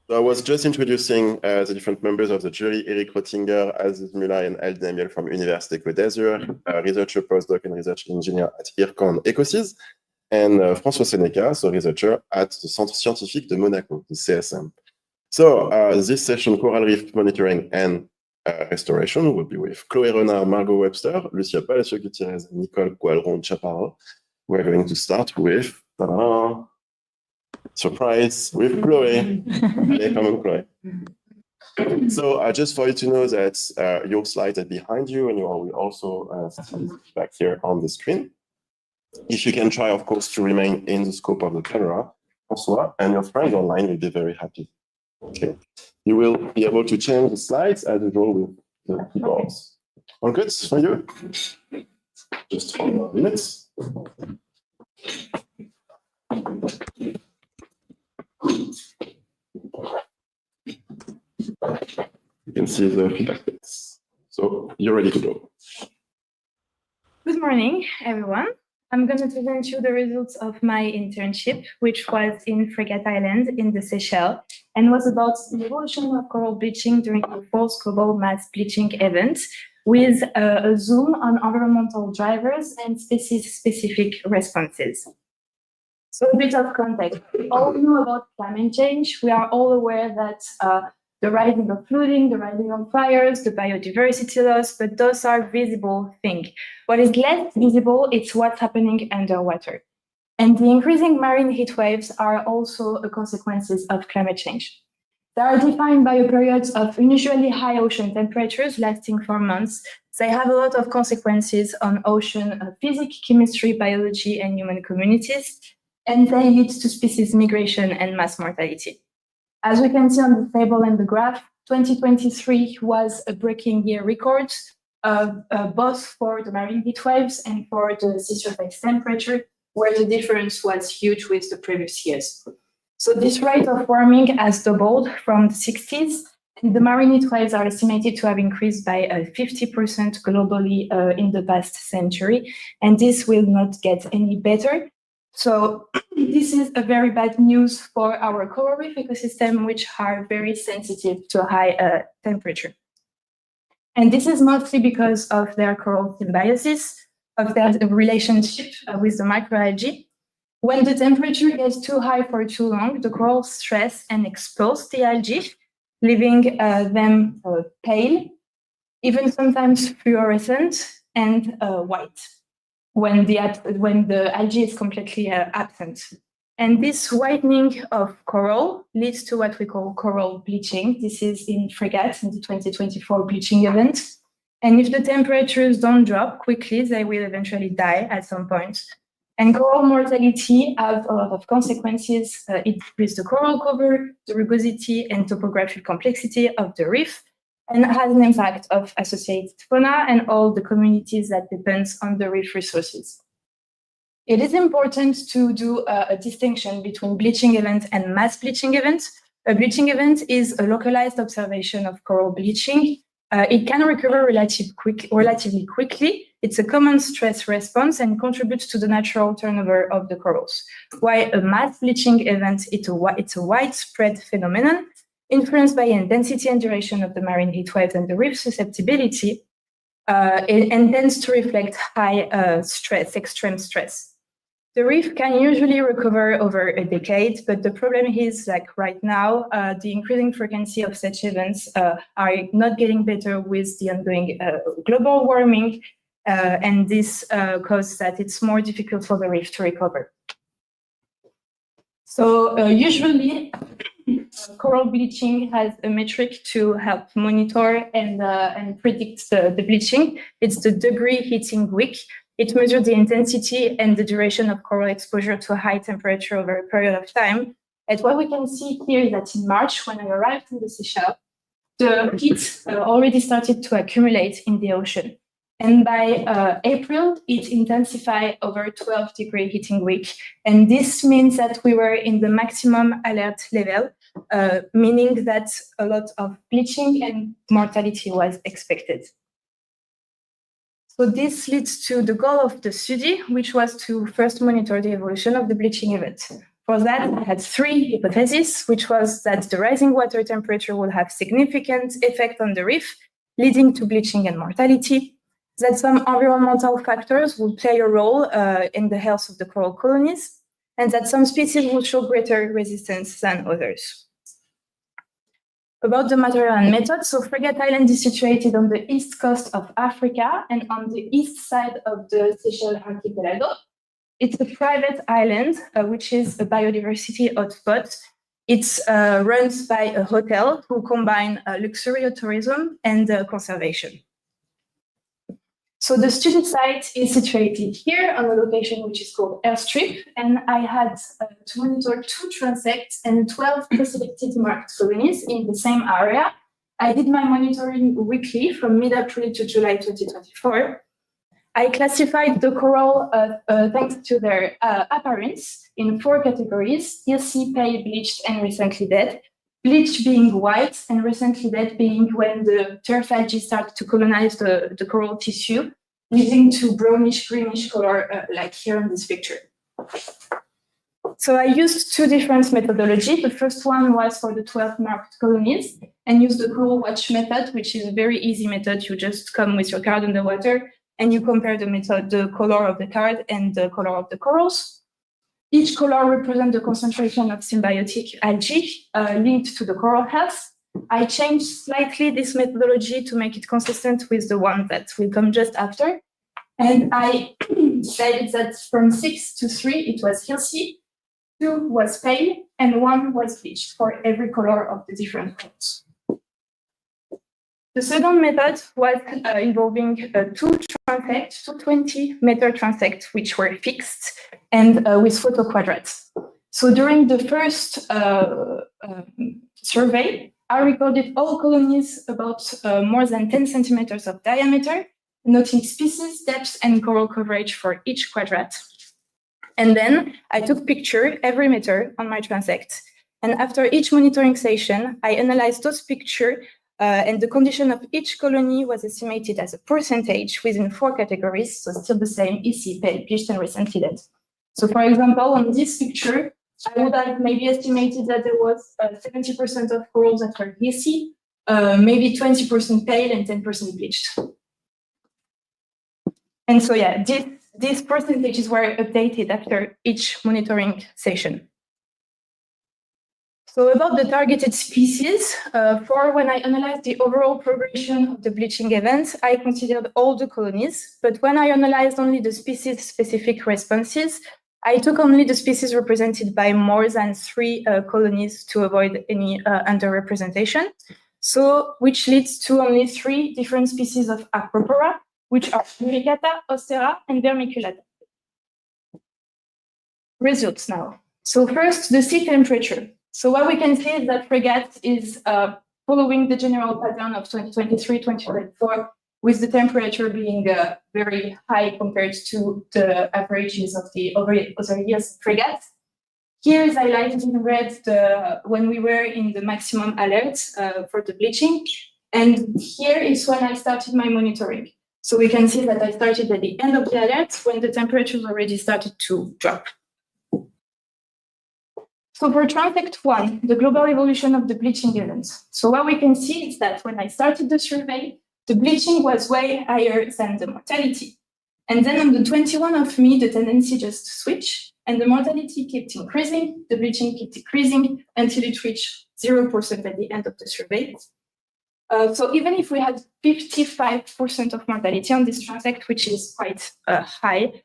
So I was just introducing the different members of the jury: Eric Rottinger, Aziz Mulay, and Al Damiel from Université Côte d'Azur, researcher, postdoc, and research engineer at IRCAN Ecosis, and François Seneca, so researcher at the Centre Scientifique de Monaco, the CSM. So this session, Coral Reef Monitoring and Restoration, will be with Cloé, Renard, Margot Webster, Lucia, Palacio, Gutierrez, Nikole, Gualdron, Chaparro. We're going to start with surprise with Cloé. Allez, come on, Cloé. So just for you to know that your slides are behind you, and you will also back here on the screen. If you can try, of course, to remain in the scope of the camera, François, and your friends online will be very happy. Okay. You will be able to change the slides as usual with the keyboards. All good for you? Just 4 minutes. You can see the feedback text. So you're ready to go. Good morning, everyone. I'm going to present you the results of my internship, which was in Frégate Island in the Seychelles, and was about the evolution of coral bleaching during the fourth global mass bleaching event, with a zoom on environmental drivers and species-specific responses. So a bit of context. We all know about climate change. We are all aware that the rising of flooding, the rising of fires, the biodiversity loss, but those are visible things. What is less visible is what's happening underwater. And the increasing marine heat waves are also a consequences of climate change. They are defined by a period of unusually high ocean temperatures lasting for months. They have a lot of consequences on ocean physics, chemistry, biology, and human communities, and they lead to species migration and mass mortality. As we can see on the table and the graph, 2023 was a breaking year record, both for the marine heat waves and for the sea surface temperature, where the difference was huge with the previous years. So this rate of warming has doubled from the 60s, and the marine heat waves are estimated to have increased by 50% globally in the past century, and this will not get any better. So this is a very bad news for our coral reef ecosystem, which are very sensitive to high temperature. And this is mostly because of their coral symbiosis, of their relationship with the microalgae. When the temperature gets too high for too long, the corals stress and expose the algae, leaving them pale, even sometimes fluorescent and white, when the algae is completely absent. And this whitening of coral leads to what we call coral bleaching. This is in Fregate, in the 2024 bleaching event. And if the temperatures don't drop quickly, they will eventually die at some point. And coral mortality have a lot of consequences. It decreases the coral cover, the rugosity and topographic complexity of the reef, and has an impact of associated fauna and all the communities that depend on the reef resources. It is important to do a distinction between bleaching events and mass bleaching events. A bleaching event is a localized observation of coral bleaching. It can recover relatively quickly. It's a common stress response and contributes to the natural turnover of the corals. While a mass bleaching event, it's a widespread phenomenon influenced by intensity and duration of the marine heat waves and the reef susceptibility, and tends to reflect high stress, extreme stress. The reef can usually recover over a decade, but the problem is, like right now, the increasing frequency of such events are not getting better with the ongoing global warming, and this causes that it's more difficult for the reef to recover. So usually, coral bleaching has a metric to help monitor and predict the bleaching. It's the degree heating week. It measures the intensity and the duration of coral exposure to a high temperature over a period of time. And what we can see here is that in March, when I arrived in the Seychelles, the heat already started to accumulate in the ocean. And by April, it intensified over 12-degree heating week. And this means that we were in the maximum alert level, meaning that a lot of bleaching and mortality was expected. So this leads to the goal of the study, which was to first monitor the evolution of the bleaching event. For that, I had three hypotheses, which was that the rising water temperature would have significant effect on the reef, leading to bleaching and mortality, that some environmental factors would play a role in the health of the coral colonies, and that some species would show greater resistance than others. About the material and method, so Frigate Island is situated on the east coast of Africa and on the east side of the Seychelles archipelago. It's a private island, which is a biodiversity hotspot. It's run by a hotel who combine luxurious tourism and conservation. So the student site is situated here on a location which is called Airstrip, and I had to monitor 2 transects and 12 preselected marked colonies in the same area. I did my monitoring weekly from mid-April to July 2024. I classified the coral thanks to their appearance in 4 categories: healthy, pale, bleached, and recently dead. Bleached being white and recently dead being when the turf algae start to colonize the coral tissue, leading to brownish, greenish color like here in this picture. So I used 2 different methodologies. The first one was for the 12 marked colonies and used the coral watch method, which is a very easy method. You just come with your card in the water and you compare the color of the card and the color of the corals. Each color represents the concentration of symbiotic algae linked to the coral health. I changed slightly this methodology to make it consistent with the one that will come just after. And I decided that from 6 to 3, it was healthy, 2 was pale, and 1 was bleached for every color of the different corals. The second method was involving 2 transects, 2 20-meter transects, which were fixed and with Photo-Quadrats. So during the first survey, I recorded all colonies about more than 10 centimeters of diameter, noting species, depth, and coral coverage for each quadrat. And then I took picture every meter on my transect. And after each monitoring session, I analyzed those pictures and the condition of each colony was estimated as a percentage within 4 categories, so still the same: easy, pale, bleached, and recently dead. So for example, on this picture, I would have maybe estimated that there was 70% of corals that were easy, maybe 20% pale, and 10% bleached. And so yeah, these percentages were updated after each monitoring session. So about the targeted species, for when I analyzed the overall progression of the bleaching events, I considered all the colonies, but when I analyzed only the species-specific responses, I took only the species represented by more than 3 colonies to avoid any underrepresentation. So, which leads to only 3 different species of Acropora, which are Muricata, Ostera, and Vermiculata. Results now. So first, the sea temperature. So what we can see is that Frigate is following the general pattern of 2023-2024, with the temperature being very high compared to the averages of the other years Frigate. Here is highlighted in red when we were in the maximum alert for the bleaching. And here is when I started my monitoring. So we can see that I started at the end of the alert when the temperatures already started to drop. So for transect 1, the global evolution of the bleaching events. So what we can see is that when I started the survey, the bleaching was way higher than the mortality. And then on the 21 of May, the tendency just switched, and the mortality kept increasing, the bleaching kept decreasing until it reached 0% at the end of the survey. So even if we had 55% of mortality on this transect, which is quite high,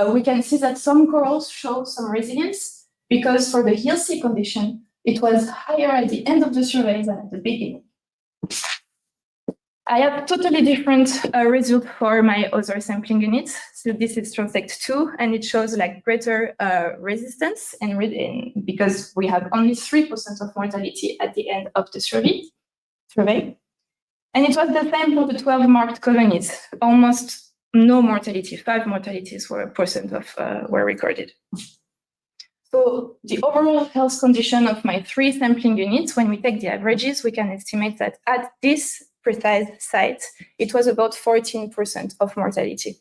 we can see that some corals show some resilience, because for the healthy condition, it was higher at the end of the survey than at the beginning. I have totally different result for my other sampling units. So this is transect 2, and it shows like greater resistance, and because we have only 3% of mortality at the end of the survey. And it was the same for the 12 marked colonies, almost no mortality, 5 mortalities were recorded. So the overall health condition of my 3 sampling units, when we take the averages, we can estimate that at this precise site, it was about 14% of mortality.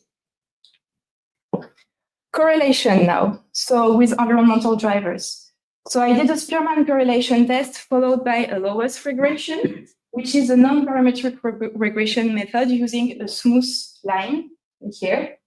Correlation now, so with environmental drivers. So I did a Spearman correlation test followed by a lowest regression, which is a non-parametric regression method using a smooth line here,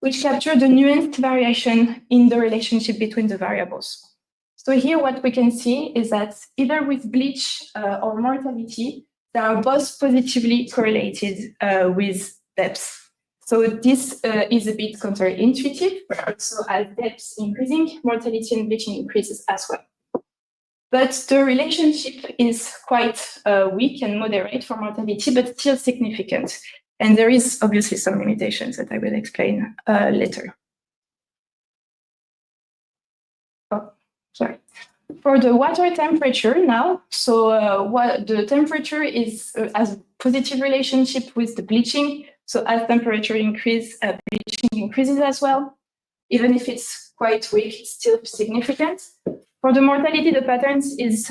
which captured the nuanced variation in the relationship between the variables. So here what we can see is that either with bleach or mortality, they are both positively correlated with depth. So this is a bit counterintuitive, but also as depth increasing, mortality and bleaching increases as well. But the relationship is quite weak and moderate for mortality, but still significant. And there is obviously some limitations that I will explain later. Oh, sorry. For the water temperature now, so what the temperature is has a positive relationship with the bleaching. So as temperature increases, bleaching increases as well. Even if it's quite weak, it's still significant. For the mortality, the patterns is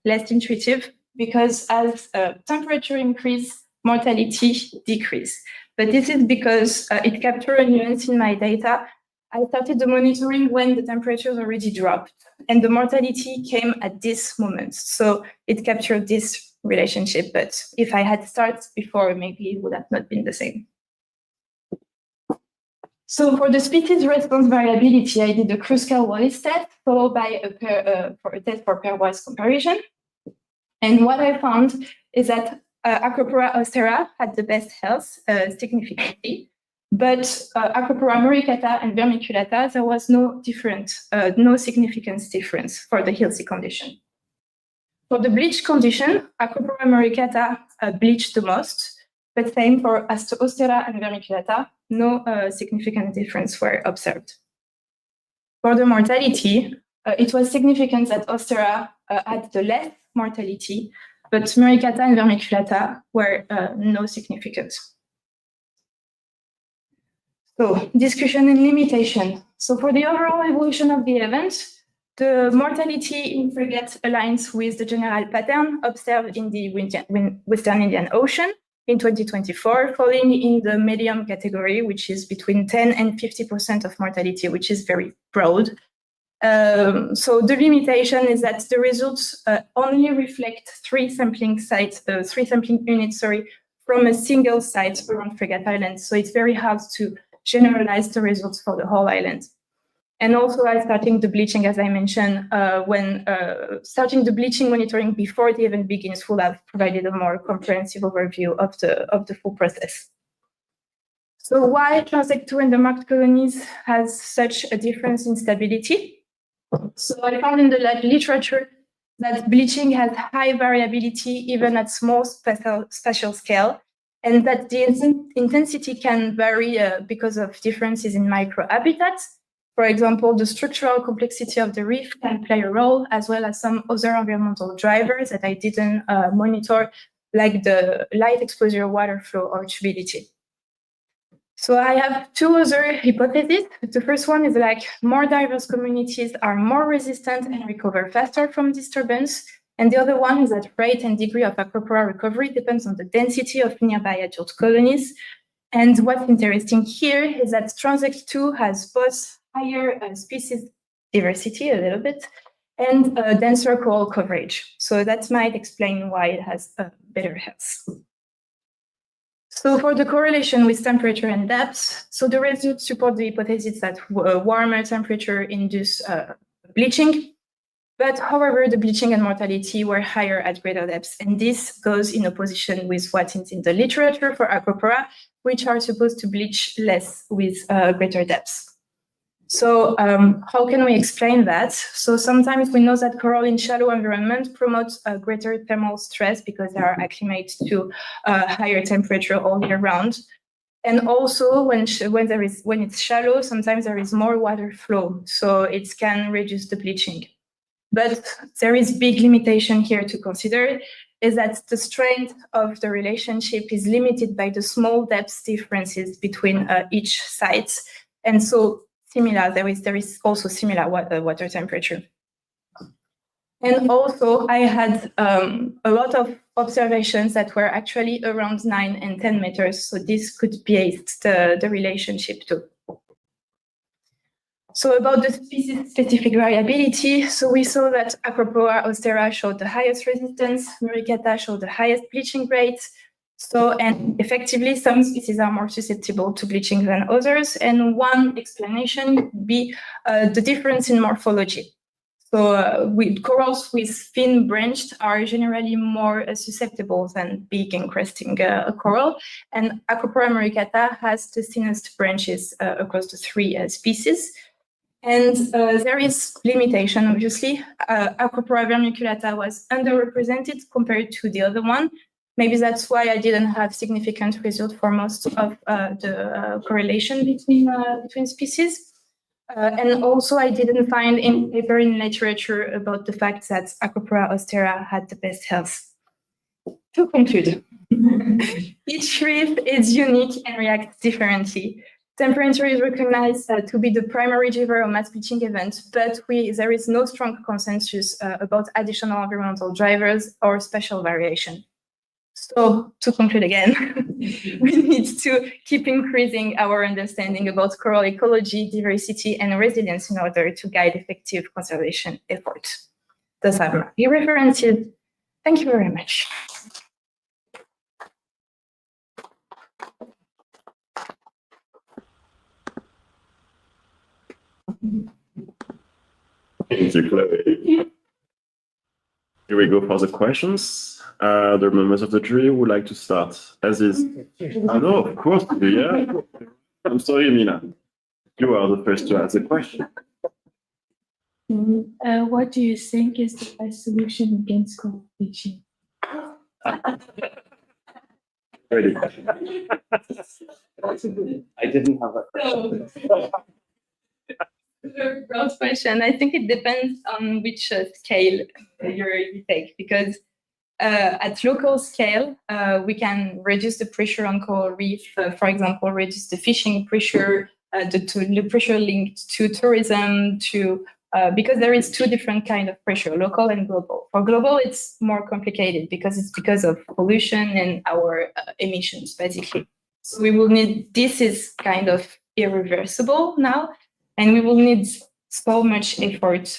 less intuitive because as temperature increase, mortality decrease. But this is because it captured a nuance in my data. I started the monitoring when the temperatures already dropped and the mortality came at this moment. So it captured this relationship, but if I had started before, maybe it would have not been the same. So for the species response variability, I did a Kruskal-Wallis test followed by a test for pairwise comparison. And what I found is that Acropora austera had the best health significantly, but Acropora muricata and vermiculata, there was no significant difference for the healthy condition. For the bleach condition, Acropora muricata bleached the most, but same for austera and vermiculata, no significant difference were observed. For the mortality, it was significant that austera had the less mortality, but muricata and vermiculata were no significant. So discussion and limitation. So for the overall evolution of the event, the mortality in Frigate aligns with the general pattern observed in the Western Indian Ocean in 2024, falling in the medium category, which is between 10 and 50% of mortality, which is very broad. So the limitation is that the results only reflect three sampling units, from a single site around Frigate Island. So it's very hard to generalize the results for the whole island. And also starting the bleaching, as I mentioned, when starting the bleaching monitoring before the event begins will have provided a more comprehensive overview of the full process. So why Transect 2 and the marked colonies has such a difference in stability? So I found in the literature that bleaching has high variability even at small spatial scale, and that the intensity can vary because of differences in microhabitats. For example, the structural complexity of the reef can play a role, as well as some other environmental drivers that I didn't monitor, like the light exposure, water flow, or turbidity. So I have two other hypotheses. The first one is like more diverse communities are more resistant and recover faster from disturbance. And the other one is that rate and degree of Acropora recovery depends on the density of nearby adult colonies. And what's interesting here is that Transect 2 has both higher species diversity a little bit and denser coral coverage. So that might explain why it has a better health. So for the correlation with temperature and depth, so the results support the hypothesis that warmer temperature induce bleaching. But however, the bleaching and mortality were higher at greater depths. And this goes in opposition with what is in the literature for Acropora, which are supposed to bleach less with greater depths. So how can we explain that? So sometimes we know that coral in shallow environment promotes a greater thermal stress because they are acclimated to higher temperature all year round. And also when it's shallow, sometimes there is more water flow, so it can reduce the bleaching. But there is big limitation here to consider, is that the strength of the relationship is limited by the small depth differences between each site. And so there is also similar water temperature. And also I had a lot of observations that were actually around 9 and 10 meters. So this could be the relationship too. So about the species-specific variability, so we saw that Acropora austera showed the highest resistance, Muricata showed the highest bleaching rate. So, and effectively, some species are more susceptible to bleaching than others. And one explanation would be the difference in morphology. So corals with thin branched are generally more susceptible than big encrusting coral. And Acropora muricata has the thinnest branches across the three species. And there is limitation, obviously. Acropora vermiculata was underrepresented compared to the other one. Maybe that's why I didn't have significant result for most of the correlation between species. And also, I didn't find any paper in literature about the fact that Acropora austera had the best health. To conclude, each reef is unique and reacts differently. Temperature is recognized to be the primary driver of mass bleaching events, but there is no strong consensus about additional environmental drivers or spatial variation. So to conclude again, we need to keep increasing our understanding about coral ecology, diversity, and resilience in order to guide effective conservation efforts. Those are my references. Thank you very much. Thank you, Chloe. Here we go for the questions. The members of the jury would like to start. As is. No, of course, yeah. I'm sorry, Mina. You are the first to ask the question. What do you think is the best solution against coral bleaching? Ready. I didn't have a Very broad question. I think it depends on which scale you take, because at local scale, we can reduce the pressure on coral reef, for example, reduce the fishing pressure, the pressure linked to tourism, because there is two different kinds of pressure, local and global. For global, it's more complicated because it's because of pollution and our emissions, basically. So we will need, this is kind of irreversible now, and we will need so much effort,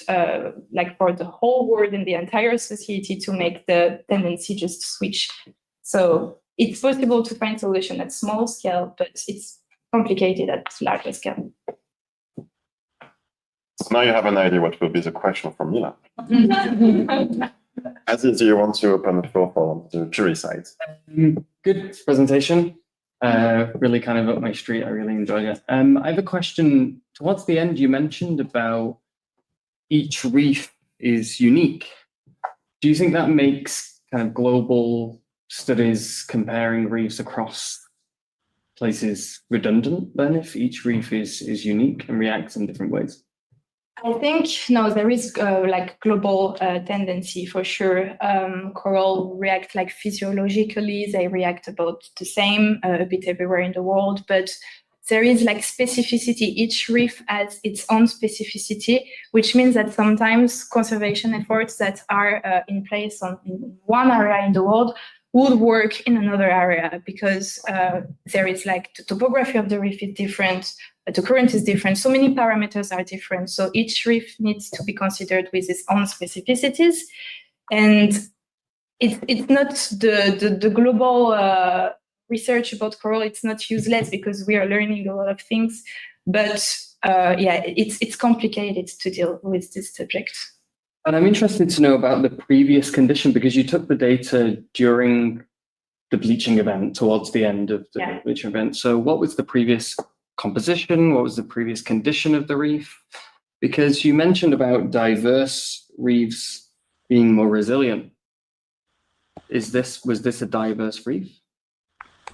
like for the whole world and the entire society to make the tendency just switch. So it's possible to find solution at small scale, but it's complicated at larger scale. So now you have an idea what will be the question from Mina. As is, you want to open the floor for the jury side. good presentation. Really kind of up my street. I really enjoyed it. I have a question. Towards the end, you mentioned about each reef is unique. Do you think that makes kind of global studies comparing reefs across places redundant then, if each reef is unique and reacts in different ways? I think, no, there is like global tendency for sure. Coral react like physiologically, they react about the same a bit everywhere in the world, but there is like specificity. Each reef has its own specificity, which means that sometimes conservation efforts that are in place in one area in the world would work in another area because there is like the topography of the reef is different, the current is different, so many parameters are different. So each reef needs to be considered with its own specificities. And it's not the global research about coral, it's not useless because we are learning a lot of things, but yeah, it's complicated to deal with this subject. And I'm interested to know about the previous condition, because you took the data during the bleaching event, towards the end of the bleaching event. So what was the previous composition? What was the previous condition of the reef? Because you mentioned about diverse reefs being more resilient. Was this a diverse reef?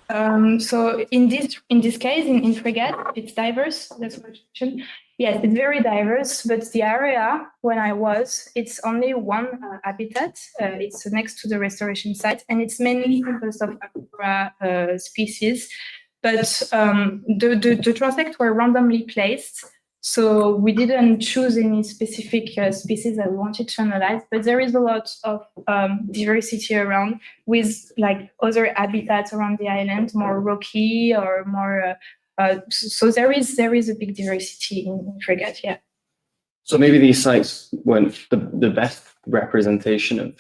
So in this case, in Fregate, it's diverse. That's what I mentioned. Yes, it's very diverse, but the area when I was, it's only one habitat. It's next to the restoration site, and it's mainly composed of Acropora species. But the transects were randomly placed, so we didn't choose any specific species that we wanted to analyze. But there is a lot of diversity around, with like other habitats around the island, more rocky or more So there is a big diversity in Fregate, yeah. So maybe these sites weren't the best representation of.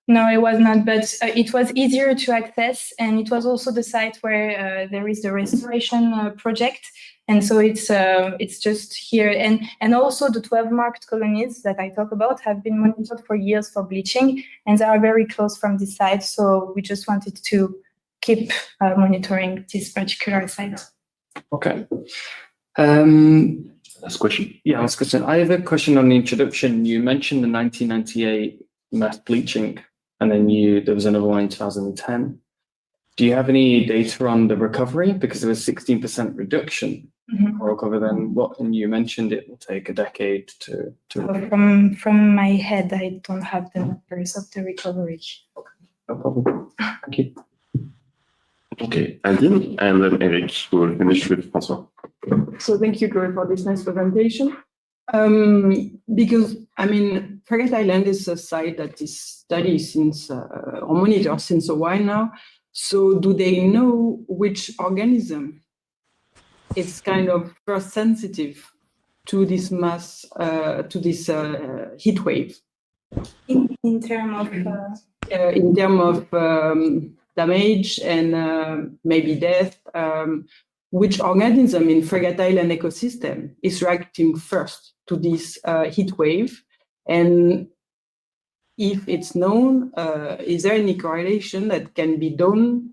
No, it was not, but it was easier to access, and it was also the site where there is the restoration project, and so it's just here, and also the 12 marked colonies that I talk about have been monitored for years for bleaching, and they are very close from this site, so we just wanted to keep monitoring this particular site. Okay. Last question. Yeah, last question. I have a question on the introduction. You mentioned the 1998 mass bleaching, and then there was another one in 2010. Do you have any data on the recovery? Because there was 16% reduction coral cover then what, and you mentioned it will take a decade to From my head, I don't have the numbers of the recovery. No problem. Thank you. Okay, Andine, and then Eric will finish with François. So thank you, Chloe, for this nice presentation. Because, I mean, Fragate Island is a site that is studied since, or monitored since a while now. So do they know which organism is kind of first sensitive to this mass, to this heat wave? In terms of damage and maybe death, which organism in Fragate Island ecosystem is reacting first to this heat wave? And if it's known, is there any correlation that can be done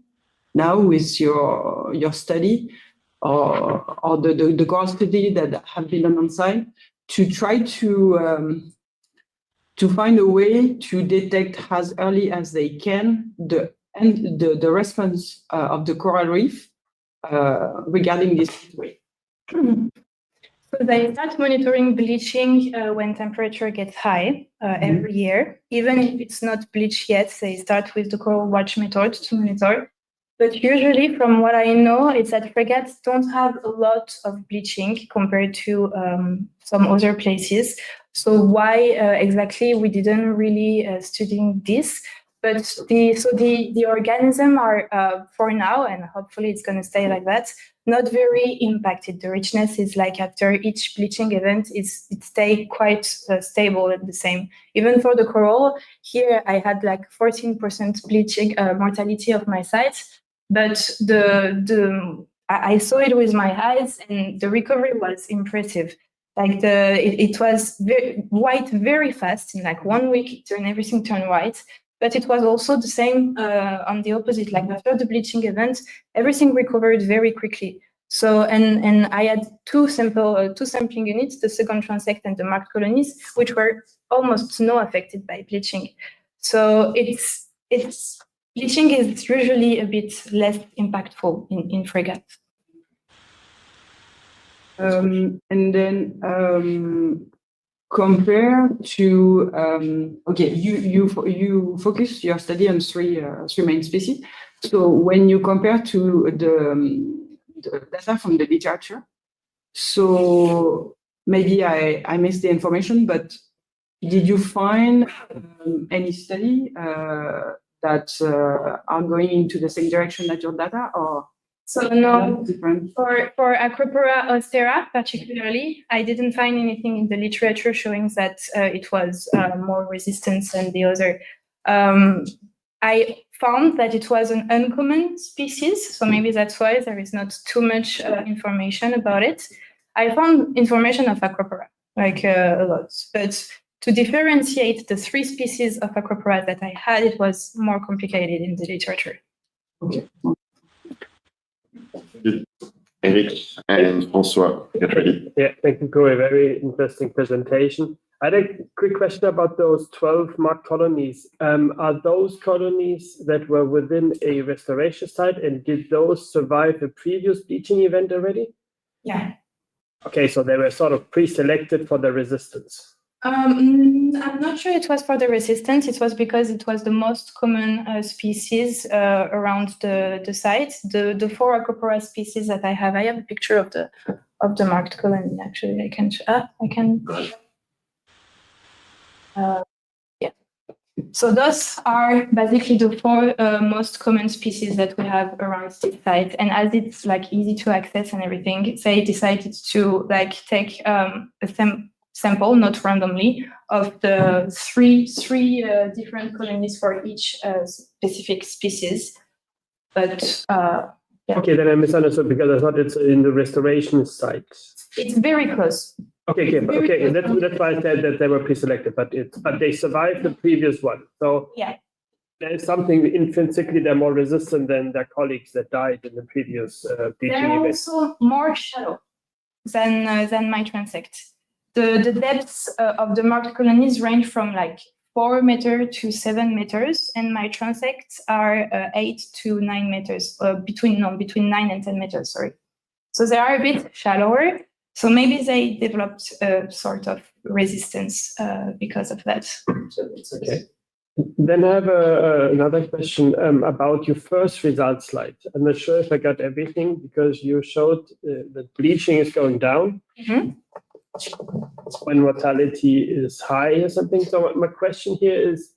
now with your study or the coral study that have been done on site to try to find a way to detect as early as they can the response of the coral reef regarding this heat wave? So they start monitoring bleaching when temperature gets high every year. Even if it's not bleached yet, they start with the coral watch method to monitor. But usually, from what I know, it's that fregates don't have a lot of bleaching compared to some other places. So why exactly we didn't really study this? But the organisms are for now, and hopefully it's going to stay like that, not very impacted. The richness is like after each bleaching event, it stay quite stable and the same. Even for the coral, here I had like 14% bleaching mortality of my site, but I saw it with my eyes, and the recovery was impressive. Like it was white very fast. In like 1 week, everything turned white. But it was also the same on the opposite. Like after the bleaching event, everything recovered very quickly. So and I had two sampling units, the second transect and the marked colonies, which were almost no affected by bleaching. So it's bleaching is usually a bit less impactful in Fregate. And then compare to okay, you focus your study on three main species. So when you compare to the data from the literature, so maybe I missed the information, but did you find any study that are going into the same direction as your data, or? So no, for Acropora austera particularly, I didn't find anything in the literature showing that it was more resistant than the other. I found that it was an uncommon species, so maybe that's why there is not too much information about it. I found information of Acropora, like a lot, but to differentiate the three species of Acropora that I had, it was more complicated in the literature. Okay. Eric and François, get ready. Yeah, thank you, Chloé. Very interesting presentation. I had a quick question about those 12 marked colonies. Are those colonies that were within a restoration site, and did those survive a previous bleaching event already? Yeah. Okay, so they were sort of pre-selected for the resistance. I'm not sure it was for the resistance. It was because it was the most common species around the site. The four Acropora species that I have a picture of the marked colony. Actually, I can. Yeah. So those are basically the four most common species that we have around this site. And as it's like easy to access and everything, they decided to like take a sample, not randomly, of the three different colonies for each specific species. But yeah. Okay, then I misunderstood because I thought it's in the restoration site. It's very close. Okay, that's why I said that they were pre-selected, but they survived the previous one. So Yeah. there's something intrinsically they're more resistant than their colleagues that died in the previous bleaching They're event. also more shallow than my transect. The depths of the marked colonies range from like 4 meters to 7 meters, and my transects are 8 to 9 meters, between 9 and 10 meters, sorry. So they are a bit shallower. So maybe they developed a sort of resistance because of that. So it's okay. Then I have another question about your first result slide. I'm not sure if I got everything because you showed that bleaching is going down when mortality is high or something. So my question here is,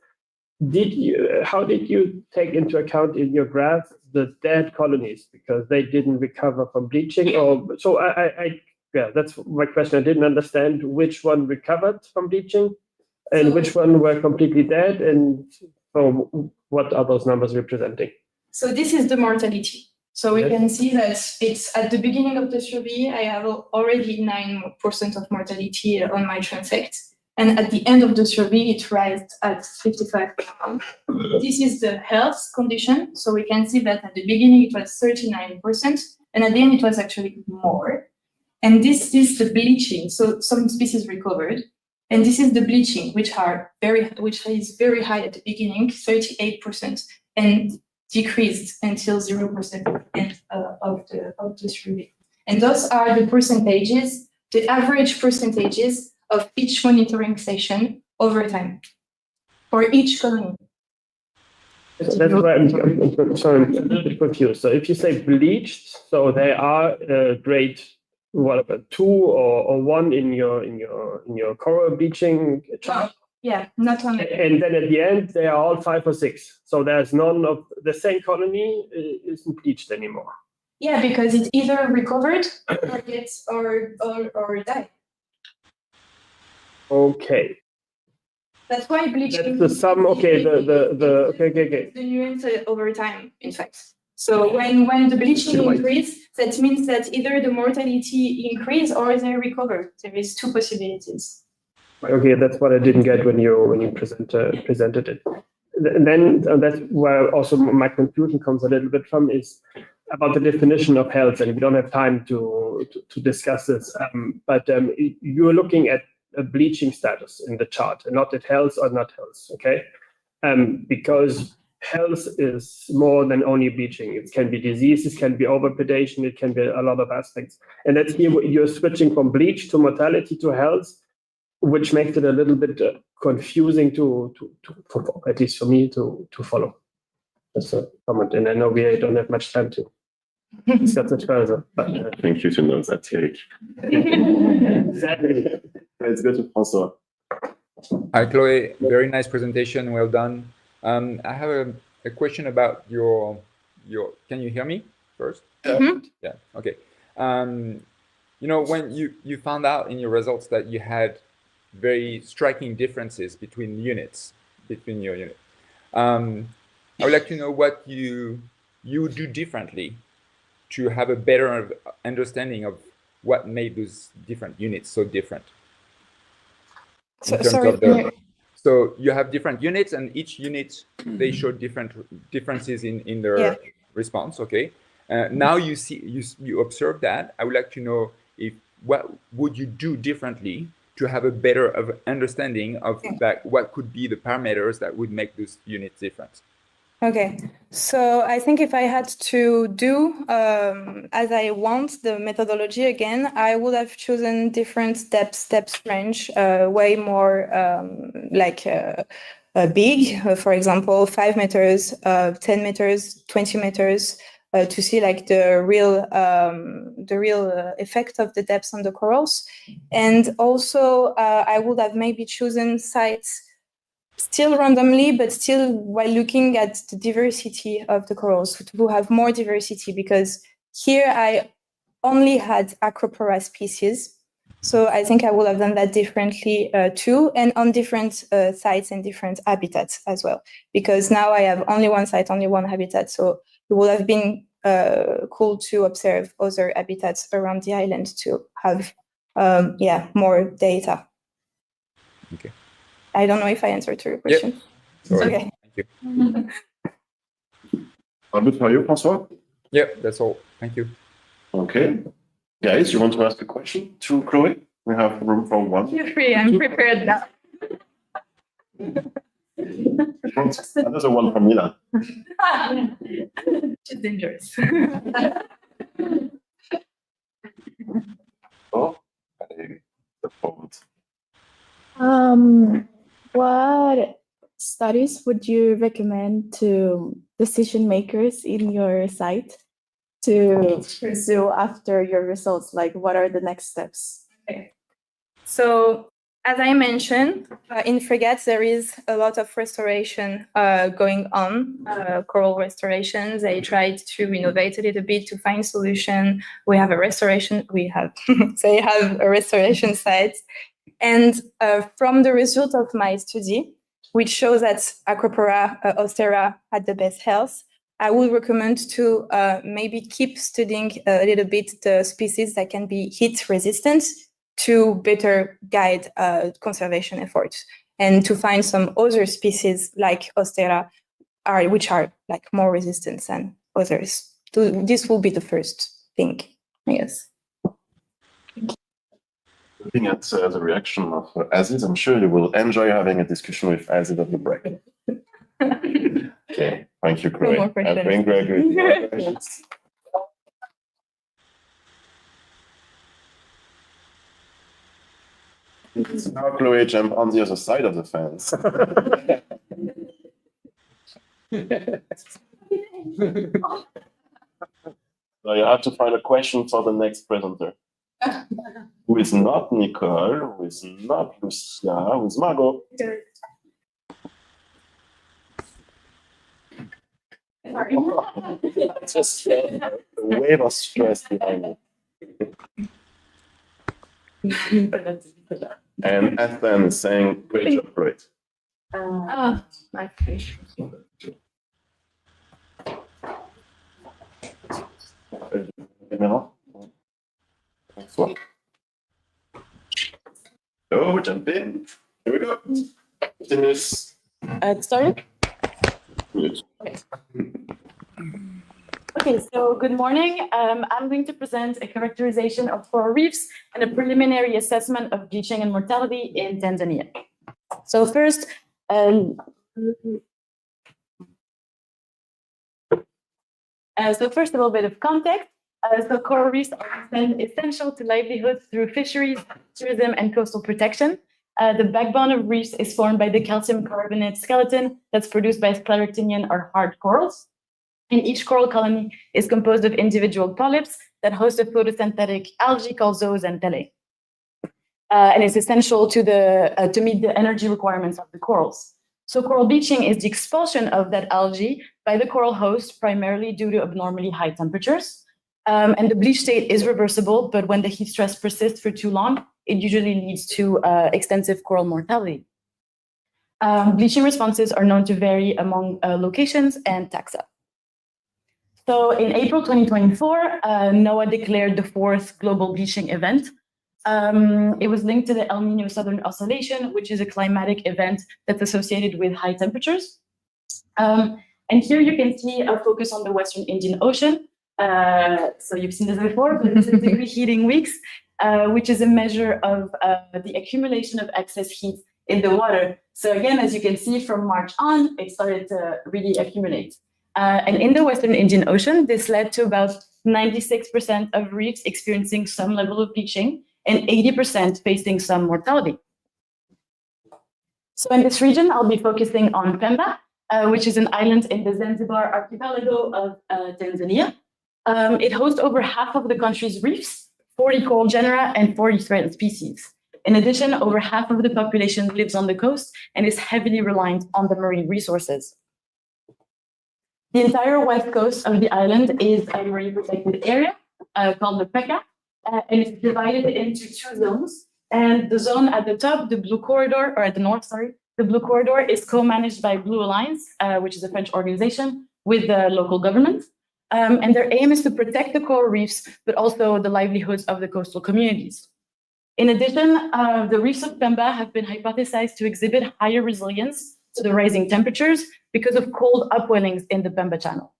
how did you take into account in your graph the dead colonies because they didn't recover from bleaching? Or so yeah, that's my question. I didn't understand which one recovered from bleaching and which one were completely dead, and what are those numbers representing? So this is the mortality. So we can see that it's at the beginning of the survey, I have already 9% of mortality on my transect. And at the end of the survey, it rises at 55%. This is the health condition. So we can see that at the beginning, it was 39%, and at the end, it was actually more. And this is the bleaching. So some species recovered. And this is the bleaching, which is very high at the beginning, 38%, and decreased until 0% at the end of the survey. And those are the percentages, the average percentages of each monitoring session over time for each colony. So that's why I'm sorry, I'm a little bit confused. So if you say bleached, so they are grade whatever 2 or 1 in your coral bleaching chart. Yeah, not only. And then at the end, they are all 5 or 6. So there's none of the same colony isn't bleached anymore. Yeah, because it either recovered or died. Okay. That's why bleaching. That's the sum. Okay. Okay. The nuance over time, in fact. So when the bleaching increase, that means that either the mortality increase or they recover. There is 2 possibilities. Okay, that's what I didn't get when you presented it. And then that's where also my confusion comes a little bit from, is about the definition of health, and we don't have time to discuss this. But you're looking at a bleaching status in the chart, and not at health or not health. Okay, because health is more than only bleaching. It can be disease, it can be overpredation, it can be a lot of aspects. And that's here you're switching from bleach to mortality to health, which makes it a little bit confusing to at least for me to follow. That's a comment, and I know we don't have much time to discuss it further. But Thank you to know that, Eric. exactly. Let's go to François. Hi, Chloe. Very nice presentation. Well done. I have a question about your. Can you hear me first? Mm-hmm. Yeah. Okay. You know, when you found out in your results that you had very striking differences between units, between your unit. I would like to know what you do differently to have a better understanding of what made those different units so different. So you have different units, and each unit, they show different differences in their response. Okay. Now you see, you observe that. I would like to know what would you do differently to have a better understanding of that, what could be the parameters that would make those units different. Okay, so I think if I had to do as I want the methodology again, I would have chosen different depth range, way more big, for example, 5 meters, 10 meters, 20 meters, to see like the real effect of the depths on the corals. And also I would have maybe chosen sites still randomly, but still while looking at the diversity of the corals to have more diversity, because here I only had Acropora species. So I think I would have done that differently too, and on different sites and different habitats as well, because now I have only one site, only one habitat. So it would have been cool to observe other habitats around the island to have more data. Okay. I don't know if I answered to your question. Yep. Okay. Thank you. All good for you, François? Yeah, that's all. Thank you. Okay. Guys, you want to ask a question to Chloe? We have room for one. Feel free, I'm prepared now. Another one from Milan. It's dangerous. Oh, allez, the forward. What studies would you recommend to decision makers in your site to pursue after your results? Like, what are the next steps? Okay. So, as I mentioned, in Frégate, there is a lot of restoration going on, coral restorations. They tried to innovate a little bit to find solution. They have a restoration site. And from the result of my study, which shows that Acropora austera had the best health, I would recommend to maybe keep studying a little bit the species that can be heat resistant to better guide conservation efforts, and to find some other species like austera which are like more resistant than others. So this will be the first thing, I guess. Looking at the reaction of Aziz, I'm sure you will enjoy having a discussion with Aziz at the break. Okay, thank you, Chloe. No more questions. I think we're good. No more questions. Now, Chloe, jump on the other side of the fence. So you have to find a question for the next presenter. Who is not Nikole, who is not Lucia, who is Margot. Just a wave of stress behind me. And Ethan is saying, great job, great. My face. So, jump in. Here we go. Finish. It started? Good. Okay, so good morning. I'm going to present a characterization of coral reefs and a preliminary assessment of bleaching and mortality in Tanzania. So first, a little bit of context. So coral reefs are essential to livelihoods through fisheries, tourism, and coastal protection. The backbone of reefs is formed by the calcium carbonate skeleton that's produced by scleractinian or hard corals. And each coral colony is composed of individual polyps that host a photosynthetic algae called zooxanthellae. And it's essential to meet the energy requirements of the corals. So coral bleaching is the expulsion of that algae by the coral host, primarily due to abnormally high temperatures. And the bleach state is reversible, but when the heat stress persists for too long, it usually leads to extensive coral mortality. Bleaching responses are known to vary among locations and taxa. So in April 2024, NOAA declared the 4th global bleaching event. It was linked to the El Niño Southern Oscillation, which is a climatic event that's associated with high temperatures. And here you can see a focus on the Western Indian Ocean. So you've seen this before, but this is degree heating weeks, which is a measure of the accumulation of excess heat in the water. So again, as you can see from March on, it started to really accumulate. And in the Western Indian Ocean, this led to about 96% of reefs experiencing some level of bleaching and 80% facing some mortality. So in this region, I'll be focusing on Pemba, which is an island in the Zanzibar archipelago of Tanzania. It hosts over half of the country's reefs, 40 coral genera, and 40 threatened species. In addition, over half of the population lives on the coast and is heavily reliant on the marine resources. The entire west coast of the island is a marine protected area called the PECCA, and it's divided into two zones. And the zone at the top, the blue corridor, or at the north, sorry, the blue corridor is co-managed by Blue Alliance, which is a French organization, with the local government. And their aim is to protect the coral reefs, but also the livelihoods of the coastal communities. In addition, the reefs of Pemba have been hypothesized to exhibit higher resilience to the rising temperatures because of cold upwellings in the Pemba Channel.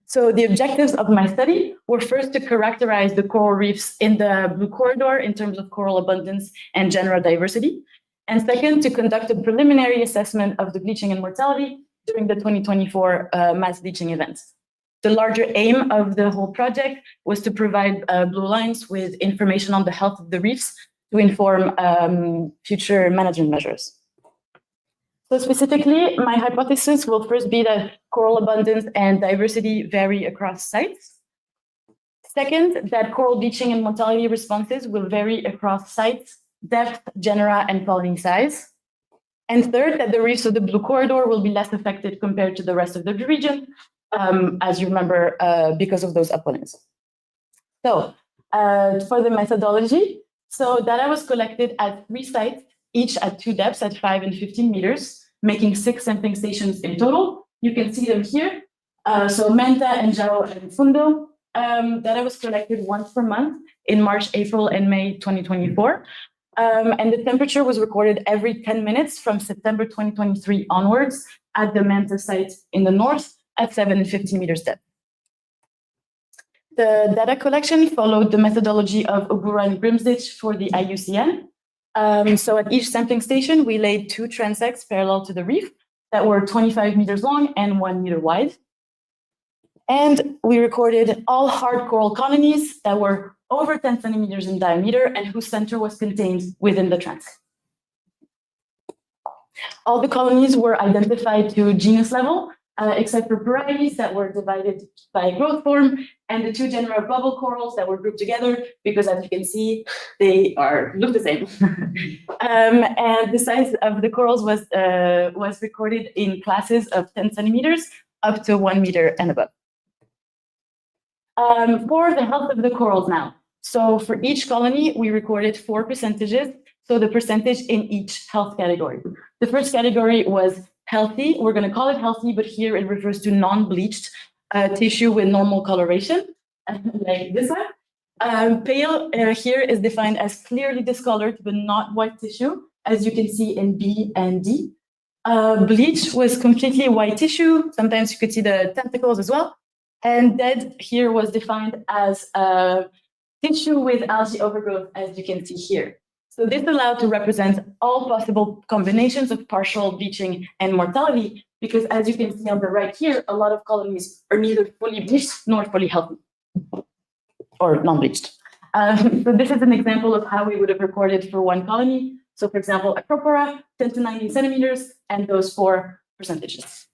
So the objectives of my study were first to characterize the coral reefs in the blue corridor in terms of coral abundance and genera diversity. And second, to conduct a preliminary assessment of the bleaching and mortality during the 2024 mass bleaching events. The larger aim of the whole project was to provide Blue Alliance with information on the health of the reefs to inform future management measures. So specifically, my hypothesis will first be that coral abundance and diversity vary across sites. Second, that coral bleaching and mortality responses will vary across sites, depth, genera, and colony size. And third, that the reefs of the blue corridor will be less affected compared to the rest of the region, as you remember, because of those upwellings. So for the methodology, so data was collected at 3 sites, each at 2 depths at 5 and 15 meters, making 6 sampling stations in total. You can see them here. So Menta, Enjao, and Fundo. Data was collected once per month in March, April, and May 2024. And the temperature was recorded every 10 minutes from September 2023 onwards at the Manta site in the north at 7 and 15 meters depth. The data collection followed the methodology of Ogura and Grimsditch for the IUCN. So at each sampling station, we laid 2 transects parallel to the reef that were 25 meters long and 1 meter wide. And we recorded all hard coral colonies that were over 10 centimeters in diameter and whose center was contained within the transect. All the colonies were identified to genus level, except for varieties that were divided by growth form, and the 2 genera of bubble corals that were grouped together, because as you can see, they look the same. And the size of the corals was recorded in classes of 10 centimeters up to 1 meter and above. For the health of the corals now. So for each colony, we recorded 4 percentages. So the percentage in each health category. The first category was healthy. We're going to call it healthy, but here it refers to non-bleached tissue with normal coloration, like this one. Pale here is defined as clearly discolored, but not white tissue, as you can see in B and D. Bleach was completely white tissue. Sometimes you could see the tentacles as well. And dead here was defined as tissue with algae overgrowth, as you can see here. So this allowed to represent all possible combinations of partial bleaching and mortality, because as you can see on the right here, a lot of colonies are neither fully bleached nor fully healthy, or non-bleached. So this is an example of how we would have recorded for one colony. So for example, Acropora, 10 to 19 centimeters, and those 4 percentages.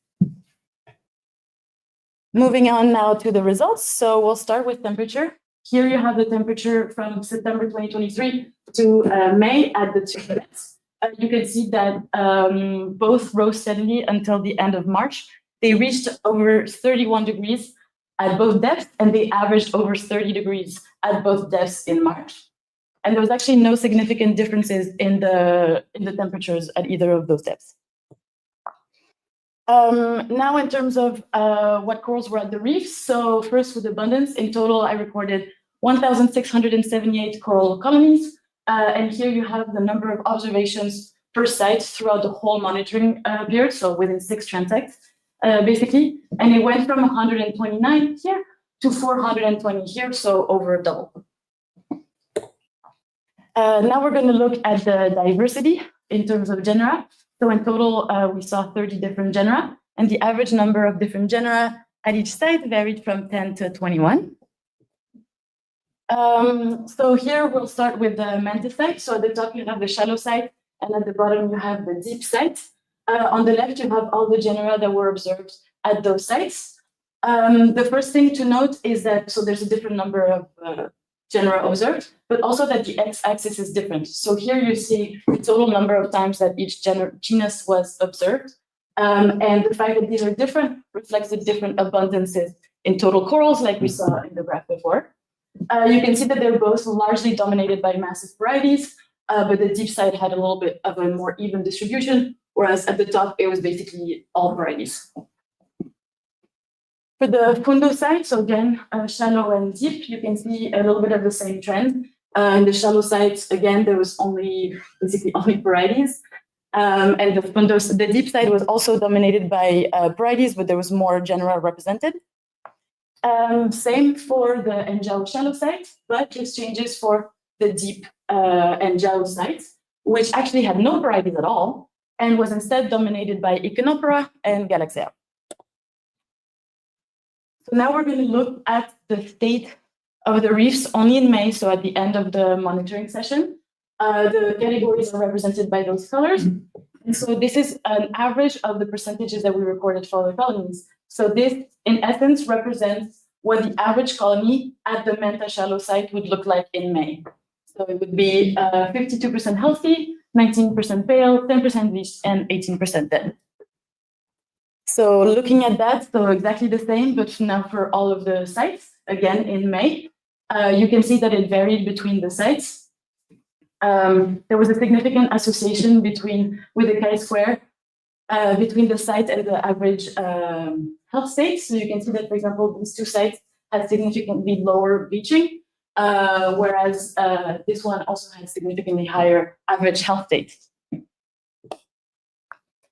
Moving on now to the results. So we'll start with temperature. Here you have the temperature from September 2023 to May at the 2 depths. You can see that both rose steadily until the end of March. They reached over 31 degrees at both depths, and they averaged over 30 degrees at both depths in March. And there was actually no significant differences in the temperatures at either of those depths. Now, in terms of what corals were at the reefs, so first with abundance, in total, I recorded 1,678 coral colonies. And here you have the number of observations per site throughout the whole monitoring period, so within 6 transects, basically. And it went from 129 here to 420 here, so over double. Now we're going to look at the diversity in terms of genera. So in total, we saw 30 different genera, and the average number of different genera at each site varied from 10 to 21. So here we'll start with the mantis site. So at the top you have the shallow site, and at the bottom you have the deep site. On the left you have all the genera that were observed at those sites. The first thing to note is that, so there's a different number of genera observed, but also that the x-axis is different. So here you see the total number of times that each genus was observed. And the fact that these are different reflects the different abundances in total corals, like we saw in the graph before. You can see that they're both largely dominated by massive varieties, but the deep side had a little bit of a more even distribution, whereas at the top, it was basically all varieties. For the fundo side, so again, shallow and deep, you can see a little bit of the same trend. In the shallow side, again, there was basically only varieties. And the deep side was also dominated by varieties, but there was more genera represented. Same for the Njao shallow side, but this changes for the deep Njao side, which actually had no varieties at all, and was instead dominated by Echinoptera and Galaxia. So now we're going to look at the state of the reefs only in May, so at the end of the monitoring session. The categories are represented by those colors. And so this is an average of the percentages that we recorded for the colonies. So this, in essence, represents what the average colony at the Menta shallow site would look like in May. So it would be 52% healthy, 19% pale, 10% bleached, and 18% dead. So looking at that, so exactly the same, but now for all of the sites, again in May, you can see that it varied between the sites. There was a significant association with the chi-square between the site and the average health state. So you can see that, for example, these two sites had significantly lower bleaching, whereas this one also had significantly higher average health state.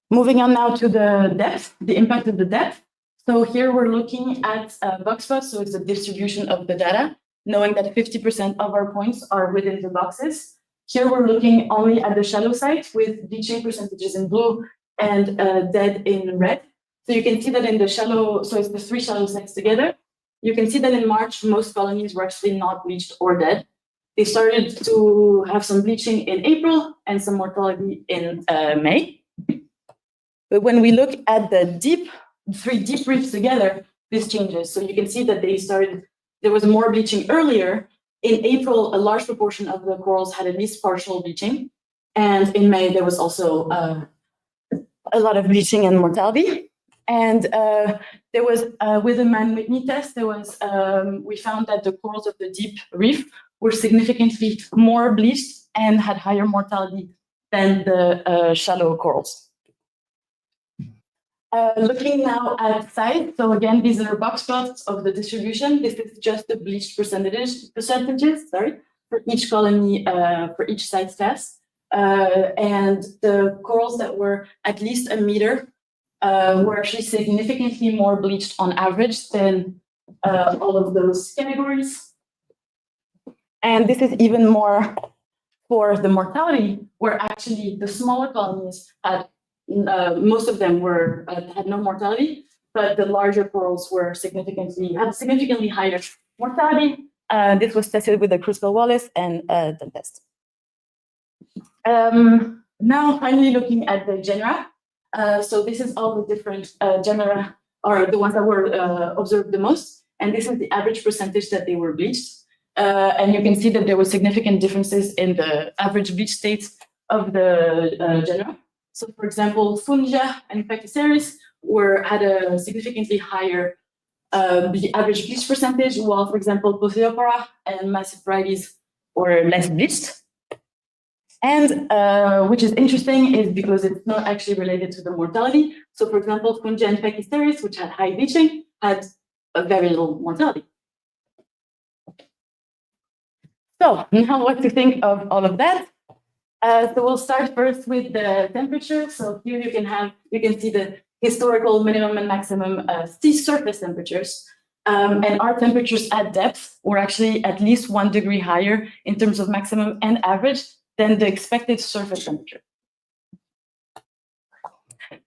Moving on now to the depth, the impact of the depth. So here we're looking at box plots, so it's a distribution of the data, knowing that 50% of our points are within the boxes. Here we're looking only at the shallow site with bleaching percentages in blue and dead in red. So you can see that in the shallow, so it's the three shallow sites together. You can see that in March, most colonies were actually not bleached or dead. They started to have some bleaching in April and some mortality in May. But when we look at the three deep reefs together, this changes. So you can see that there was more bleaching earlier. In April, a large proportion of the corals had at least partial bleaching. And in May, there was also a lot of bleaching and mortality. And there was, with a Mann-Whitney test, we found that the corals of the deep reef were significantly more bleached and had higher mortality than the shallow corals. Looking now at size, so again, these are box plots of the distribution. This is just the bleached percentages, for each colony, for each site class. And the corals that were at least a meter were actually significantly more bleached on average than all of those categories. And this is even more for the mortality, where actually the smaller colonies had most of them had no mortality, but the larger corals had significantly higher mortality. This was tested with the Crystal-Wallace and the test. Now, finally, looking at the genera. So this is all the different genera, or the ones that were observed the most, and this is the average percentage that they were bleached. And you can see that there were significant differences in the average bleach states of the genera. So, for example, Fungia and PECCA had a significantly higher average bleach percentage, while, for example, Photo-Quadrats and massive varieties were less bleached. And which is interesting is because it's not actually related to the mortality. So, for example, Fungia and PECCA, which had high bleaching, had a very little mortality. So, now what to think of all of that? So we'll start first with the temperature. So here you can see the historical minimum and maximum sea surface temperatures. And our temperatures at depth were actually at least 1 degree higher in terms of maximum and average than the expected surface temperature.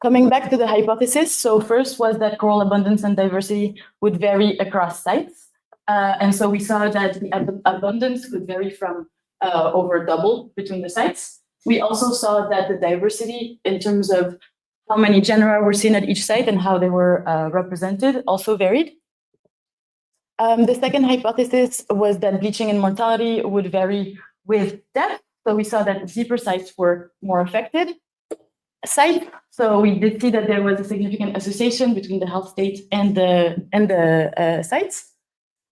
Coming back to the hypothesis, so first was that coral abundance and diversity would vary across sites. And so we saw that the abundance could vary from over double between the sites. We also saw that the diversity in terms of how many genera were seen at each site and how they were represented also varied. The second hypothesis was that bleaching and mortality would vary with depth. So we saw that deeper sites were more affected sites. So we did see that there was a significant association between the health state and the sites.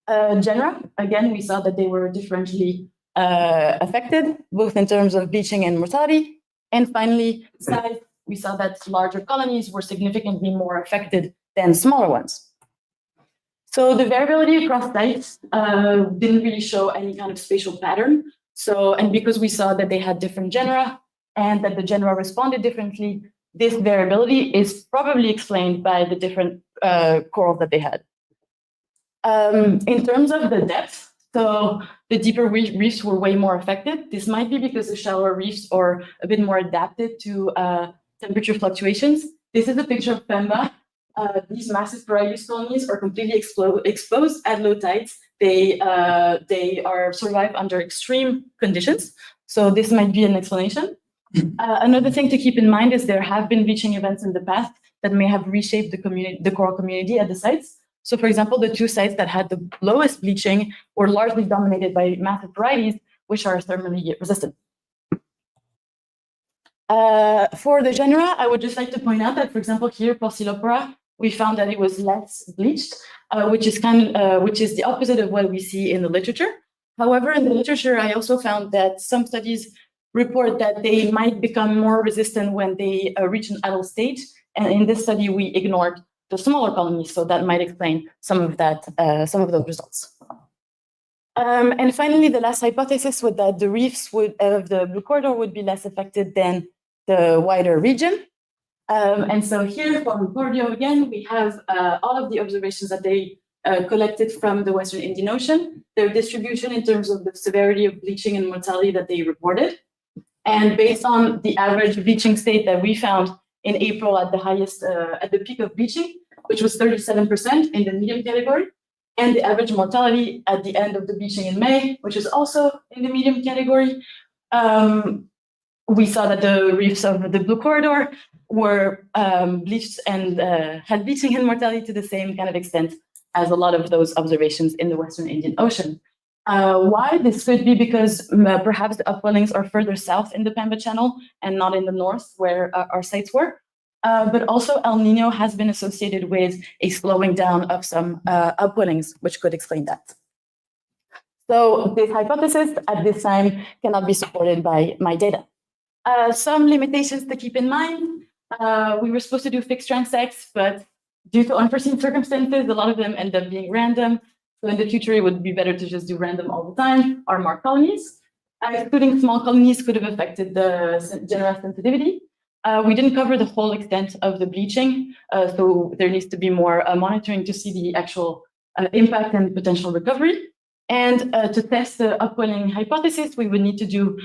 Genera, again, we saw that they were differentially affected, both in terms of bleaching and mortality. And finally, size, we saw that larger colonies were significantly more affected than smaller ones. So the variability across sites didn't really show any kind of spatial pattern. So, and because we saw that they had different genera and that the genera responded differently, this variability is probably explained by the different corals that they had. In terms of the depth, so the deeper reefs were way more affected. This might be because the shallower reefs are a bit more adapted to temperature fluctuations. This is a picture of Pemba. These massive Parius colonies are completely exposed at low tides. They survive under extreme conditions. So this might be an explanation. Another thing to keep in mind is there have been bleaching events in the past that may have reshaped the coral community at the sites. So for example, the two sites that had the lowest bleaching were largely dominated by massive varieties, which are thermally resistant. For the genera, I would just like to point out that, for example, here, Porcilopora, we found that it was less bleached, which is the opposite of what we see in the literature. However, in the literature, I also found that some studies report that they might become more resistant when they reach an adult stage. And in this study, we ignored the smaller colonies, so that might explain some of those results. And finally, the last hypothesis was that the reefs of the blue corridor would be less affected than the wider region. And so here from Borneo again, we have all of the observations that they collected from the Western Indian Ocean, their distribution in terms of the severity of bleaching and mortality that they reported. And based on the average bleaching state that we found in April at the peak of bleaching, which was 37% in the medium category, and the average mortality at the end of the bleaching in May, which is also in the medium category, we saw that the reefs of the blue corridor were bleached and had bleaching and mortality to the same kind of extent as a lot of those observations in the Western Indian Ocean. Why? This could be because perhaps the upwellings are further south in the Pemba Channel and not in the north where our sites were. But also El Nino has been associated with a slowing down of some upwellings, which could explain that. So this hypothesis at this time cannot be supported by my data. Some limitations to keep in mind. We were supposed to do fixed transects, but due to unforeseen circumstances, a lot of them end up being random. So in the future, it would be better to just do random all the time, or mark colonies. Excluding small colonies could have affected the genera sensitivity. We didn't cover the whole extent of the bleaching, so there needs to be more monitoring to see the actual impact and potential recovery. And to test the upwelling hypothesis, we would need to do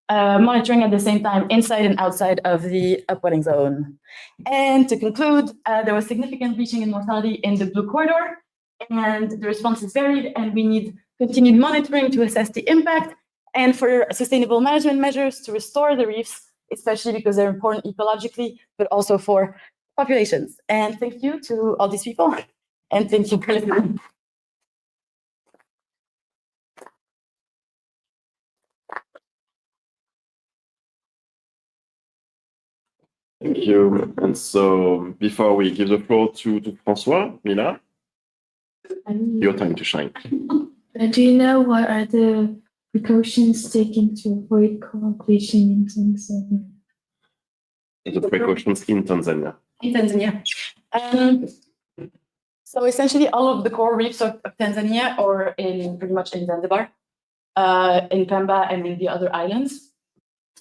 monitoring at the same time inside and outside of the upwelling zone. And to conclude, there was significant bleaching and mortality in the blue corridor, and the responses varied, and we need continued monitoring to assess the impact and for sustainable management measures to restore the reefs, especially because they're important ecologically, but also for populations. And thank you to all these people, and thank you for listening. Thank you. And so before we give the floor to François, Mila, your time to shine. Do you know what are the precautions taken to avoid coral bleaching in Tanzania? The precautions in Tanzania. In Tanzania. So essentially all of the coral reefs of Tanzania are pretty much in Zanzibar, in Pemba and in the other islands.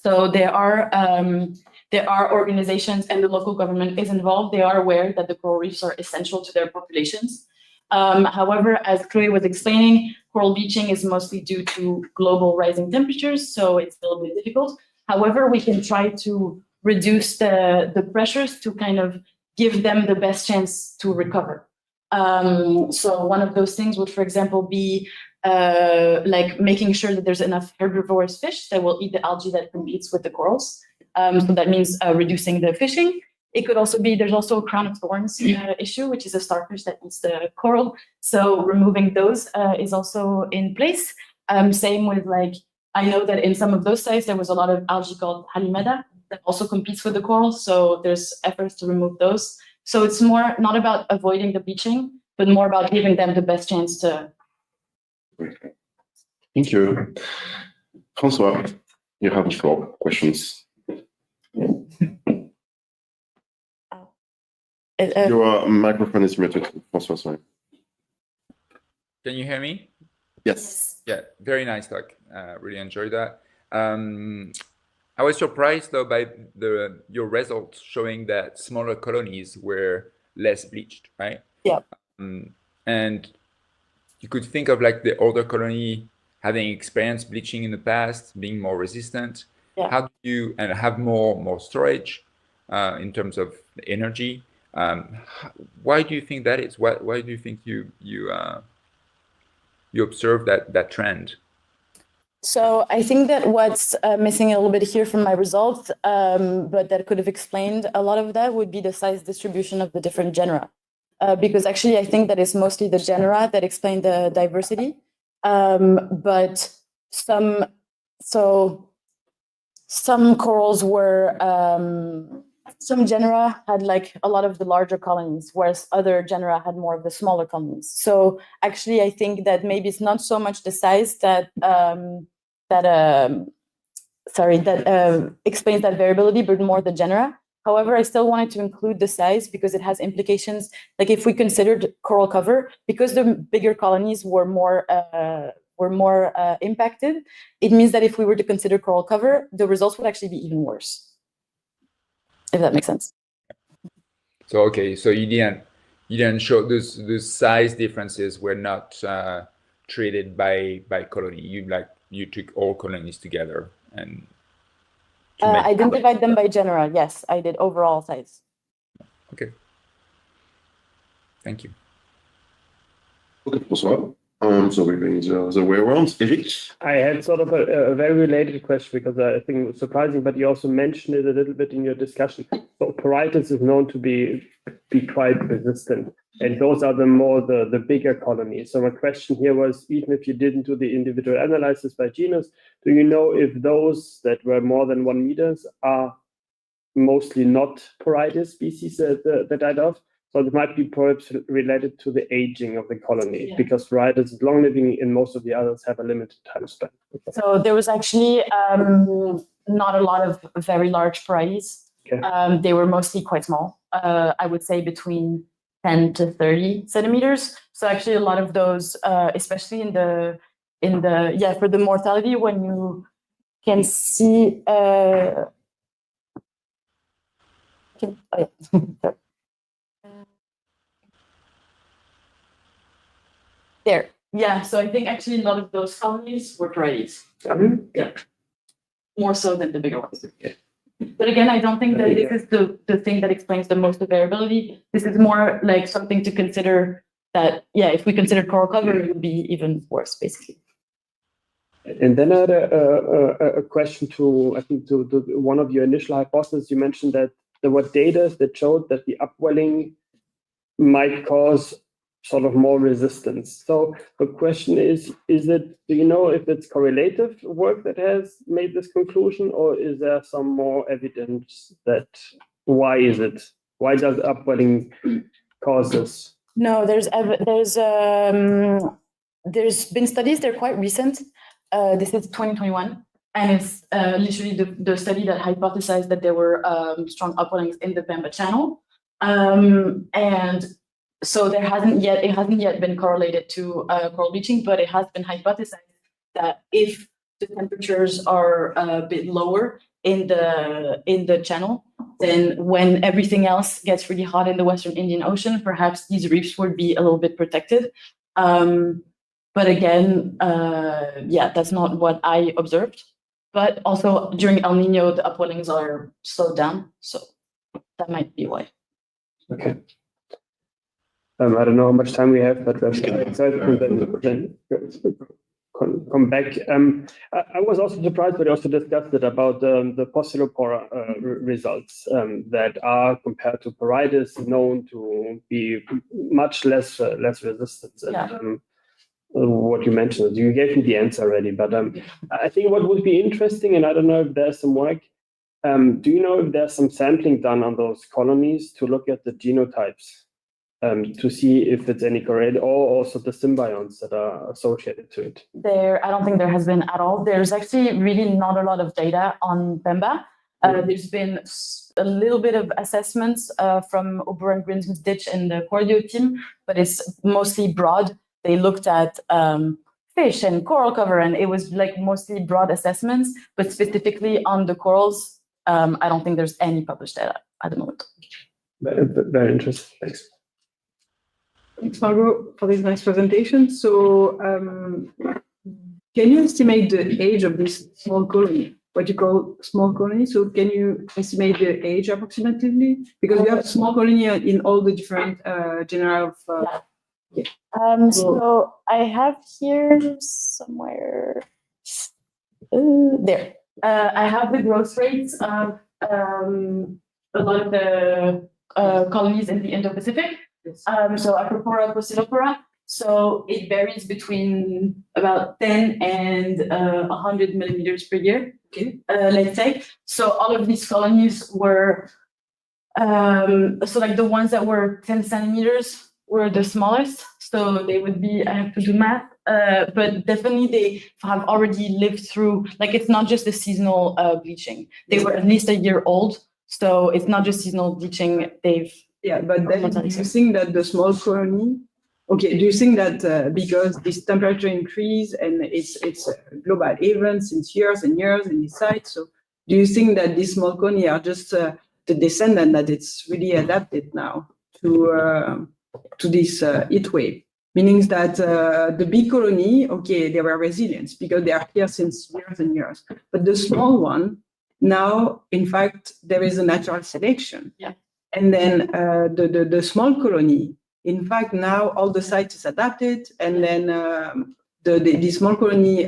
So there are organizations and the local government is involved. They are aware that the coral reefs are essential to their populations. However, as Cloé was explaining, coral bleaching is mostly due to global rising temperatures, so it's a little bit difficult. However, we can try to reduce the pressures to kind of give them the best chance to recover. So one of those things would, for example, be like making sure that there's enough herbivorous fish that will eat the algae that competes with the corals. So that means reducing the fishing It could also be, there's also a crown of thorns issue, which is a starfish that eats the coral. So removing those is also in place. Same with like, I know that in some of those sites, there was a lot of algae called Halimeda that also competes with the coral. So there's efforts to remove those. So it's more not about avoiding the bleaching, but more about giving them the best chance to. Thank you. Francois, you have the floor. Questions? Your microphone is muted, Francois, sorry. Can you hear me? Yes. Yeah, very nice talk. Really enjoyed that. I was surprised though by your results showing that smaller colonies were less bleached, right? Yeah. And you could think of like the older colony having experienced bleaching in the past, being more resistant. Yeah. How do you and have more storage in terms of energy? Why do you think that is? Why do you think you observe that trend? So I think that what's missing a little bit here from my results, but that could have explained a lot of that, would be the size distribution of the different genera. Because actually I think that it's mostly the genera that explain the diversity. But some corals were, some genera had like a lot of the larger colonies, whereas other genera had more of the smaller colonies. So actually, I think that maybe it's not so much the size that explains that variability, but more the genera. However, I still wanted to include the size because it has implications. Like if we considered coral cover, because the bigger colonies were more impacted, it means that if we were to consider coral cover, the results would actually be even worse. If that makes sense. So okay, so you didn't show those size differences were not treated by colony. You took all colonies together and. I didn't divide them by genera. Yes, I did overall size. Okay. Thank you. Okay, François. So we're going the way around. Eric? I had sort of a very related question because I think it was surprising, but you also mentioned it a little bit in your discussion. So Porites is known to be quite resistant, and those are the bigger colonies. So my question here was, even if you didn't do the individual analysis by genus, do you know if those that were more than 1 meter are mostly not Porites species that died off? So it might be perhaps related to the aging of the colony, because Porites is long living and most of the others have a limited time span. So there was actually not a lot of very large Porites. Okay. They were mostly quite small. I would say between 10 to 30 centimeters. So actually a lot of those, especially in the for the mortality, when you can see there. Yeah, so I think actually a lot of those colonies were Porites. Yeah. More so than the bigger ones. Yeah. But again, I don't think that this is the thing that explains the most of variability. This is more like something to consider that, if we consider coral cover, it would be even worse, basically. And then I had a question to one of your initial hypotheses. You mentioned that there were data that showed that the upwelling might cause sort of more resistance. So the question is do you know if it's correlative work that has made this conclusion, or is there some more evidence that why does upwelling cause this? No, there's been studies, they're quite recent. This is 2021, and it's literally the study that hypothesized that there were strong upwellings in the Pemba Channel. And so it hasn't yet been correlated to coral bleaching, but it has been hypothesized that if the temperatures are a bit lower in the channel, then when everything else gets really hot in the Western Indian Ocean, perhaps these reefs would be a little bit protected. But again, that's not what I observed. But also during El Nino, the upwellings are slowed down, so that might be why. Okay. I don't know how much time we have, but come back. I was also surprised, but I also discussed it about the Pocillopora results that are, compared to Porides, known to be much less resistant. And, what you mentioned, you gave me the answer already, but I think what would be interesting, and I don't know if there's some work, do you know if there's some sampling done on those colonies to look at the genotypes? To see if it's any correlated, or also the symbionts that are associated to it. I don't think there has been at all. There's actually really not a lot of data on Pemba. There's been a little bit of assessments from Oberon Grinsmith Ditch and the Cordio team, but it's mostly broad. They looked at fish and coral cover, and it was like mostly broad assessments, but specifically on the corals, I don't think there's any published data at the moment. Very interesting, thanks. Thanks, Margot, for this nice presentation. So, can you estimate the age of this small colony? What you call small colony? So, can you estimate the age approximately? Because you have small colony in all the different genera of. So I have here somewhere. There. I have the growth rates of a lot of the colonies in the Indo-Pacific. So Acropora, Pocillopora. So it varies between about 10 and 100 millimeters per year. Okay. Let's say. So all of these colonies were so like the ones that were 10 centimeters were the smallest. So they would be, I have to do math, but definitely they have already lived through, like it's not just a seasonal bleaching. They were at least a year old. So it's not just seasonal bleaching. Yeah, but then do you think that the small colony, okay, do you think that because this temperature increase and it's global event since years and years in this site, so do you think that these small colony are just the descendant that it's really adapted now to this heat wave? Meaning that the big colony, okay, they were resilient because they are here since years and years, but the small one, now, in fact, there is a natural selection. Yeah. And then the small colony, in fact, now all the sites is adapted, and then the small colony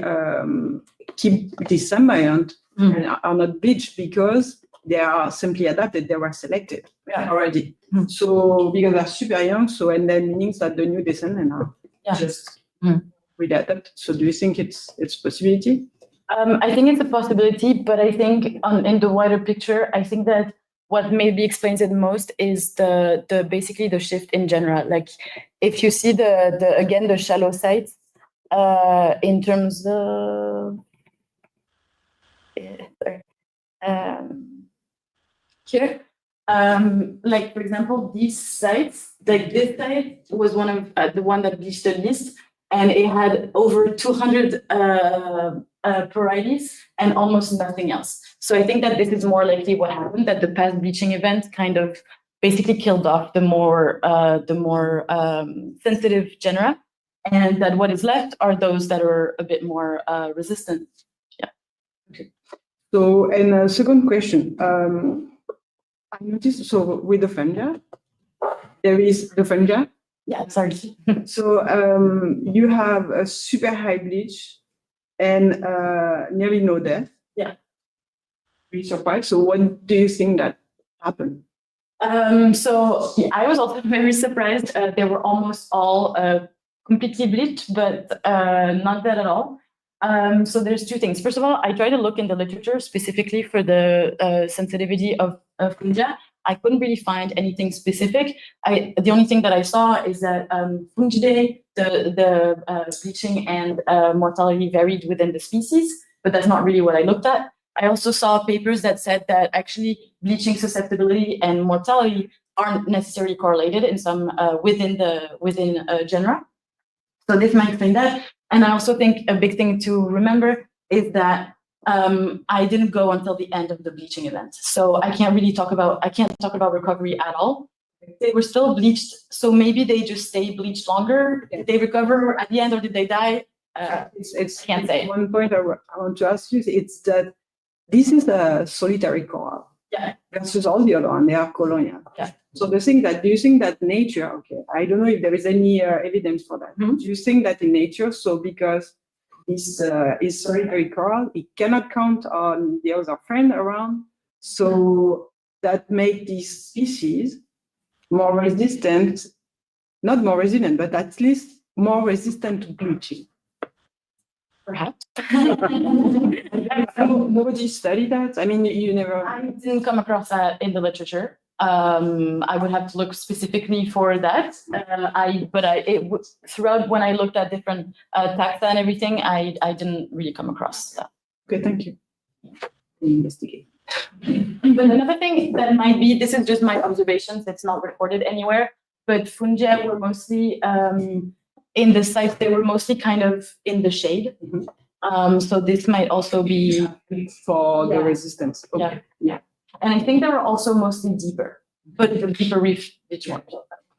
keep this symbiont and are not bleached because they are simply adapted. They were selected already. So because they're super young, so and then means that the new descendants are just really adapted. So do you think it's possibility? I think it's a possibility, but I think in the wider picture, I think that what maybe explains it most is the basically the shift in general. Like if you see the shallow sites in terms of here, like for example, these sites, like this site was one of the one that bleached the least, and it had over 200 Porides and almost nothing else. So I think that this is more likely what happened, that the past bleaching event kind of basically killed off the more sensitive genera, and that what is left are those that are a bit more resistant. Yeah. Okay. So, and a second question, I noticed, so with the fungi, there is the fungi. Yeah, sorry. So you have a super high bleach and nearly no death. Yeah. Really surprised. So what do you think that happened? So I was also very surprised. They were almost all completely bleached, but not that at all. So there's two things. First of all, I tried to look in the literature specifically for the sensitivity of fungi. I couldn't really find anything specific. The only thing that I saw is that Fungidae, the bleaching and mortality varied within the species, but that's not really what I looked at. I also saw papers that said that actually bleaching susceptibility and mortality aren't necessarily correlated in some within genera. So this might explain that. And I also think a big thing to remember is that I didn't go until the end of the bleaching event. So I can't talk about recovery at all. They were still bleached. So maybe they just stay bleached longer. Did they recover at the end or did they die? It's can't say. One point I want to ask you, it's that this is a solitary coral. Yeah. Versus all the other ones, they are colonial. Yeah. So do you think that nature, okay, I don't know if there is any evidence for that. Do you think that in nature, so because is solitary coral. It cannot count on the other friend around. So that make this species more resistant, not more resilient, but at least more resistant to bleaching. Perhaps. Nobody studied that. I mean, you never. I didn't come across that in the literature. I would have to look specifically for that. Throughout when I looked at different taxa and everything, I didn't really come across that. Okay, thank you. Investigate. But another thing that might be, this is just my observations, it's not recorded anywhere, but fungia were mostly in the sites, they were mostly kind of in the shade. So this might also be For the Yeah. resistance. Okay. Yeah. And I think they were also mostly deeper, but the deeper reef did one.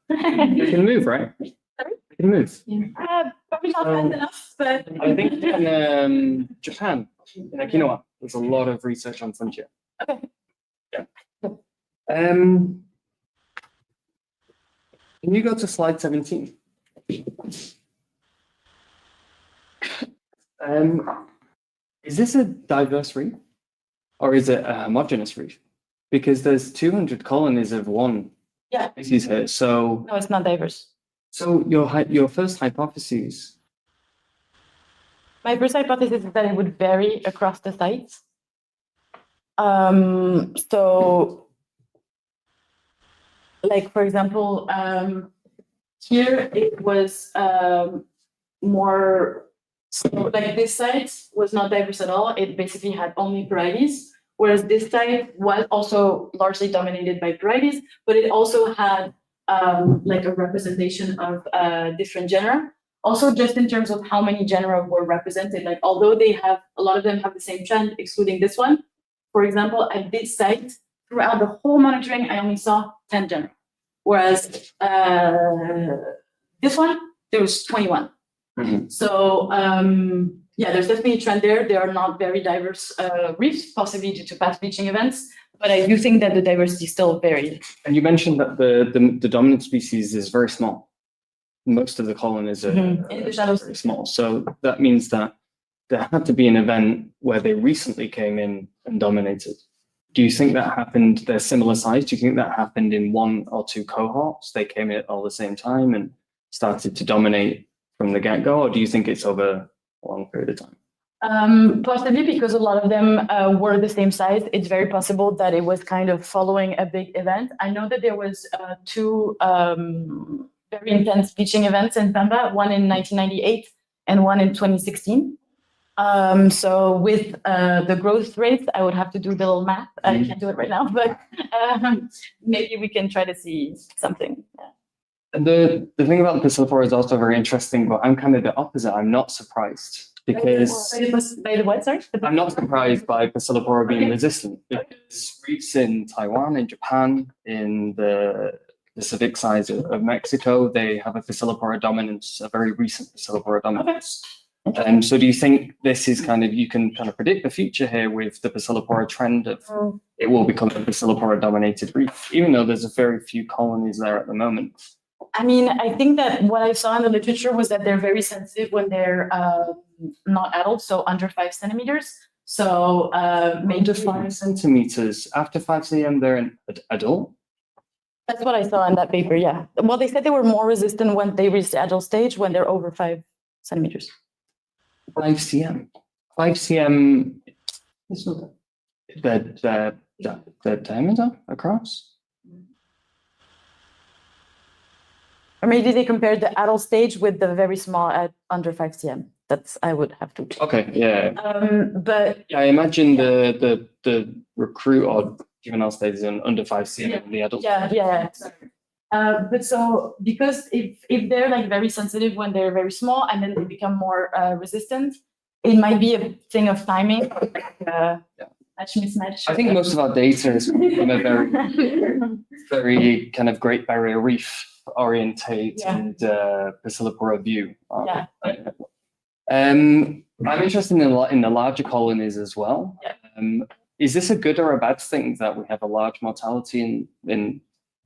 They can move, right? Sorry? They can move. Probably not fast enough, but. I think in Japan, in Okinawa, there's a lot of research on fungia. Okay. Yeah. Can you go to slide 17? Is this a diverse reef or is it a homogeneous reef? Because there's 200 colonies of one Yeah. species here. So, No, it's not diverse. so your first hypothesis. My first hypothesis is that it would vary across the sites. So, like for example, here it was more, so like this site was not diverse at all. It basically had only varieties, whereas this site was also largely dominated by varieties, but it also had like a representation of different genera. Also, just in terms of how many genera were represented, like although they have, a lot of them have the same trend, excluding this one. For example, at this site, throughout the whole monitoring, I only saw 10 genera. Whereas this one, there was 21. So yeah, there's definitely a trend there. They are not very diverse reefs, possibly due to past bleaching events, but I do think that the diversity still varied. And you mentioned that the dominant species is very small. Most of the colonies are In the shadows. very small. So that means that there had to be an event where they recently came in and dominated. Do you think that happened, they're similar size? Do you think that happened in one or two cohorts? They came in at all the same time and started to dominate from the get-go? Or do you think it's over a long period of time? Possibly because a lot of them were the same size. It's very possible that it was kind of following a big event. I know that there was two very intense bleaching events in Pemba, one in 1998 and one in 2016. So with the growth rates, I would have to do the little math. I can't do it right now, but maybe we can try to see something. Yeah. And the thing about the Bacilliflora is also very interesting, but I'm kind of the opposite. I'm not surprised because By the what, sorry? I'm not surprised by Bacilliflora being resistant because reefs in Taiwan, in Japan, in the Pacific side of Mexico, they have a Bacilliflora dominance, a very recent Bacilliflora dominance. So do you think this is kind of, you can kind of predict the future here with the Bacilliflora trend of it will become a Bacilliflora dominated reef, even though there's a very few colonies there at the moment? I mean, I think that what I saw in the literature was that they're very sensitive when they're not adults, so under 5 centimeters. So maybe 5 centimeters. After 5 cm, they're an adult? That's what I saw in that paper, yeah. Well, they said they were more resistant when they reach the adult stage when they're over 5 centimeters. 5 cm. 5 cm is the diameter across? Or maybe they compared the adult stage with the very small at under 5 cm. That's, I would have to. Okay, yeah. But Yeah, I imagine the recruit or juvenile stage is under 5 cm in the adult. Yeah. But so because if they're like very sensitive when they're very small and then they become more resistant, it might be a thing of timing, match mismatch. I think most of our data is from a very kind of Great Barrier Reef orientated Bacilliflora view. Yeah. I'm interested in the larger colonies as well. Yeah. Is this a good or a bad thing that we have a large mortality in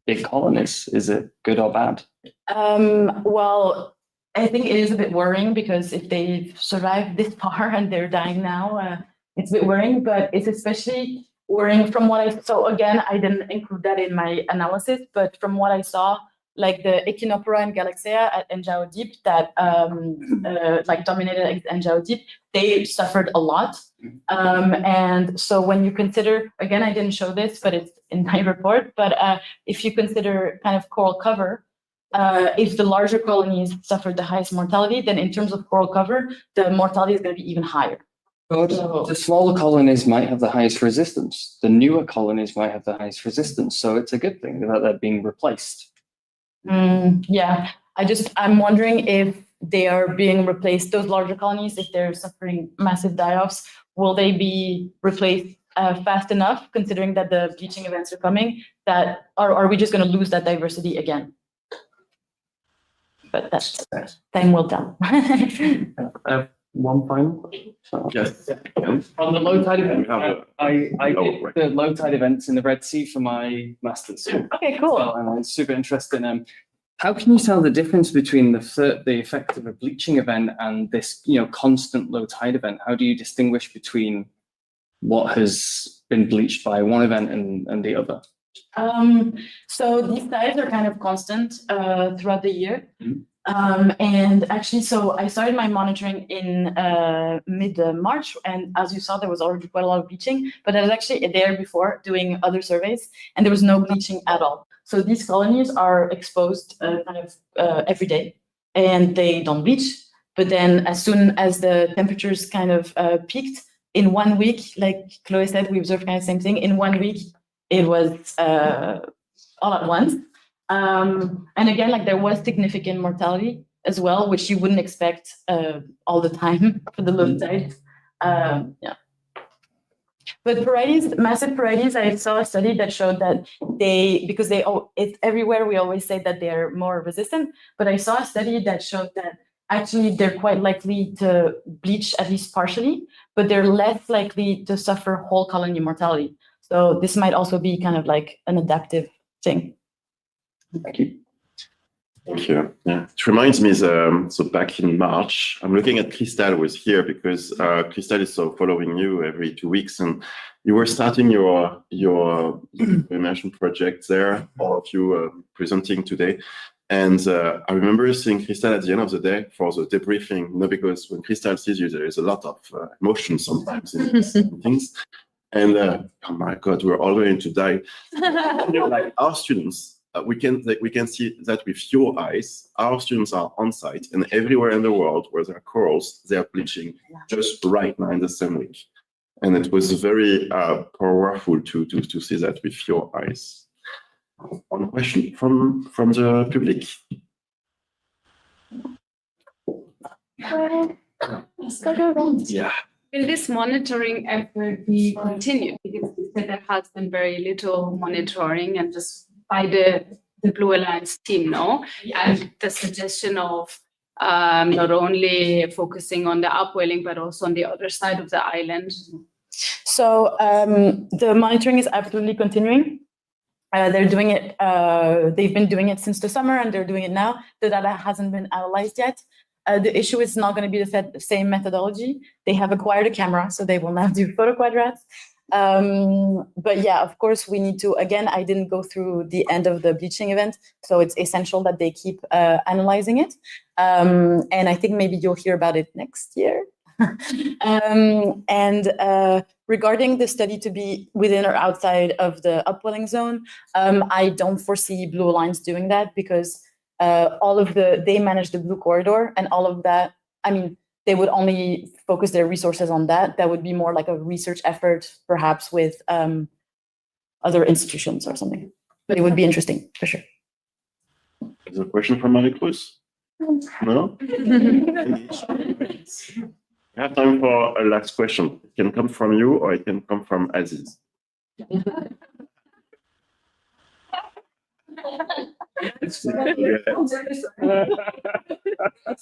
big colonies? Is it good or bad? Well, I think it is a bit worrying because if they've survived this far and they're dying now, it's a bit worrying, but it's especially worrying from what I saw. Again, I didn't include that in my analysis, but from what I saw, like the Echinoptera and Galaxia at Njao Deep that like dominated Njao Deep, they suffered a lot. And so when you consider, again, I didn't show this, but it's in my report, but if you consider kind of coral cover, if the larger colonies suffered the highest mortality, then in terms of coral cover, the mortality is going to be even higher. The smaller colonies might have the highest resistance. The newer colonies might have the highest resistance. So it's a good thing that they're being replaced. Yeah, I'm wondering if they are being replaced, those larger colonies, if they're suffering massive die-offs, will they be replaced fast enough, considering that the bleaching events are coming, that are we just going to lose that diversity again? But that's time will tell. One final. Yes. On the low tide event, We have I did the low tide events in the Red Sea for my master's. Okay, cool. Well, and it's super interesting. How can you tell the difference between the effect of a bleaching event and this, constant low tide event? How do you distinguish between what has been bleached by one event and the other? So these tides are kind of constant throughout the year. And actually, so I started my monitoring in mid-March, and as you saw, there was already quite a lot of bleaching, but I was actually there before doing other surveys, and there was no bleaching at all. So these colonies are exposed every day, and they don't bleach. But then as soon as the temperatures kind of peaked, in 1 week, like Cloé said, we observed kind of the same thing. In 1 week, it was all at once. And again, like there was significant mortality as well, which you wouldn't expect all the time for the low tide. Yeah. But parietes, massive parietes, I saw a study that showed that it's everywhere, we always say that they're more resistant, but I saw a study that showed that actually they're quite likely to bleach at least partially, but they're less likely to suffer whole colony mortality. So this might also be kind of like an adaptive thing. Thank you. Thank you. Yeah, it reminds me, so back in March, I'm looking at Crystal was here because Crystal is so following you every 2 weeks, and you were starting your immersion project there, all of you presenting today. And I remember seeing Crystal at the end of the day for the debriefing, because when Crystal sees you, there is a lot of emotion sometimes in things. And oh my God, we're all going to die. Like our students, we can see that with your eyes, our students are on site, and everywhere in the world where there are corals, they are bleaching just right now in the same week. And it was very powerful to see that with your eyes. One question from the public. Yeah. Will this monitoring effort be continued? Because you said there has been very little monitoring and just by the Blue Alliance team, no? And the suggestion of not only focusing on the upwelling, but also on the other side of the island. So the monitoring is absolutely continuing. They're doing it, they've been doing it since the summer and they're doing it now. The data hasn't been analyzed yet. The issue is not going to be the same methodology. They have acquired a camera, so they will now do Photo-Quadrats. But yeah, of course, we need to, again, I didn't go through the end of the bleaching event, so it's essential that they keep analyzing it. And I think maybe you'll hear about it next year. Regarding the study to be within or outside of the upwelling zone, I don't foresee Blue Alliance doing that because they manage the blue corridor and all of that. I mean, they would only focus their resources on that. That would be more like a research effort, perhaps with other institutions or something. But it would be interesting for sure. Is there a question from Marie-Cruz? No? We have time for a last question. It can come from you or it can come from Aziz. It's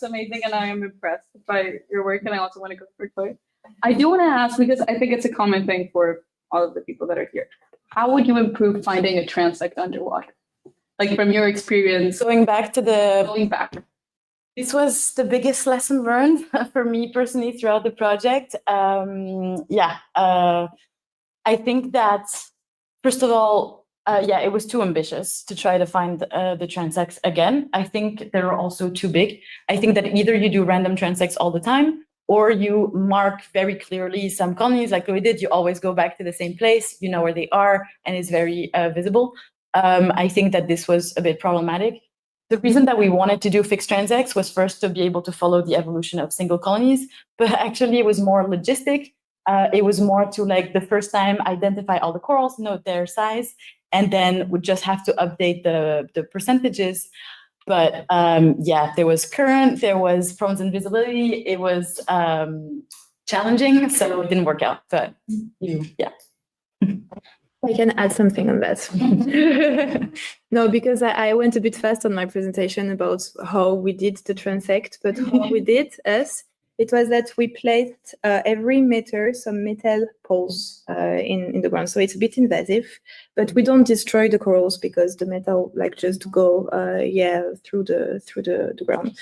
amazing, and I am impressed by your work, and I also want to go for Cloé. I do want to ask, because I think it's a common thing for all of the people that are here. How would you improve finding a transect underwater? Like from your experience, Going back. This was the biggest lesson learned for me personally throughout the project. I think that, first of all, it was too ambitious to try to find the transects again. I think they were also too big. I think that either you do random transects all the time, or you mark very clearly some colonies like we did. You always go back to the same place, you know where they are, and it's very visible. I think that this was a bit problematic. The reason that we wanted to do fixed transects was first to be able to follow the evolution of single colonies, but actually it was more logistic. It was more to, like, the first time identify all the corals, note their size, and then would just have to update the percentages. But there was current, there was problems in visibility. It was challenging, so it didn't work out. But I can add something on that. No, because I went a bit fast on my presentation about how we did the transect, but how we did it was that we placed every meter some metal poles in the ground. So it's a bit invasive, but we don't destroy the corals because the metal just go through the ground.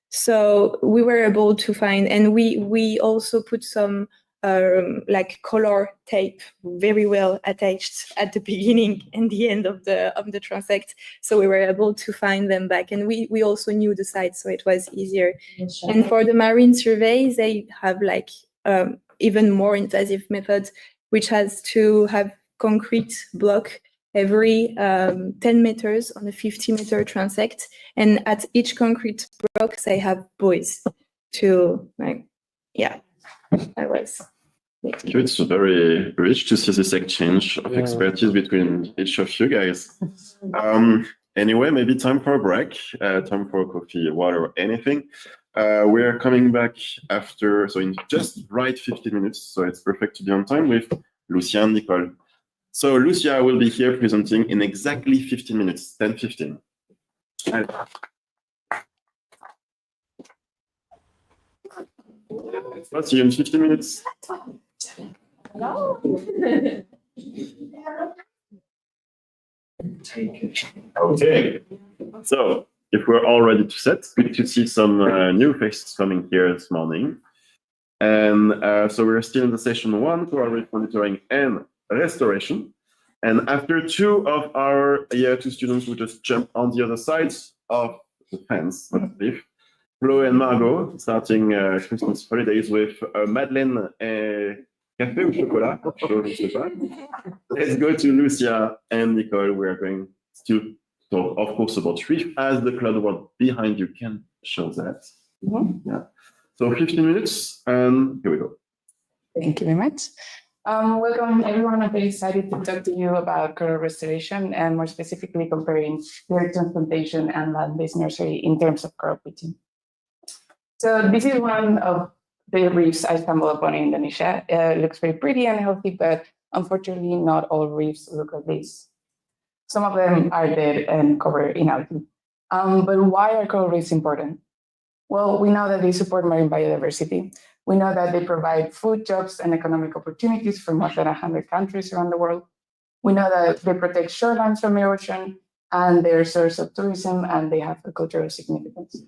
So we were able to find, and we also put some color tape very well attached at the beginning and the end of the transect, so we were able to find them back, and we also knew the site, so it was easier. And for the marine surveys, they have even more invasive methods, which has to have concrete block every 10 meters on a 50-meter transect, and at each concrete block they have buoys to It's very rich to see this exchange of expertise between each of you guys. Anyway, maybe time for a break, time for coffee, water, anything. We are coming back after, so in just right 15 minutes, so it's perfect to be on time with Lucia and Nikole. So Lucia will be here presenting in exactly 15 minutes, 10:15. I'll see you in 15 minutes. Hello. Okay, so if we're all ready to set, good to see some new faces coming here this morning. And so we're still in the session 1, Coral Reef Monitoring and Restoration. And after two of our year 2 students who just jumped on the other side of the fence, Cloé and Margot, starting Christmas holidays with Madeleine café ou chocolat. Let's go to Lucia and Nikole. We're going to talk, of course, about Reef, as the cloud world behind you can show that. Yeah. So 15 minutes, and here we go. Thank you very much. Welcome, everyone. I'm very excited to talk to you about coral restoration, and more specifically comparing direct transplantation and land-based nursery in terms of coral bleaching. So this is one of the reefs I stumbled upon in Indonesia. It looks very pretty and healthy, but unfortunately, not all reefs look like this. Some of them are dead and covered in algae. But why are coral reefs important? Well, we know that they support marine biodiversity. We know that they provide food, jobs, and economic opportunities for more than 100 countries around the world. We know that they protect shorelines from erosion, and they're a source of tourism, and they have a cultural significance.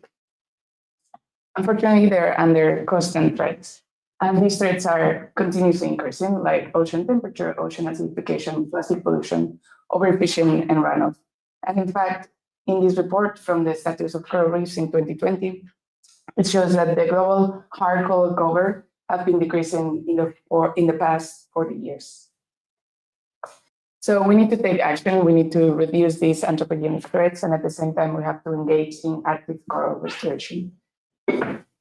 Unfortunately, they're under constant threats. And these threats are continuously increasing, like ocean temperature, ocean acidification, plastic pollution, overfishing, and runoff. And in fact, in this report from the Status of Coral Reefs in 2020, it shows that the global hard coral cover have been decreasing in the past 40 years. So we need to take action. We need to reduce these anthropogenic threats, and at the same time, we have to engage in active coral restoration.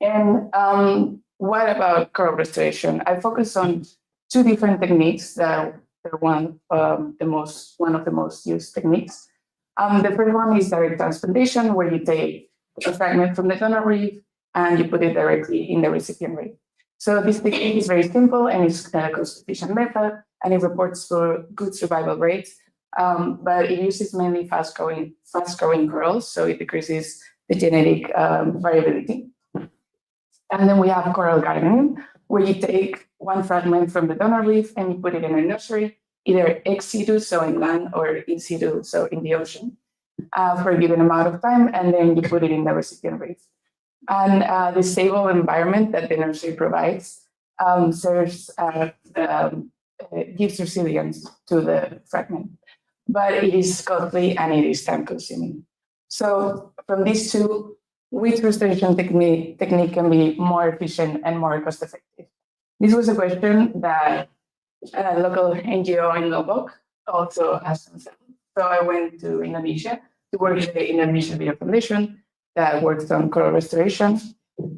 And what about coral restoration? I focus on two different techniques that are one of the most used techniques. The first one is direct transplantation, where you take a fragment from the donor reef and you put it directly in the recipient reef. So this technique is very simple and it's a cost-efficient method, and it reports for good survival rates, but it uses mainly fast-growing corals, so it decreases the genetic variability. And then we have coral gardening, where you take one fragment from the donor reef and you put it in a nursery, either ex situ, so in land, or in situ, so in the ocean, for a given amount of time, and then you put it in the recipient reef. And the stable environment that the nursery provides gives resilience to the fragment, but it is costly and it is time-consuming. So from these two, which restoration technique can be more efficient and more cost-effective? This was a question that a local NGO in Lombok also asked themselves. So I went to Indonesia to work with the Indonesian Video Foundation that works on coral restoration.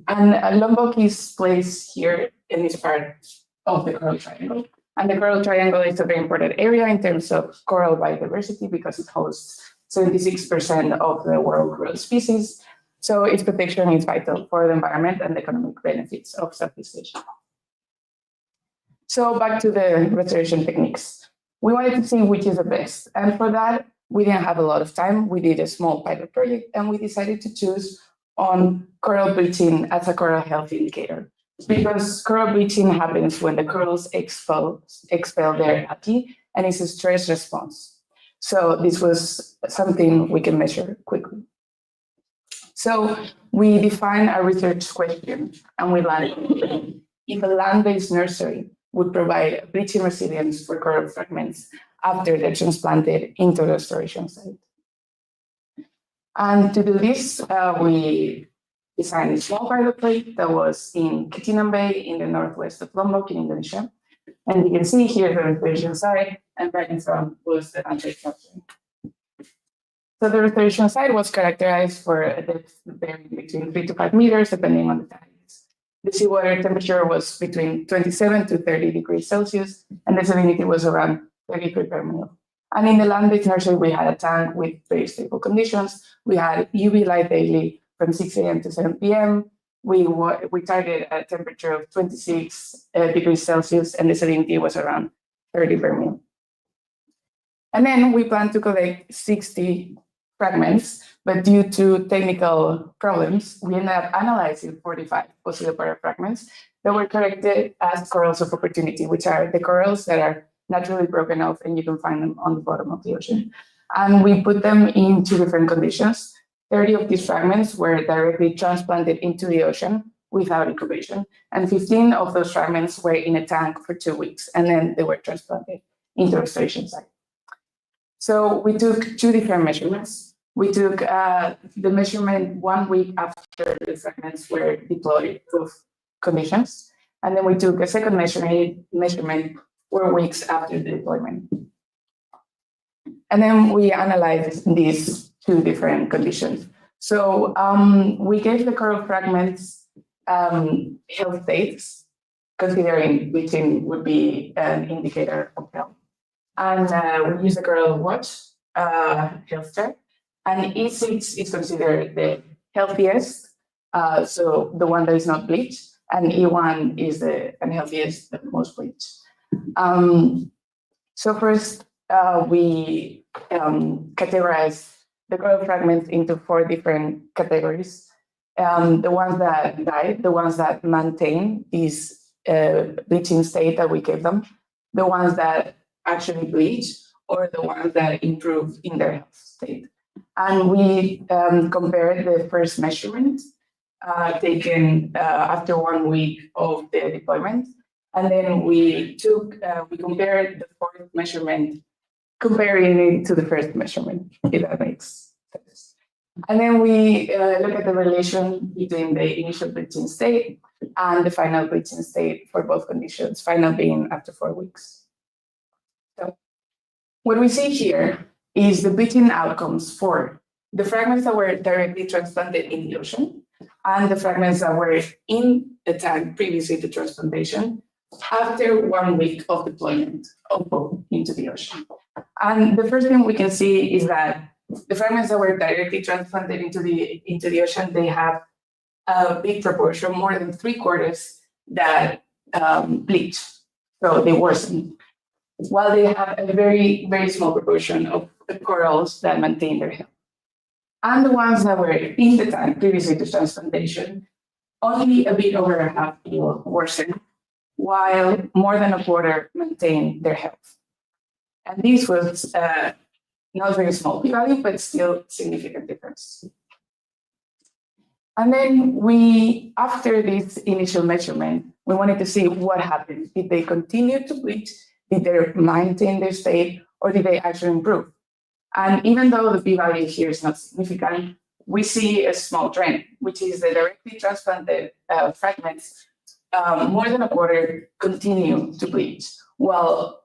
And Lombok is placed here in this part of the Coral Triangle. And the Coral Triangle is a very important area in terms of coral biodiversity because it hosts 76% of the world coral species. So its protection is vital for the environment and the economic benefits of Southeast Asia. So back to the restoration techniques. We wanted to see which is the best. And for that, we didn't have a lot of time. We did a small pilot project and we decided to choose on coral bleaching as a coral health indicator. Because coral bleaching happens when the corals expel their algae and it's a stress response. So this was something we can measure quickly. So we defined a research question and we landed if a land-based nursery would provide bleaching resilience for coral fragments after they're transplanted into the restoration site. And to do this, we designed a small pilot project that was in Kitinan Bay in the northwest of Lombok in Indonesia. And you can see here the restoration site, and right in front was the anti-capturing. So the restoration site was characterized for a depth varying between 3 to 5 meters, depending on the tides. The seawater temperature was between 27 to 30 degrees Celsius, and the salinity was around 33 per mil. And in the land-based nursery, we had a tank with very stable conditions. We had UV light daily from 6 a.m. to 7 p.m. We targeted a temperature of 26 degrees Celsius, and the salinity was around 30 per mil. And then we planned to collect 60 fragments, but due to technical problems, we ended up analyzing 45 possible fragments that were collected as corals of opportunity, which are the corals that are naturally broken off and you can find them on the bottom of the ocean. And we put them in 2 different conditions. 30 of these fragments were directly transplanted into the ocean without incubation, and 15 of those fragments were in a tank for 2 weeks, and then they were transplanted into the restoration site. So we took 2 different measurements. We took the measurement 1 week after the fragments were deployed with conditions, and then we took a second measurement 4 weeks after the deployment. And then we analyzed these 2 different conditions. So we gave the coral fragments health states, considering bleaching would be an indicator of health. And we use the coral watch health chart. And E6 is considered the healthiest, so the one that is not bleached, and E1 is the unhealthiest, the most bleached. So first, we categorize the coral fragments into 4 different categories. The ones that died, the ones that maintain this bleaching state that we gave them, the ones that actually bleach, or the ones that improve in their health state. And we compared the first measurement taken after 1 week of the deployment. And then we compared the 4th measurement, comparing it to the first measurement, if that makes sense. And then we look at the relation between the initial bleaching state and the final bleaching state for both conditions, final being after 4 weeks. So what we see here is the bleaching outcomes for the fragments that were directly transplanted in the ocean and the fragments that were in the tank previously to transplantation after 1 week of deployment of both into the ocean. And the first thing we can see is that the fragments that were directly transplanted into the ocean, they have a big proportion, more than 3/4, that bleach, so they worsen. While they have a very, very small proportion of the corals that maintain their health. And the ones that were in the tank previously to transplantation, only a bit over a half will worsen, while more than a quarter maintain their health. And this was not very small p-value, but still significant difference. And then we, after this initial measurement, we wanted to see what happened. Did they continue to bleach? Did they maintain their state? Or did they actually improve? And even though the p-value here is not significant, we see a small trend, which is the directly transplanted fragments, more than a quarter continue to bleach, while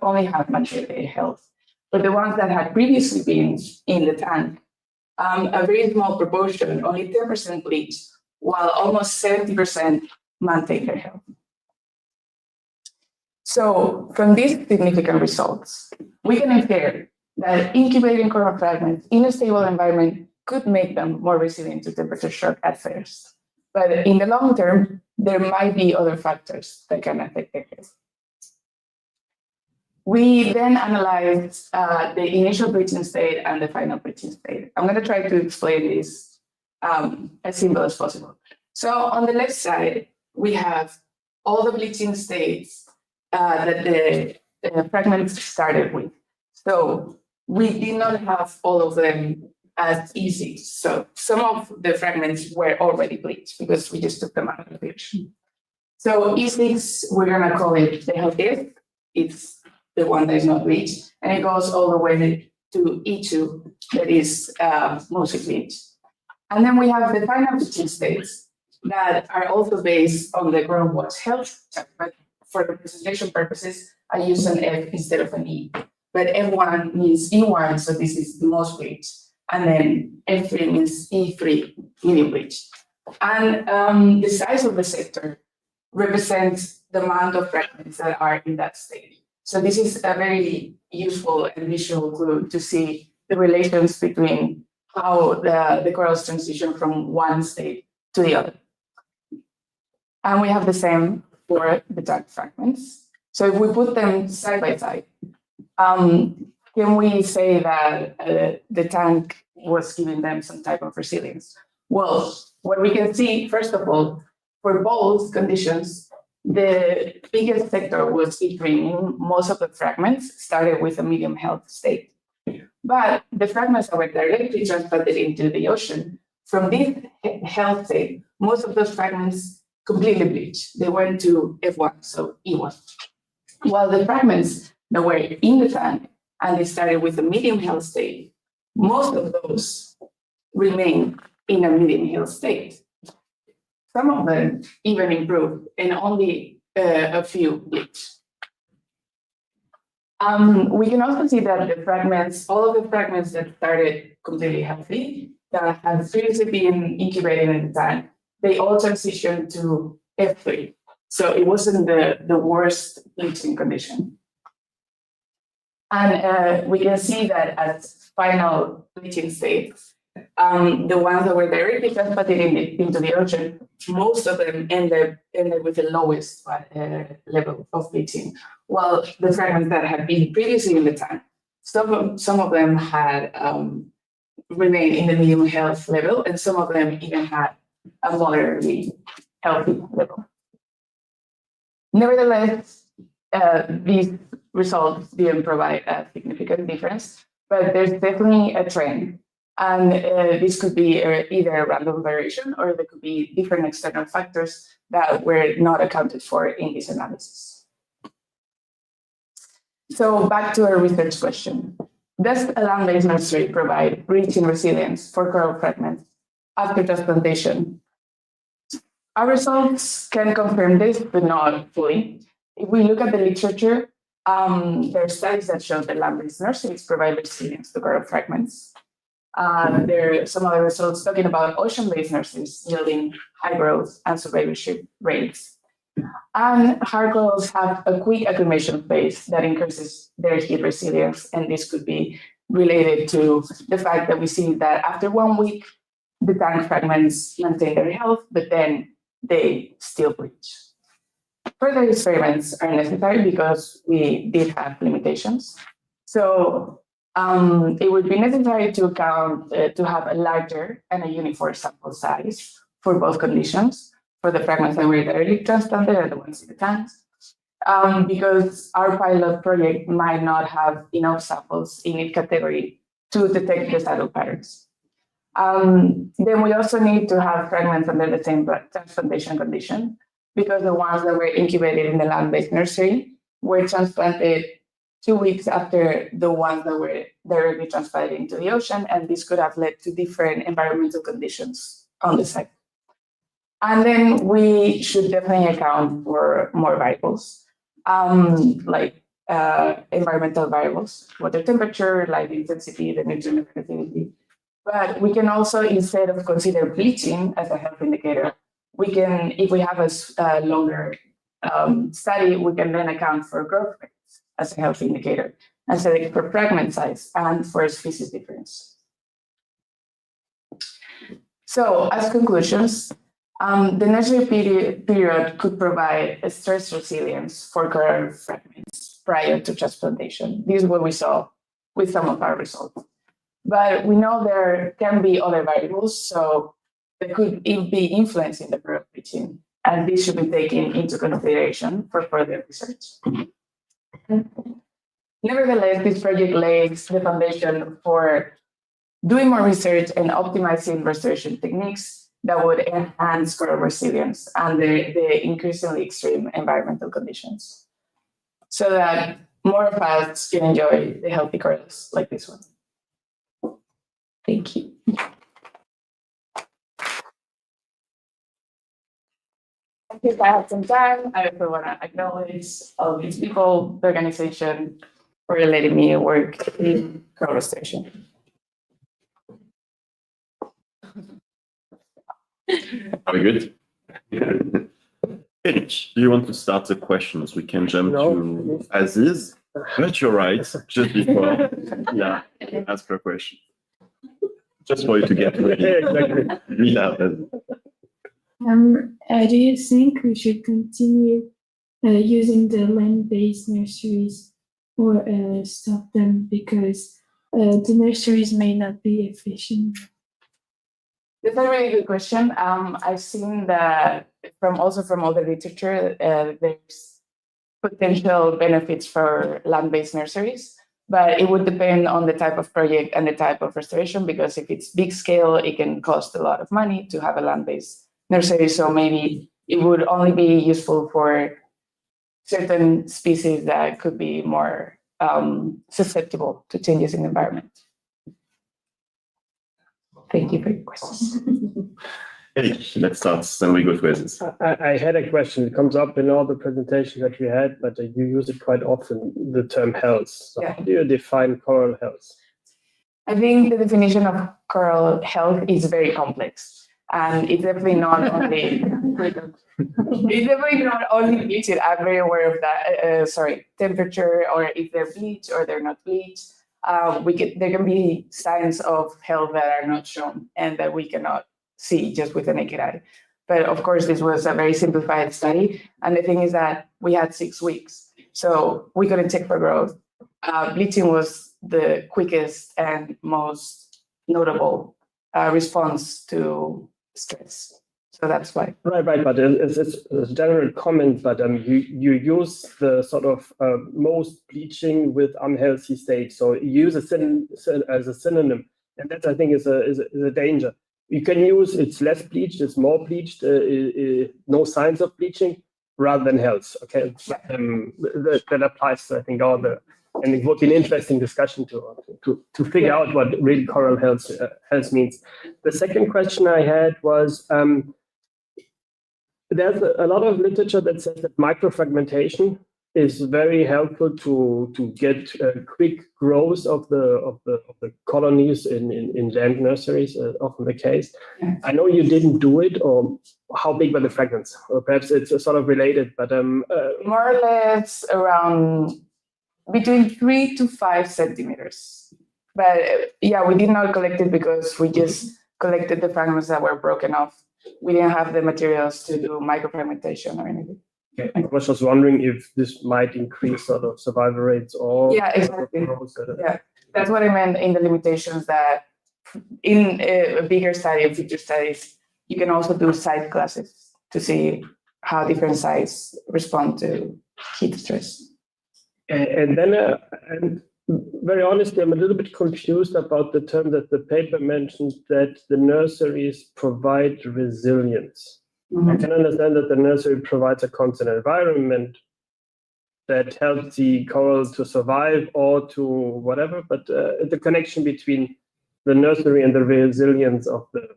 only half maintain their health. But the ones that had previously been in the tank, a very small proportion, only 10% bleach, while almost 70% maintain their health. So from these significant results, we can infer that incubating coral fragments in a stable environment could make them more resilient to temperature shock at first. But in the long term, there might be other factors that can affect their health. We then analyzed the initial bleaching state and the final bleaching state. I'm going to try to explain this as simple as possible. So on the left side, we have all the bleaching states that the fragments started with. So we did not have all of them as easy. So some of the fragments were already bleached because we just took them out of the bleach. So E6, we're going to call it the healthiest. It's the one that is not bleached. And it goes all the way to E2 that is mostly bleached. And then we have the final bleaching states that are also based on the groundwater health. But for the presentation purposes, I use an F instead of an E. But F1 means E1, so this is the most bleached. And then F3 means E3, medium bleached. And the size of the sector represents the amount of fragments that are in that state. So this is a very useful and visual clue to see the relations between how the corals transition from one state to the other. And we have the same for the tank fragments. So if we put them side by side, can we say that the tank was giving them some type of resilience? Well, what we can see, first of all, for both conditions, the biggest sector was E3. Most of the fragments started with a medium health state. But the fragments that were directly transplanted into the ocean, from this health state, most of those fragments completely bleached. They went to F1, so E1. While the fragments that were in the tank and they started with a medium health state, most of those remain in a medium health state. Some of them even improved and only a few bleached. We can also see that the fragments, all of the fragments that started completely healthy, that had previously been incubated in the tank, they all transitioned to F3. So it wasn't the worst bleaching condition. And we can see that as final bleaching states, the ones that were directly transplanted into the ocean, most of them ended with the lowest level of bleaching, while the fragments that had been previously in the tank, some of them had remained in the medium health level, and some of them even had a moderately healthy level. Nevertheless, these results didn't provide a significant difference, but there's definitely a trend. And this could be either a random variation or there could be different external factors that were not accounted for in this analysis. So back to our research question. Does a land-based nursery provide breaching resilience for coral fragments after transplantation? Our results can confirm this, but not fully. If we look at the literature, there are studies that show that land-based nurseries provide resilience to coral fragments. There are some other results talking about ocean-based nurseries yielding high growth and survivorship rates. And hard corals have a quick acclimation phase that increases their heat resilience, and this could be related to the fact that we see that after 1 week, the tank fragments maintain their health, but then they still bleach. Further experiments are necessary because we did have limitations. So it would be necessary to count to have a larger and a uniform sample size for both conditions, for the fragments that were directly transplanted and the ones in the tanks, because our pilot project might not have enough samples in each category to detect the saddle patterns. Then we also need to have fragments under the same transplantation condition, because the ones that were incubated in the land-based nursery were transplanted 2 weeks after the ones that were directly transplanted into the ocean, and this could have led to different environmental conditions on the site. And then we should definitely account for more variables, like environmental variables, water temperature, light intensity, the nutrient activity. But we can also, instead of consider bleaching as a health indicator, we can, if we have a longer study, we can then account for growth rates as a health indicator, and select for fragment size and for species difference. So, as conclusions, the nursery period could provide a stress resilience for coral fragments prior to transplantation. This is what we saw with some of our results. But we know there can be other variables, so there could be influence in the period of bleaching, and this should be taken into consideration for further research. Nevertheless, this project lays the foundation for doing more research and optimizing restoration techniques that would enhance coral resilience under the increasingly extreme environmental conditions, so that more of us can enjoy the healthy corals like this one. Thank you. I think I have some time. I also want to acknowledge all these people, the organization, for letting me work in coral restoration. Are we good? Eric, do you want to start the questions? We can jump to Aziz, but you're right, just before, yeah, ask her question. Just for you to get ready. Exactly. Do you think we should continue using the land-based nurseries or stop them because the nurseries may not be efficient? That's a really good question. I've seen that from all the literature, there's potential benefits for land-based nurseries, but it would depend on the type of project and the type of restoration, because if it's big scale, it can cost a lot of money to have a land-based nursery. So maybe it would only be useful for certain species that could be more susceptible to changes in the environment. Thank you for your question. Eric, let's start, then we go to Aziz. I had a question. It comes up in all the presentations that we had, but you use it quite often, the term health. So Yeah. how do you define coral health? I think the definition of coral health is very complex, and it's definitely not only bleaching. I'm very aware of that. Temperature, or if they're bleached or they're not bleached. There can be signs of health that are not shown and that we cannot see just with the naked eye. But of course, this was a very simplified study. And the thing is that we had 6 weeks, so we couldn't check for growth. Bleaching was the quickest and most notable response to stress. So that's why. Right. But it's a general comment, but you use the sort of most bleaching with unhealthy state. So you use as a synonym, and that I think is a danger. You can use it's less bleached, it's more bleached, no signs of bleaching, rather than health. Okay, that applies to, I think, all the, and it would be an interesting discussion to figure out what real coral health means. The second question I had was, there's a lot of literature that says that microfragmentation is very helpful to get quick growth of the colonies in land nurseries, often the case. I know you didn't do it, or how big were the fragments? Or perhaps it's sort of related, but more or less around between 3 to 5 centimeters. But yeah, we did not collect it because we just collected the fragments that were broken off. We didn't have the materials to do microfragmentation or anything. Okay. I was just wondering if this might increase sort of survival rates or... Yeah, exactly. Yeah, that's what I meant in the limitations, that in a bigger study, of future studies, you can also do size classes to see how different sizes respond to heat stress. And then very honestly, I'm a little bit confused about the term that the paper mentioned, that the nurseries provide resilience. I can understand that the nursery provides a constant environment that helps the coral to survive or to whatever, but the connection between the nursery and the resilience of the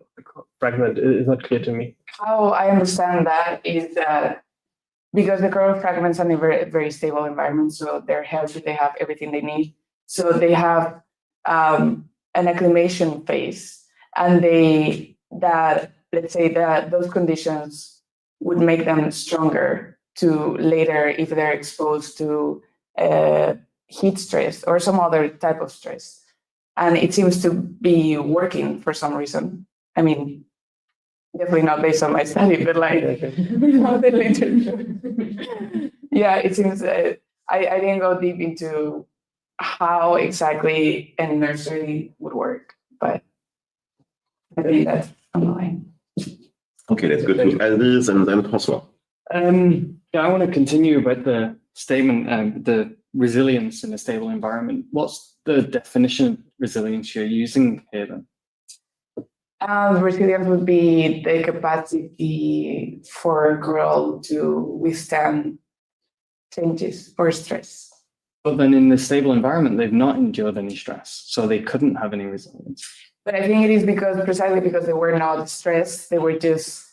fragment is not clear to me. How I understand that is that because the coral fragments are in a very, very stable environment, so they're healthy, they have everything they need. So they have an acclimation phase, and let's say that those conditions would make them stronger to later if they're exposed to heat stress or some other type of stress. And it seems to be working for some reason. I mean, definitely not based on my study, but like, the literature. Yeah, it seems I didn't go deep into how exactly a nursery would work, but I think that's on the line. Okay, let's go to Elvis and then François. Yeah, I want to continue about the statement, the resilience in a stable environment. What's the definition of resilience you're using here then? Resilience would be the capacity for a coral to withstand changes or stress. But then in the stable environment, they've not endured any stress, so they couldn't have any resilience. But I think it is precisely because they were not stressed, they were just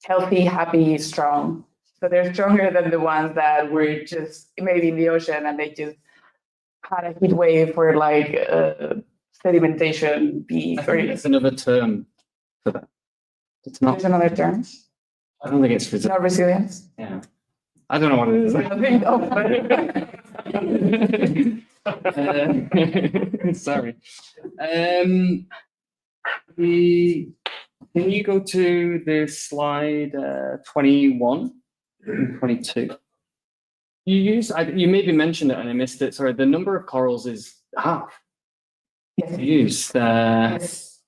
healthy, happy, strong. So they're stronger than the ones that were just maybe in the ocean and they just had a heat wave for like sedimentation. I think it's another term for that. It's not. There's another term. I don't think it's resilience. Not resilience. Yeah. I don't know what it is. Sorry. Can you go to the slide 21 and 22? You maybe mentioned it and I missed it. Sorry, the number of corals is half. Yes. Used. Yes.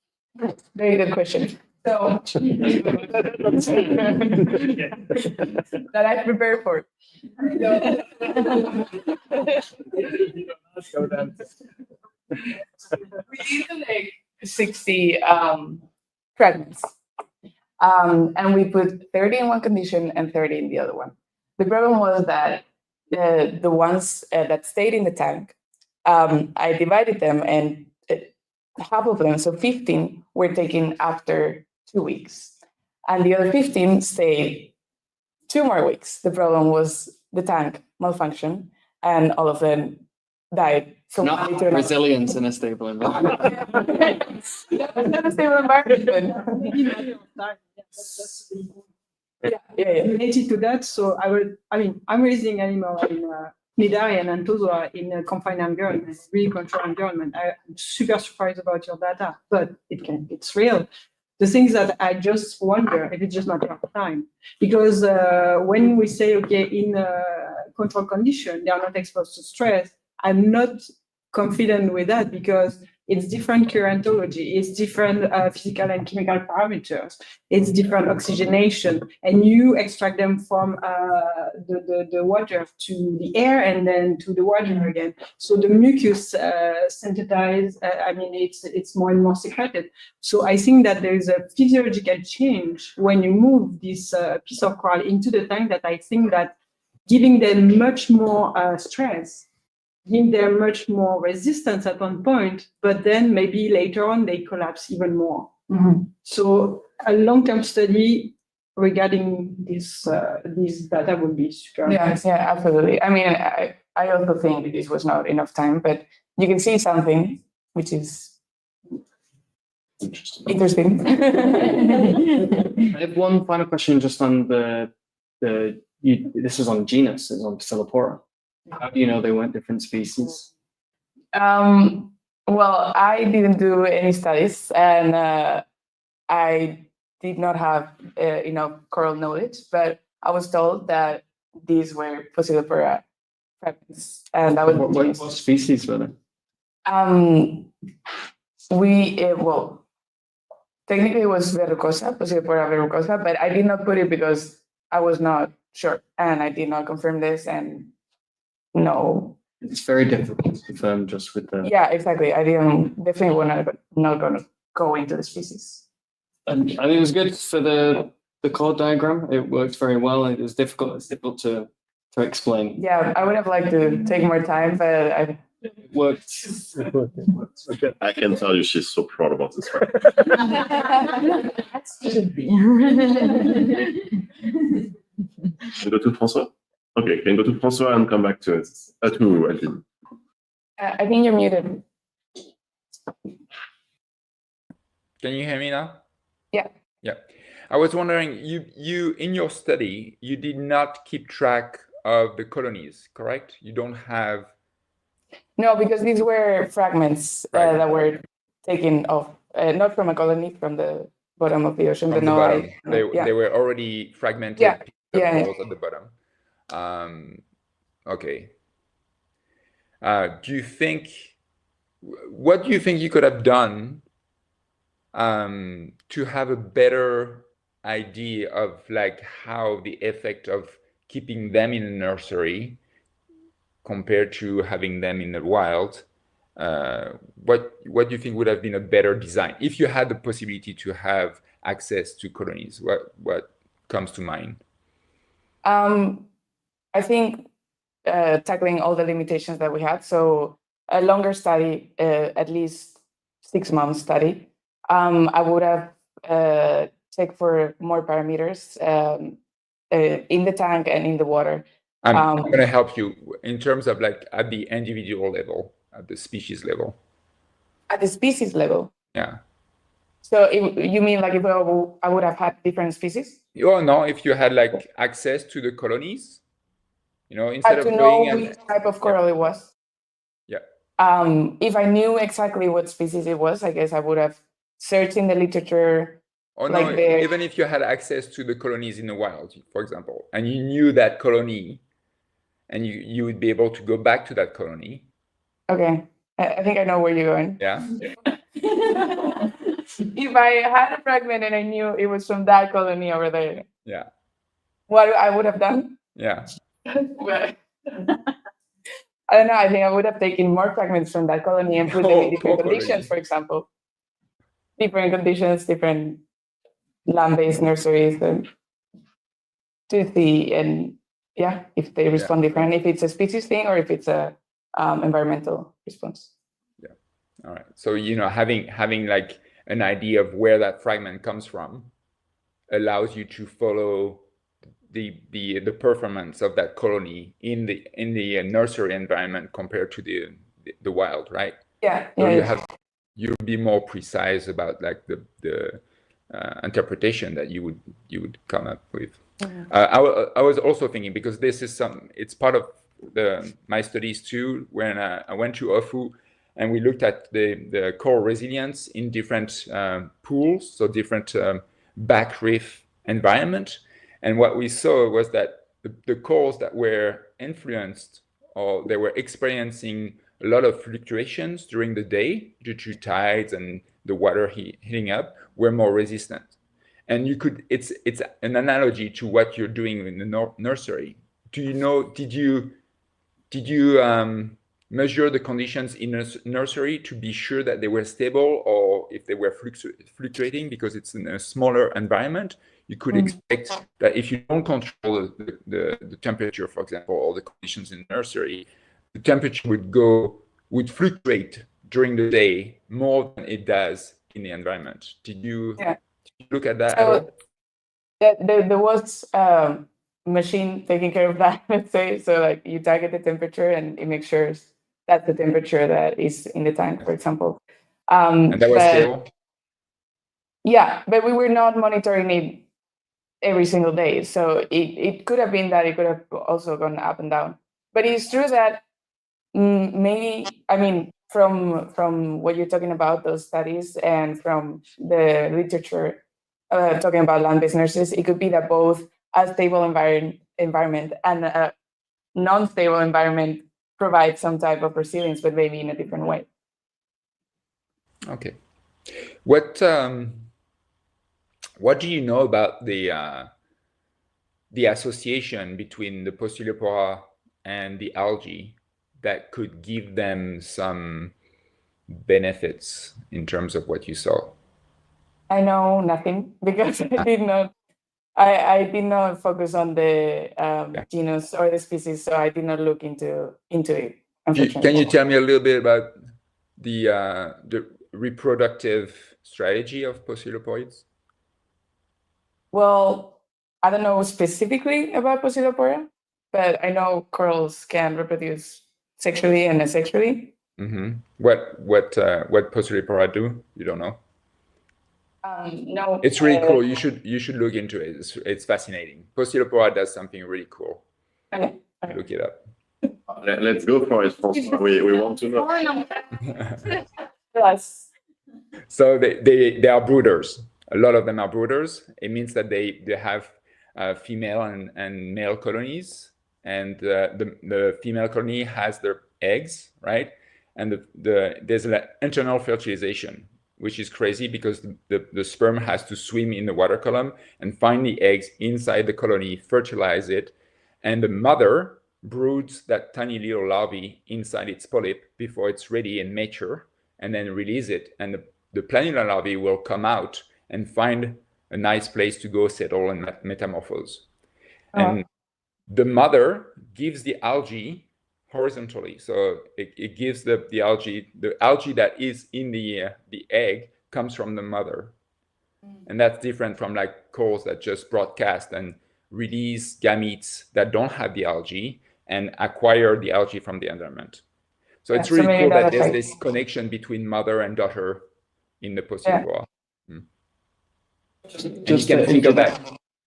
Very good question. So that I prepared for. We collect 60 fragments, and we put 30 in one condition and 30 in the other one. The problem was that the ones that stayed in the tank, I divided them, and half of them, so 15, were taken after 2 weeks, and the other 15 stayed 2 more weeks. The problem was the tank malfunction, and all of them died. So not resilience in a stable environment. Not a stable environment. Yeah. Related to that, so I'm raising animal in Nidaria and Antozoa in a confined environment, really controlled environment. I'm super surprised about your data, but it's real. The things that I just wonder if it's just a matter of time, because when we say, okay, in a controlled condition, they are not exposed to stress, I'm not confident with that because it's different currentology, it's different physical and chemical parameters, it's different oxygenation, and you extract them from the water to the air and then to the water again. So the mucus synthesized, it's more and more secreted. So I think that there is a physiological change when you move this piece of coral into the tank that I think that giving them much more stress, giving them much more resistance at one point, but then maybe later on they collapse even more. Mm-hmm. So a long-term study regarding this data would be super. Yeah, absolutely. I mean, I also think this was not enough time, but you can see something which is interesting. I have one final question just on this is on genus, is on Psilophora. How do you know they weren't different species? Well, I didn't do any studies, and I did not have enough coral knowledge, but I was told that these were Psilophora fragments, and that was what species were they? Well, technically it was verrucosa, Psilophora verrucosa, but I did not put it because I was not sure, and I did not confirm this, and no, It's very difficult to confirm just with the. Yeah, exactly. I didn't definitely not going to go into the species. And I think it was good for the chord diagram. It worked very well. It was difficult. It's difficult to explain. Yeah, I would have liked to take more time, but I It worked. Okay. I can tell you she's so proud about this one. Should be. Can go to François? Okay, can go to François and come back to it. To Elvin. I think you're muted. Can you hear me now? Yeah. Yeah. I was wondering, you in your study, you did not keep track of the colonies, correct? You don't have. No, because these were fragments Right. that were taken off, not from a colony, from the bottom of the ocean, From but the no, bottom. yeah. They were already fragmented Yeah. pieces of Yeah, yeah. corals at the bottom. Okay. What do you think you could have done to have a better idea of like how the effect of keeping them in a nursery compared to having them in the wild? What do you think would have been a better design if you had the possibility to have access to colonies? What comes to mind? I think tackling all the limitations that we had. So a longer study, at least 6 months study. I would have checked for more parameters in the tank and in the water. I'm going to help you in terms of like at the individual level, at the species level. At the species level. Yeah. So you mean like if I would have had different species? Oh no, if you had like access to the colonies, instead of to know going and which type of coral it was. yeah. If I knew exactly what species it was, I guess I would have searched in the literature. Or like no, even if you had access to the colonies in the wild, for example, and you knew that colony, and you would be able to go back to that colony. Okay, I think I know where you're going. Yeah. If I had a fragment and I knew it was from that colony over there. Yeah. What I would have done? Yeah. Well, I don't know. I think I would have taken more fragments from that colony and put them in different conditions, for example. Different conditions, different land-based nurseries, and to see, and yeah, if they respond different, if it's a species thing or if it's a environmental response. Yeah. All right. So having like an idea of where that fragment comes from allows you to follow the performance of that colony in the nursery environment compared to the wild, right? Yeah. So Yeah. you'll be more precise about like the interpretation that you would come up with. Mm-hmm. I was also thinking, because this is it's part of my studies too, when I went to Ofu and we looked at the coral resilience in different pools, so different back reef environment. And what we saw was that the corals that were influenced, or they were experiencing a lot of fluctuations during the day due to tides and the water heating up, were more resistant. And it's an analogy to what you're doing in the nursery. Did you measure the conditions in a nursery to be sure that they were stable, or if they were fluctuating? Because it's in a smaller environment, you could expect that if you don't control the temperature, for example, or the conditions in the nursery, the temperature would fluctuate during the day more than it does in the environment. Did you look at that at all? There was a machine taking care of that, let's say. So like you target the temperature and it makes sure that's the temperature that is in the tank, for example. And that was stable? Yeah, but we were not monitoring it every single day. So it could have been that it could have also gone up and down. But it's true that maybe, I mean, from what you're talking about, those studies, and from the literature talking about land-based nurseries, it could be that both a stable environment and a non-stable environment provide some type of resilience, but maybe in a different way. Okay. What do you know about the association between the Postulipora and the algae that could give them some benefits in terms of what you saw? I know nothing because I did not focus on the genus or the species, so I did not look into it. Can you tell me a little bit about the reproductive strategy of Possilopoids? Well, I don't know specifically about Possiloporia, but I know corals can reproduce sexually and asexually. Mm-hmm. What Possiloporia do? You don't know? No. It's really cool. You should look into it. It's fascinating. Possiloporia does something really cool. Okay. Look it up. Let's go for it, François. We want to know. Yes. So they are brooders. A lot of them are brooders. It means that they have female and male colonies, and the female colony has their eggs, right? And there's an internal fertilization, which is crazy because the sperm has to swim in the water column and find the eggs inside the colony, fertilize it, and the mother broods that tiny little larvae inside its polyp before it's ready and mature, and then release it. And the planular larvae will come out and find a nice place to go settle and metamorphose. And the mother gives the algae horizontally. So it gives the algae that is in the egg comes from the mother. And that's different from like corals that just broadcast and release gametes that don't have the algae and acquire the algae from the environment. So it's really cool that there's this connection between mother and daughter in the Possiloporia. And you can think of that.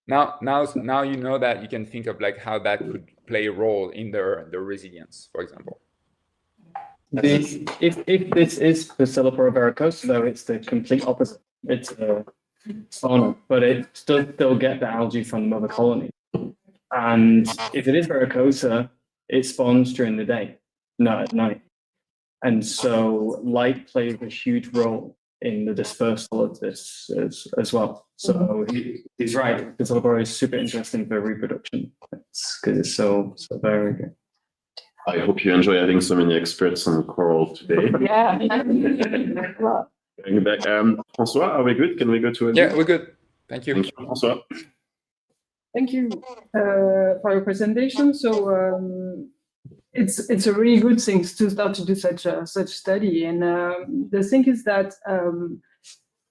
Now you know that you can think of like how that could play a role in their resilience, for example. If this is Possiloporia verrucosa, though, it's the complete opposite. It's a fauna, but it still get the algae from the mother colony. And if it is verrucosa, it spawns during the day, not at night. And so light plays a huge role in the dispersal of this as well. So he's right. Possiloporia is super interesting for reproduction because it's so very good. I hope you enjoy having so many experts on coral today. Yeah. Going back, François, are we good? Can we go to a Yeah, we're good. Thank you. Thank you, François. Thank you for your presentation. So it's a really good thing to start to do such study. And the thing is that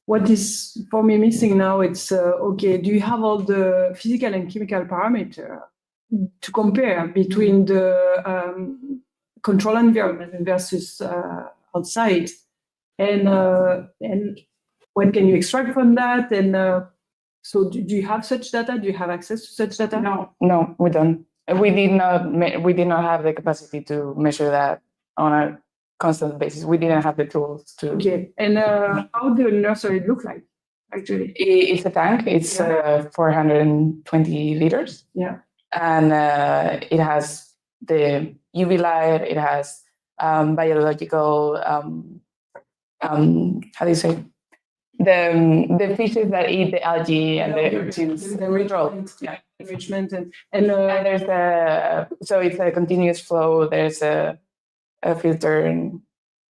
what is for me missing now, it's okay, do you have all the physical and chemical parameter to compare between the control environment versus outside? And what can you extract from that? And so do you have such data? Do you have access to such data? No, we don't. We did not have the capacity to measure that on a constant basis. We didn't have the tools to. Okay. And how do the nursery look like, actually? It's a tank. It's 420 liters. Yeah. And it has the UV light. It has biological. How do you say? The fishes that eat the algae and the enrichment and there's so it's a continuous flow. There's a filter and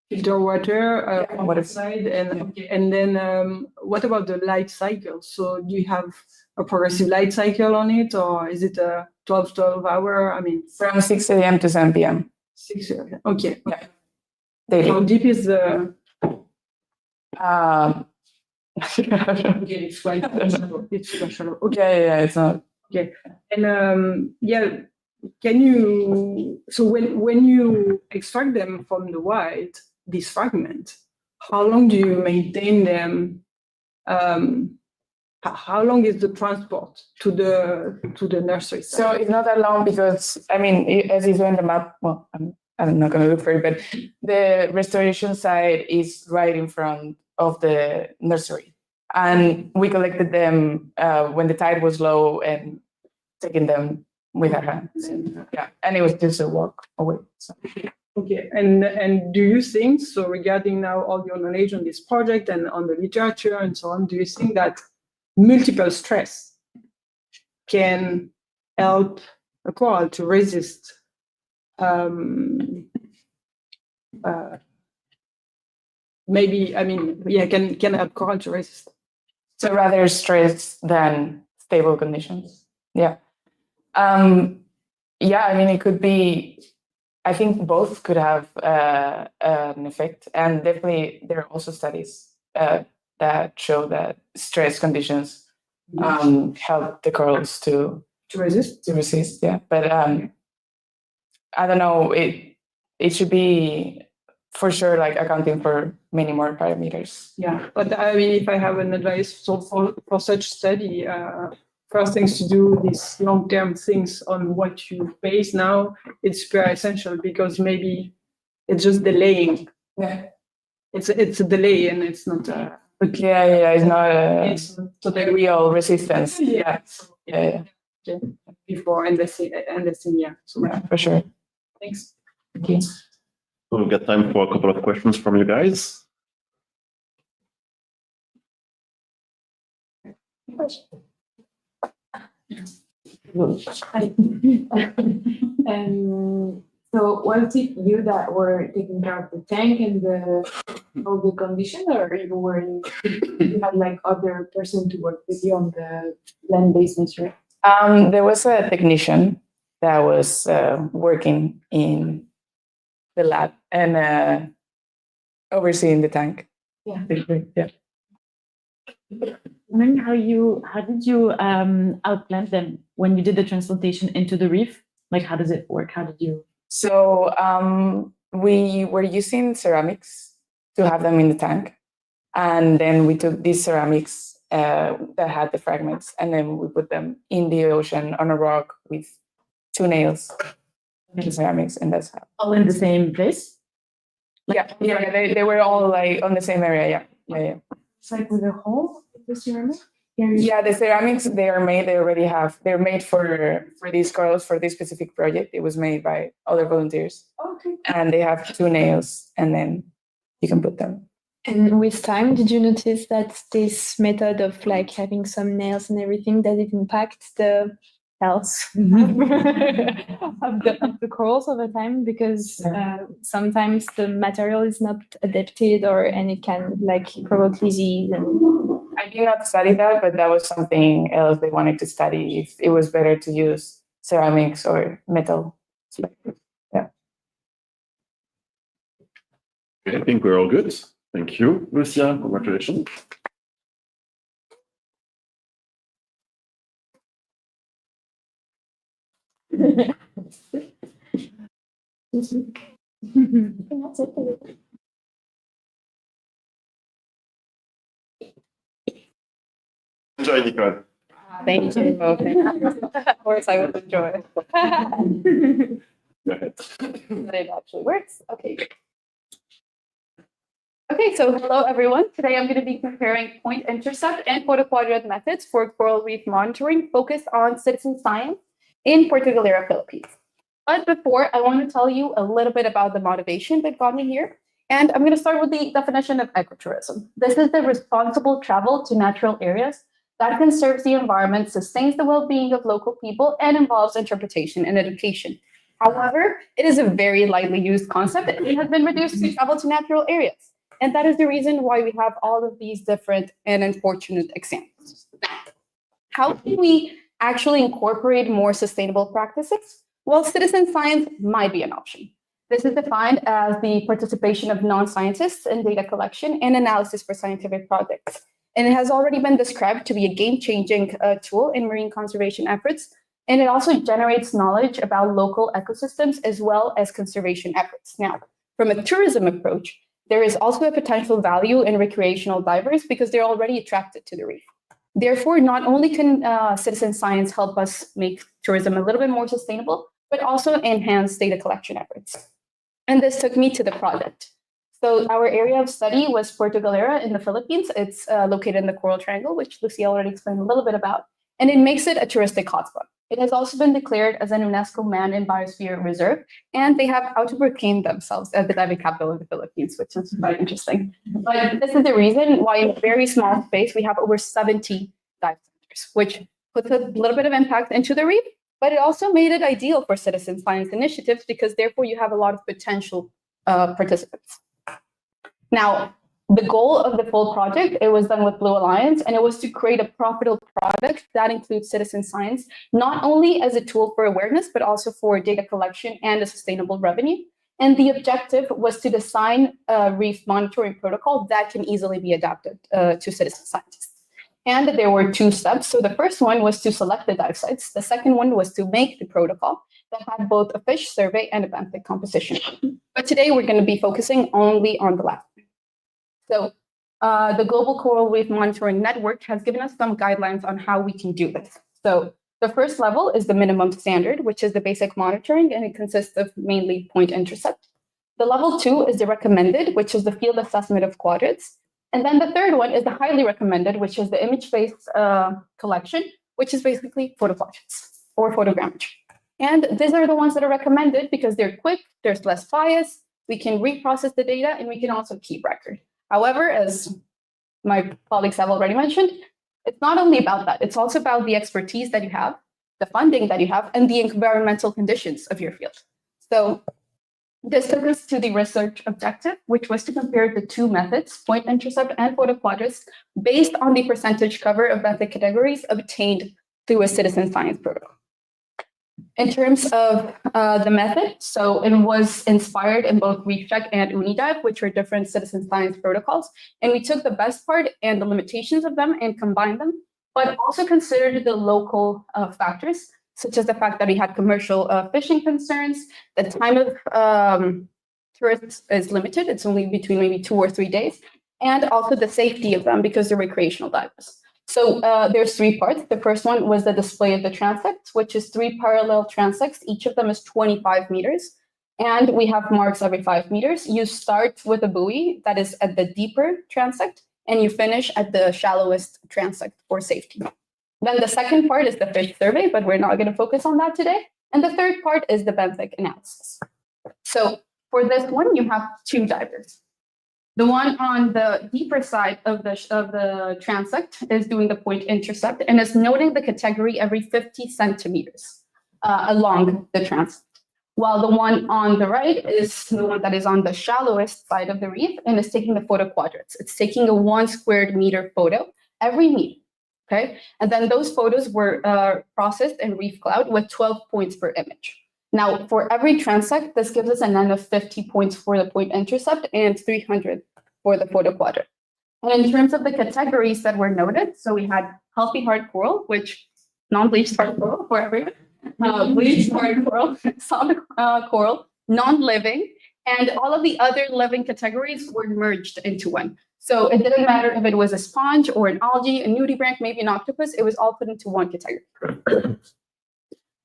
filter water on the side, and then what about the light cycle? So do you have a progressive light cycle on it, or is it a 12 hour? I mean, from 6 a.m. to 7 p.m. 6 a.m. Okay. Yeah. Daily. How deep is the? Okay, it's quite shallow. It's quite shallow. Okay, yeah, it's not. Okay, and can you? So when you extract them from the wild, these fragments, how long do you maintain them? How long is the transport to the nursery site? So it's not that long because I mean, as you saw in the map. Well, I'm not going to look for it, but the restoration site is right in front of the nursery. And we collected them when the tide was low and taking them with our hands. Yeah, and it was just a walk away. So. Okay, and do you think, so regarding now all your knowledge on this project and on the literature and so on, do you think that multiple stress can help a coral to resist maybe, I mean, yeah, can help coral to resist. So rather stress than stable conditions. Yeah. Yeah, I mean, it could be, I think both could have an effect. And definitely there are also studies that show that stress conditions help the corals to resist. Yeah. But I don't know, it should be for sure like accounting for many more parameters. Yeah, but I mean, if I have an advice for such study, first things to do these long-term things on what you base now, it's very essential because maybe it's just delaying. Yeah. It's a delay and it's not Yeah, it's not so the real resistance. Yeah. Yeah. Before investing, yeah. So Yeah, for sure. thanks. Thank you. So we've got time for a couple of questions from you guys. So was it you that were taking care of the tank and all the condition, or you had like other person to work with you on the land-based nursery? There was a technician that was working in the lab and overseeing the tank. Yeah. Yeah. Wondering how did you outplant them when you did the transplantation into the reef? Like, how does it work? How did you? So we were using ceramics to have them in the tank. And then we took these ceramics that had the fragments, and then we put them in the ocean on a rock with 2 nails in the ceramics, and that's how. All in the same place? Yeah, they were all like on the same area. Yeah. It's like with a hole in the ceramic? Yeah, the ceramics they're made for these corals for this specific project. It was made by other volunteers. Okay. And they have 2 nails, and then you can put them. And with time, did you notice that this method of like having some nails and everything, does it impact the health of the corals over time? Because sometimes the material is not adapted, and it can like provoke disease. And I did not study that, but that was something else they wanted to study, if it was better to use ceramics or metal. Yeah. Okay, I think we're all good. Thank you, Lucia. Congratulations. Enjoy, Nikole. Thank you. Of course, I will enjoy. Go ahead. That it actually works. Okay, great. Okay, so hello everyone. Today I'm going to be comparing point intercept and photo-quadrat methods for coral reef monitoring focused on citizen science in Portugalera, Philippines. But before, I want to tell you a little bit about the motivation that got me here. And I'm going to start with the definition of ecotourism. This is the responsible travel to natural areas that conserves the environment, sustains the well-being of local people, and involves interpretation and education. However, it is a very lightly used concept and it has been reduced to travel to natural areas. And that is the reason why we have all of these different and unfortunate examples. How can we actually incorporate more sustainable practices? Well, citizen science might be an option. This is defined as the participation of non-scientists in data collection and analysis for scientific projects. And it has already been described to be a game-changing tool in marine conservation efforts. And it also generates knowledge about local ecosystems as well as conservation efforts. Now, from a tourism approach, there is also a potential value in recreational divers because they're already attracted to the reef. Therefore, not only can citizen science help us make tourism a little bit more sustainable, but also enhance data collection efforts. And this took me to the project. So our area of study was Portugalera in the Philippines. It's located in the Coral Triangle, which Lucia already explained a little bit about, and it makes it a touristic hotspot. It has also been declared as an UNESCO Man and Biosphere Reserve, and they have autoproclaimed themselves as the diving capital of the Philippines, which is quite interesting. But this is the reason why in a very small space, we have over 70 dive centers, which puts a little bit of impact into the reef, but it also made it ideal for citizen science initiatives because therefore you have a lot of potential participants. Now, the goal of the full project, it was done with Blue Alliance, and it was to create a profitable product that includes citizen science, not only as a tool for awareness, but also for data collection and a sustainable revenue. And the objective was to design a reef monitoring protocol that can easily be adapted to citizen scientists. And there were 2 steps. So the first one was to select the dive sites. The second one was to make the protocol that had both a fish survey and a benthic composition. But today we're going to be focusing only on the last. So the Global Coral Reef Monitoring Network has given us some guidelines on how we can do this. So the first level is the minimum standard, which is the basic monitoring, and it consists of mainly point intercept. The level 2 is the recommended, which is the field assessment of quadrats. And then the third one is the highly recommended, which is the image-based collection, which is basically photo-quadrats or photogrammetry. And these are the ones that are recommended because they're quick, there's less bias, we can reprocess the data, and we can also keep record. However, as my colleagues have already mentioned, it's not only about that, it's also about the expertise that you have, the funding that you have, and the environmental conditions of your field. So this took us to the research objective, which was to compare the 2 methods, point intercept and Photo-Quadrats, based on the percentage cover of benthic categories obtained through a citizen science protocol. In terms of the method, so it was inspired in both ReefCheck and UniDive, which are different citizen science protocols. And we took the best part and the limitations of them and combined them, but also considered the local factors, such as the fact that we had commercial fishing concerns, the time of tourists is limited, it's only between maybe 2 or 3 days, and also the safety of them because they're recreational divers. So there's 3 parts. The first one was the display of the transects, which is 3 parallel transects. Each of them is 25 meters. And we have marks every 5 meters. You start with a buoy that is at the deeper transect, and you finish at the shallowest transect for safety. Then the second part is the fish survey, but we're not going to focus on that today. And the third part is the benthic analysis. So for this one, you have 2 divers. The one on the deeper side of the transect is doing the point intercept and is noting the category every 50 centimeters along the transect. While the one on the right is the one that is on the shallowest side of the reef and is taking the Photo-Quadrats. It's taking a 1 squared meter photo every meter. Okay, and then those photos were processed in Reef Cloud with 12 points per image. Now, for every transect, this gives us an N of 50 points for the point intercept and 300 for the Photo-Quadrat. And in terms of the categories that were noted, so we had healthy hard coral, which non-bleached hard coral for everyone, bleached hard coral, solid coral, non-living, and all of the other living categories were merged into one. So it didn't matter if it was a sponge or an algae, a nudibranch, maybe an octopus, it was all put into one category.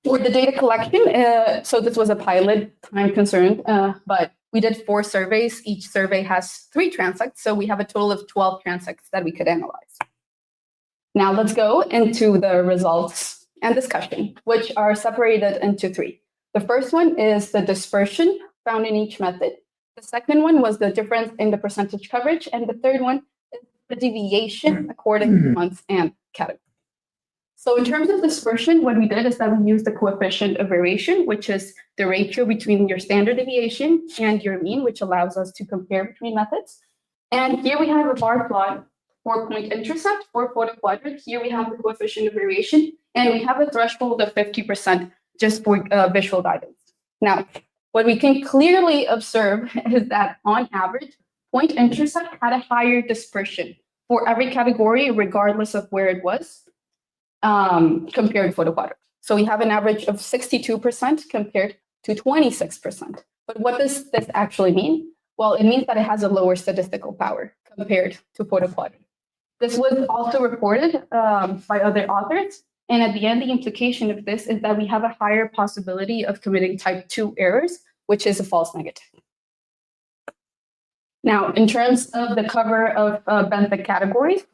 For the data collection, so this was a pilot, time concerned, but we did 4 surveys. Each survey has 3 transects, so we have a total of 12 transects that we could analyze. Now let's go into the results and discussion, which are separated into 3. The first one is the dispersion found in each method. The second one was the difference in the percentage coverage, and the third one is the deviation according to month and category. So in terms of dispersion, what we did is that we used the coefficient of variation, which is the ratio between your standard deviation and your mean, which allows us to compare between methods. And here we have a bar plot for point intercept for Photo-Quadrat. Here we have the coefficient of variation, and we have a threshold of 50% just for visual guidance. Now, what we can clearly observe is that on average, point intercept had a higher dispersion for every category, regardless of where it was. Compared to Photo-Quadrat. So we have an average of 62% compared to 26%. But what does this actually mean? Well, it means that it has a lower statistical power compared to Photo-Quadrat. This was also reported by other authors. And at the end, the implication of this is that we have a higher possibility of committing type 2 errors, which is a false negative. Now, in terms of the cover of benthic categories,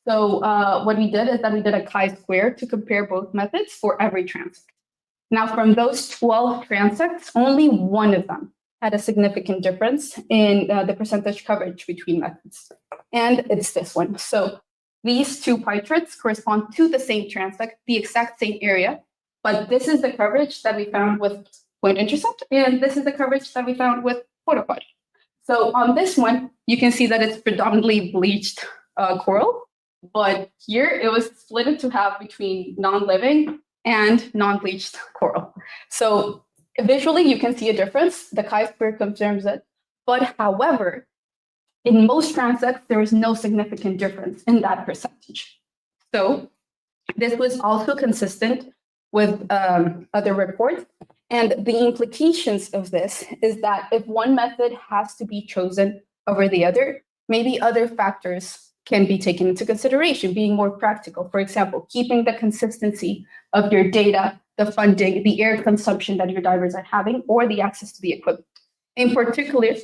so what we did is that we did a chi-square to compare both methods for every transect. Now, from those 12 transects, only one of them had a significant difference in the percentage coverage between methods. And it's this one. So these 2 pie charts correspond to the same transect, the exact same area, but this is the coverage that we found with point intercept, and this is the coverage that we found with photoquadrant. So on this one, you can see that it's predominantly bleached coral, but here it was split into half between non-living and non-bleached coral. So visually, you can see a differess. The chi-square confirms it. But however, in most transects, there is no significant difference in that percentage. So this was also consistent with other reports. And the implications of this is that if one method has to be chosen over the other, maybe other factors can be taken into consideration, being more practical. For example, keeping the consistency of your data, the funding, the air consumption that your divers are having, or the access to the equipment. In particular,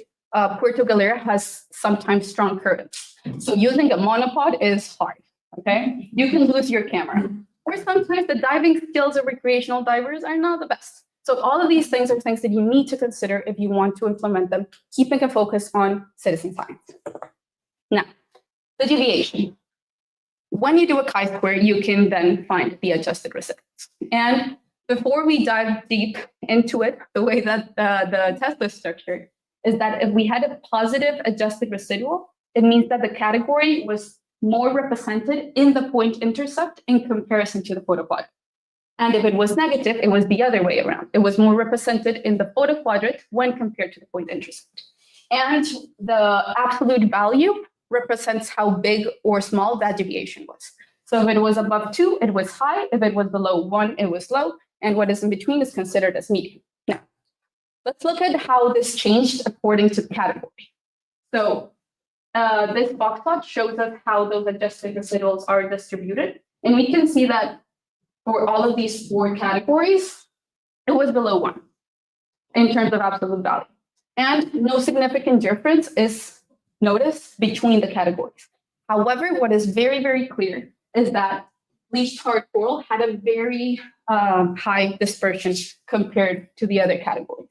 Puerto Galera has sometimes strong currents. So using a monopod is hard, okay? You can lose your camera. Or sometimes the diving skills of recreational divers are not the best. So all of these things are things that you need to consider if you want to implement them, keeping a focus on citizen science. Now, the deviation. When you do a chi-square, you can then find the adjusted recipients. And before we dive deep into it, the way that the test was structured is that if we had a positive adjusted residual, it means that the category was more represented in the point intercept in comparison to the photoquadrant. And if it was negative, it was the other way around. It was more represented in the photoquadrant when compared to the point intercept. And the absolute value represents how big or small that deviation was. So if it was above 2, it was high. If it was below 1, it was low. And what is in between is considered as medium. Now, let's look at how this changed according to category. So this box plot shows us how those adjusted residuals are distributed. And we can see that for all of these 4 categories, it was below 1 in terms of absolute value. And no significant difference is noticed between the categories. However, what is very, very clear is that bleached hard coral had a very high dispersion compared to the other categories.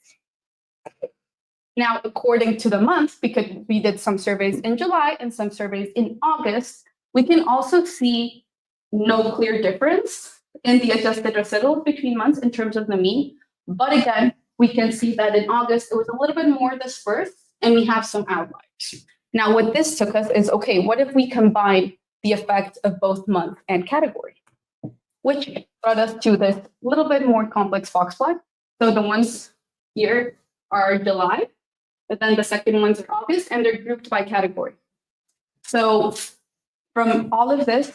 Now, according to the month, because we did some surveys in July and some surveys in August, we can also see no clear difference in the adjusted residuals between months in terms of the mean. But again, we can see that in August, it was a little bit more dispersed and we have some outliers. Now, what this took us is, okay, what if we combine the effect of both month and category? Which brought us to this little bit more complex box plot. So the ones here are July, but then the second ones are August, and they're grouped by category. So from all of this,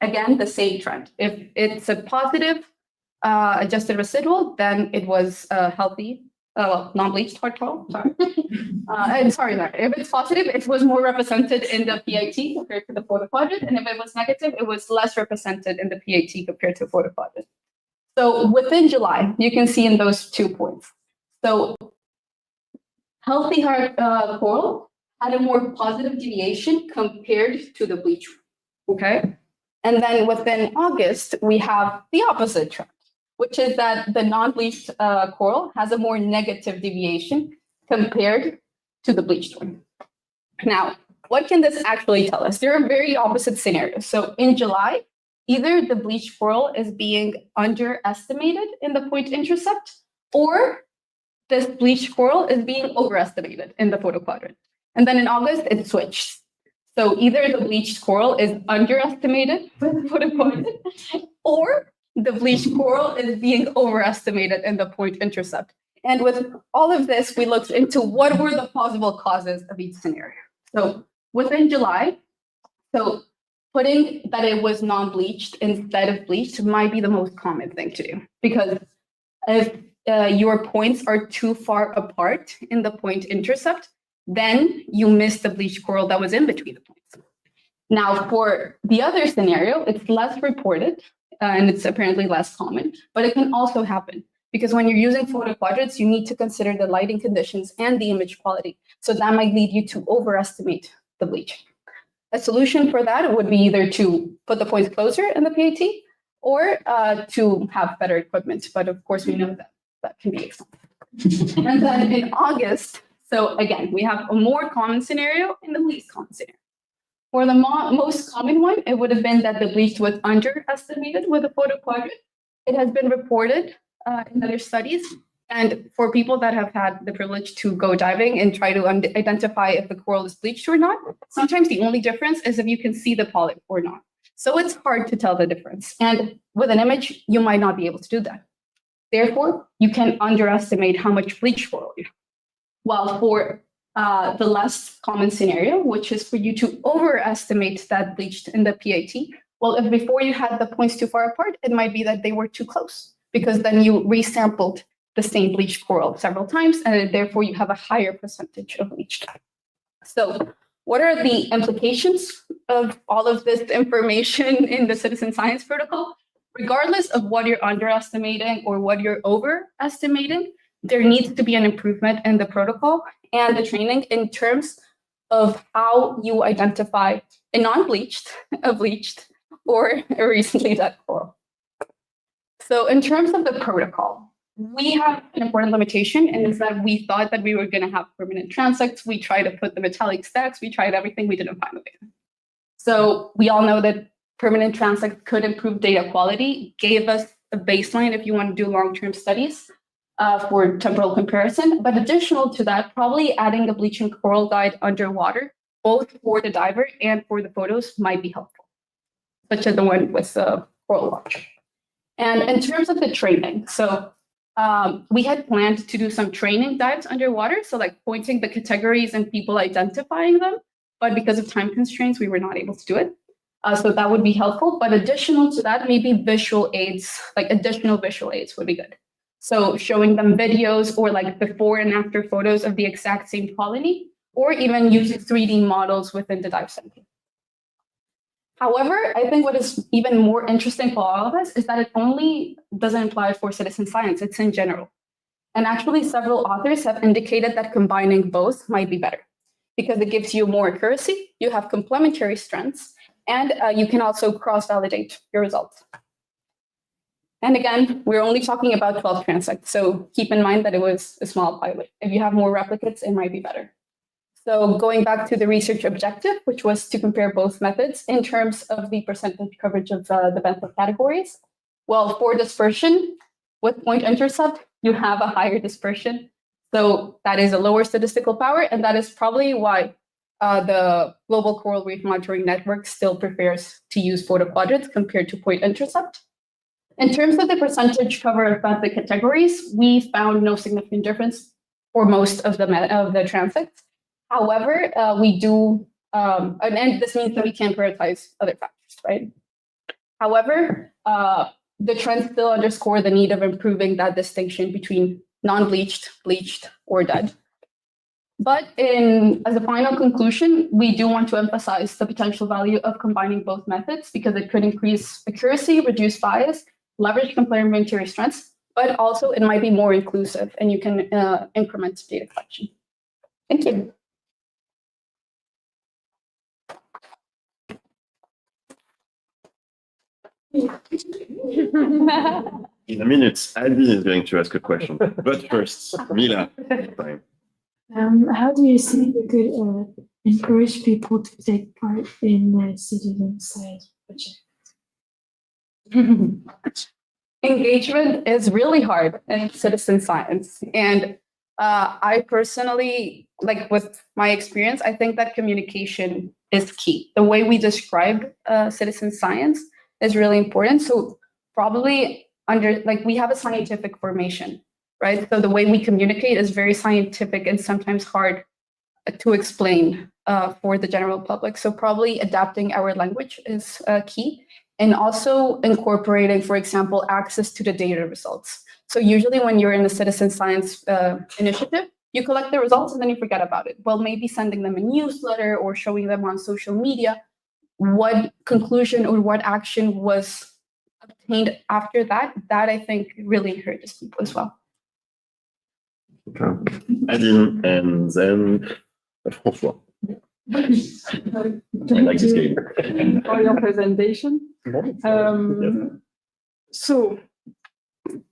again, the same trend. If it's a positive adjusted residual, then it was healthy, non-bleached hard coral. Sorry. If it's positive, it was more represented in the PIT compared to the photoquadrant, and if it was negative, it was less represented in the PIT compared to photoquadrant. So within July, you can see in those 2 points. So healthy hard coral had a more positive deviation compared to the bleach. Okay. And then within August, we have the opposite trend, which is that the non-bleached coral has a more negative deviation compared to the bleached one. Now, what can this actually tell us? There are very opposite scenarios. So in July, either the bleached coral is being underestimated in the point intercept, or this bleached coral is being overestimated in the photoquadrant. And then in August, it switched. So either the bleached coral is underestimated with the photoquadrant, or the bleached coral is being overestimated in the point intercept. And with all of this, we looked into what were the possible causes of each scenario. So within July, so putting that it was non-bleached instead of bleached might be the most common thing to do, because if your points are too far apart in the point intercept, then you miss the bleached coral that was in between the points. Now, for the other scenario, it's less reported and it's apparently less common, but it can also happen because when you're using photoquadrats, you need to consider the lighting conditions and the image quality. So that might lead you to overestimate the bleaching. A solution for that would be either to put the points closer in the PAT or to have better equipment. But of course, we know that that can be expensive. And then in August, so again, we have a more common scenario and the least common scenario. For the most common one, it would have been that the bleach was underestimated with a photoquadrant. It has been reported in other studies And for people that have had the privilege to go diving and try to identify if the coral is bleached or not, sometimes the only difference is if you can see the polyp or not. So it's hard to tell the difference. And with an image, you might not be able to do that. Therefore, you can underestimate how much bleached coral you have. While for the less common scenario, which is for you to overestimate that bleached in the PAT, well, if before you had the points too far apart, it might be that they were too close, because then you resampled the same bleached coral several times, and therefore you have a higher percentage of bleached. So what are the implications of all of this information in the citizen science protocol? Regardless of what you're underestimating or what you're overestimating, there needs to be an improvement in the protocol and the training in terms of how you identify a non-bleached, a bleached, or a recently dead coral. So in terms of the protocol, we have an important limitation, and is that we thought that we were going to have permanent transects. We tried to put the metallic stacks. We tried everything. We didn't find the data. So we all know that permanent transects could improve data quality, gave us a baseline if you want to do long-term studies for temporal comparison. But additional to that, probably adding a bleaching coral guide underwater, both for the diver and for the photos, might be helpful, such as the one with the coral watch. And in terms of the training, so we had planned to do some training dives underwater, so like pointing the categories and people identifying them, but because of time constraints, we were not able to do it. So that would be helpful, but additional to that, maybe visual aids, like additional visual aids would be good. So showing them videos or like before and after photos of the exact same colony, or even using 3D models within the dive center. However, I think what is even more interesting for all of us is that it only doesn't apply for citizen science, it's in general. And actually several authors have indicated that combining both might be better because it gives you more accuracy, you have complementary strengths, and you can also cross-validate your results. And again, we're only talking about 12 transects, so keep in mind that it was a small pilot. If you have more replicates, it might be better. So going back to the research objective, which was to compare both methods in terms of the percentage coverage of the benthal categories. Well, for dispersion, with point intercept, you have a higher dispersion. So that is a lower statistical power, and that is probably why the Global Coral Reef Monitoring Network still prefers to use Photo-Quadrats compared to point intercept. In terms of the percentage cover of benthic categories, we found no significant difference for most of the transects. However, we do, and this means that we can prioritize other factors, right? However, the trends still underscore the need of improving that distinction between non-bleached, bleached, or dead. But as a final conclusion, we do want to emphasize the potential value of combining both methods because it could increase accuracy, reduce bias, leverage complementary strengths, but also it might be more inclusive and you can increment data collection. Thank you. In a minute, Alvin is going to ask a question. But first, Mila. How do you think we could encourage people to take part in citizen science projects? Engagement is really hard in citizen science. And I personally, like with my experience, I think that communication is key. The way we describe citizen science is really important. So probably we have a scientific formation, right? So the way we communicate is very scientific and sometimes hard to explain for the general public. So probably adapting our language is key. And also incorporating, for example, access to the data results. So usually when you're in a citizen science initiative, you collect the results and then you forget about it. Well, maybe sending them a newsletter or showing them on social media what conclusion or what action was obtained after that, that I think really encourages people as well. Okay. Adine, and then François. I like this game. For your presentation. So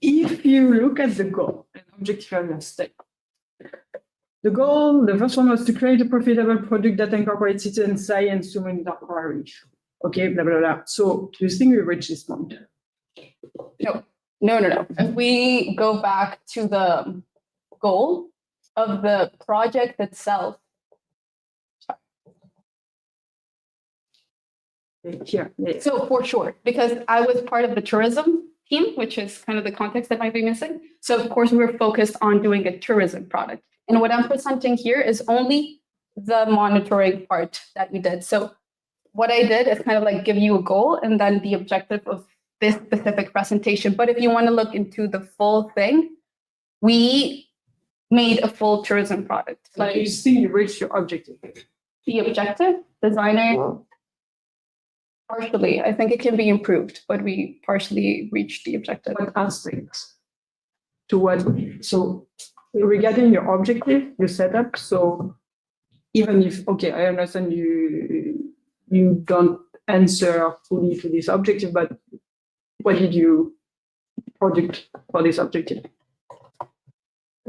if you look at the goal and objective of step, the goal, the first one was to create a profitable product that incorporates citizen science to monitor coral reef. Okay, blah, blah, blah. So do you think we reached this point? No. No. If we go back to the goal of the project itself, Here. Yeah. so for sure, because I was part of the tourism team, which is kind of the context that might be missing. So of course, we're focused on doing a tourism product. And what I'm presenting here is only the monitoring part that we did. So what I did is kind of like give you a goal and then the objective of this specific presentation. But if you want to look into the full thing, we made a full tourism product. But you still reach your objective. The objective, designer, partially. I think it can be improved, but we partially reached the objective. What aspects? To what? So regarding your objective, your setup. So even if, okay, I understand you don't answer fully to this objective, but what did you project for this objective?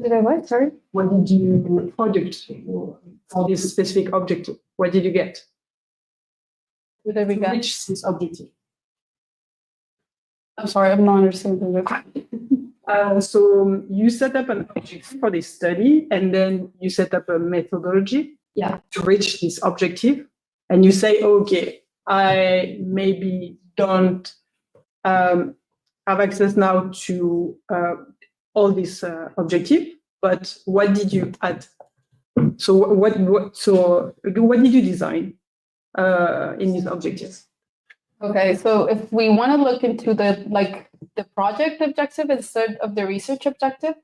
Did I what? Sorry? What did you project for this specific objective? What did you get? What did we To get? reach this objective. I'm sorry, I'm not understanding the question. So you set up an objective for this study, and then you set up a methodology to reach this objective. And you say, okay, I maybe don't have access now to all this objective, but what did you add? So what did you design in these objectives? Okay, so if we want to look into the project objective instead of the research objective,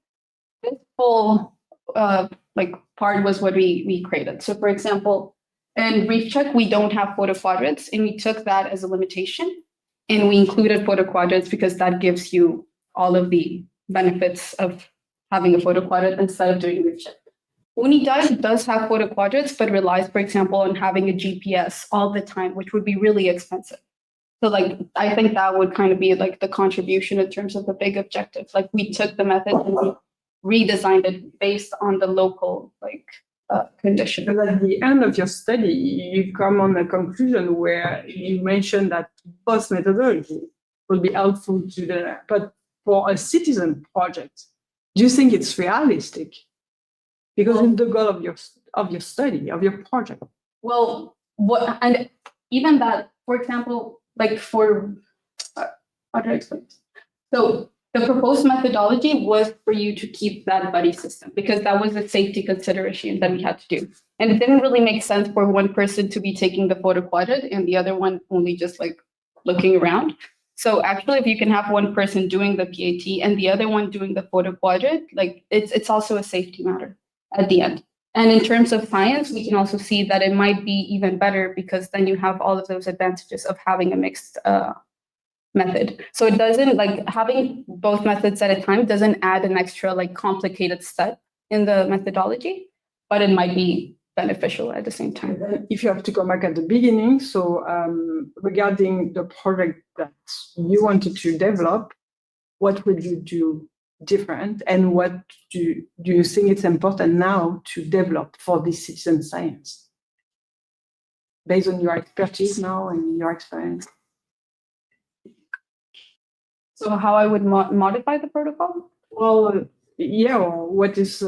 this whole part was what we created. So for example, in Reef Check, we don't have Photo-Quadrats, and we took that as a limitation, and we included Photo-Quadrats because that gives you all of the benefits of having a Photo-Quadrat instead of doing Reef Check. Unidive does have Photo-Quadrats, but relies, for example, on having a GPS all the time, which would be really expensive. So I think that would kind of be the contribution in terms of the big objective. We took the method and we redesigned it based on the local condition. Because at the end of your study, you come on a conclusion where you mentioned that both methodology will be helpful to but for a citizen project, do you think it's realistic? Because it's the goal of your study, of your project. Well, and even that, for example, how do I explain this? So the proposed methodology was for you to keep that buddy system because that was a safety consideration that we had to do. And it didn't really make sense for one person to be taking the Photo-Quadrat and the other one only just looking around. So actually, if you can have one person doing the PAT and the other one doing the Photo-Quadrat, it's also a safety matter at the end. And in terms of science, we can also see that it might be even better because then you have all of those advantages of having a mixed method. So it doesn't having both methods at a time doesn't add an extra complicated step in the methodology, but it might be beneficial at the same time. If you have to go back at the beginning, so regarding the project that you wanted to develop, what would you do different, and what do you think it's important now to develop for this citizen science based on your expertise now and your experience? So how I would modify the protocol? Well, yeah, or what is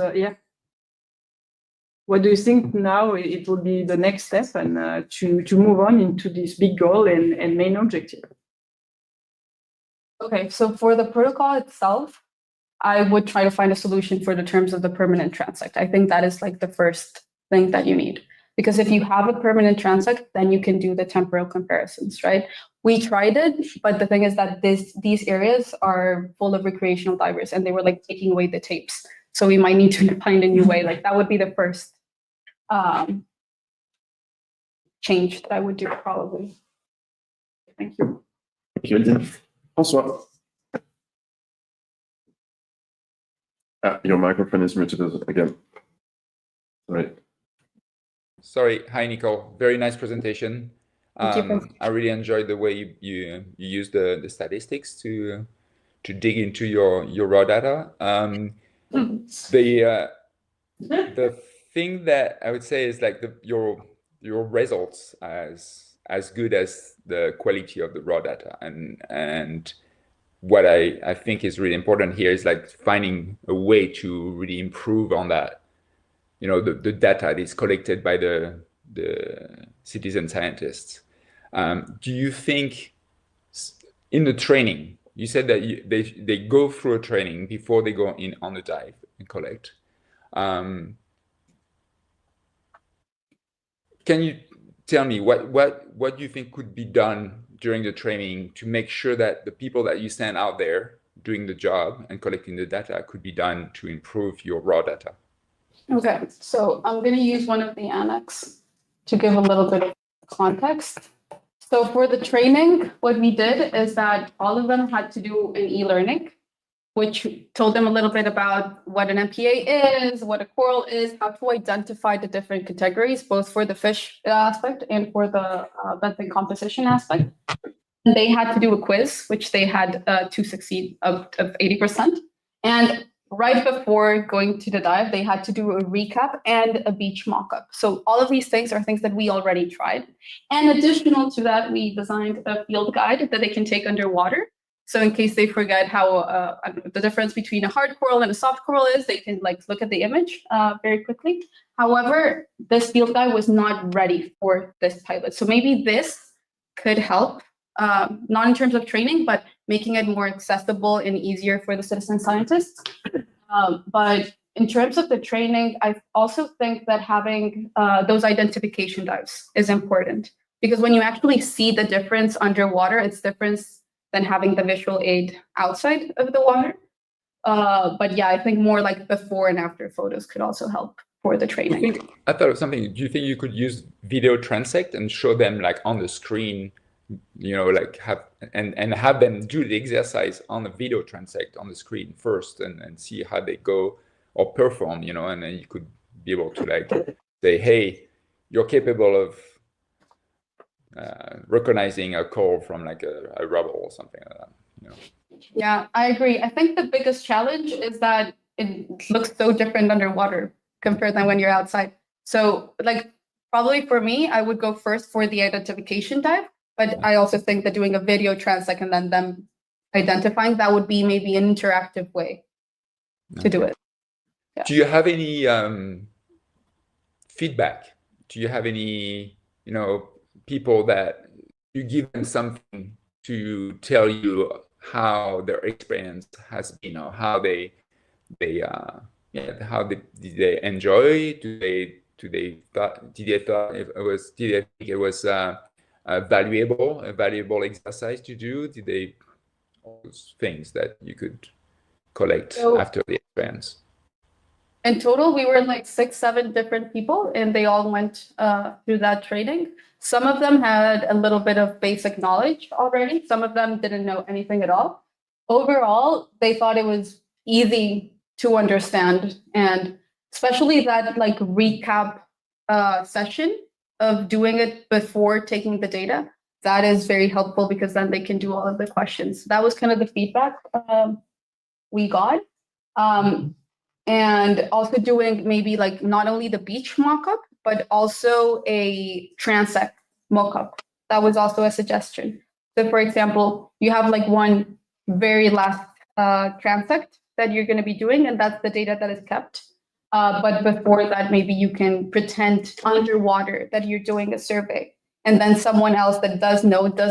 what do you think now it will be the next step and to move on into this big goal and main objective? Okay, so for the protocol itself, I would try to find a solution for the terms of the permanent transect. I think that is the first thing that you need. Because if you have a permanent transect, then you can do the temporal comparisons, right? We tried it, but the thing is that these areas are full of recreational divers and they were taking away the tapes. So we might need to find a new way. That would be the first change that I would do probably. Thank you. Thank you, François. Your microphone is muted again. Right. Sorry. Hi, Nikole. Very nice presentation. Thank you. I really enjoyed the way you use the statistics to dig into your raw data. The thing that I would say is your results as good as the quality of the raw data, and what I think is really important here is like finding a way to really improve on that, the data that is collected by the citizen scientists. Do you think in the training, you said that they go through a training before they go in on the dive and collect. Can you tell me what you think could be done during the training to make sure that the people that you send out there doing the job and collecting the data could be done to improve your raw data? Okay, so I'm going to use one of the annex to give a little bit of context. So for the training, what we did is that all of them had to do an e-learning, which told them a little bit about what an MPA is, what a coral is, how to identify the different categories, both for the fish aspect and for the benthic composition aspect. And they had to do a quiz, which they had to succeed of 80%. And right before going to the dive, they had to do a recap and a beach mock-up. So all of these things are things that we already tried. And additional to that, we designed a field guide that they can take underwater. So in case they forget how the difference between a hard coral and a soft coral is, they can look at the image very quickly. However, this field guide was not ready for this pilot. So maybe this could help, not in terms of training, but making it more accessible and easier for the citizen scientists. But in terms of the training, I also think that having those identification dives is important, because when you actually see the difference underwater, it's different than having the visual aid outside of the water. But yeah, I think more like before and after photos could also help for the training. I thought of something. Do you think you could use video transect and show them on the screen, have them do the exercise on the video transect on the screen first and see how they go or perform, and then you could be able to say, hey, you're capable of recognizing a coral from a rubble or something like that. Yeah, I agree. I think the biggest challenge is that it looks so different underwater compared to when you're outside. So probably for me, I would go first for the identification dive, but I also think that doing a video transect and then them identifying, that would be maybe an interactive way to do it. Yeah. Do you have any feedback? Do you have any, people that you give them something to tell you how their experience has been, or how did they enjoy? Did they think it was a valuable exercise to do? Did they all those things that you could collect after the experience? In total, we were 6-7 different people, and they all went through that training. Some of them had a little bit of basic knowledge already. Some of them didn't know anything at all. Overall, they thought it was easy to understand, and especially that recap session of doing it before taking the data, that is very helpful, because then they can do all of the questions. That was kind of the feedback we got. And also doing maybe not only the beach mock-up, but also a transect mock-up. That was also a suggestion. So for example, you have one very last transect that you're going to be doing, and that's the data that is kept. But before that, maybe you can pretend underwater that you're doing a survey, and then someone else that does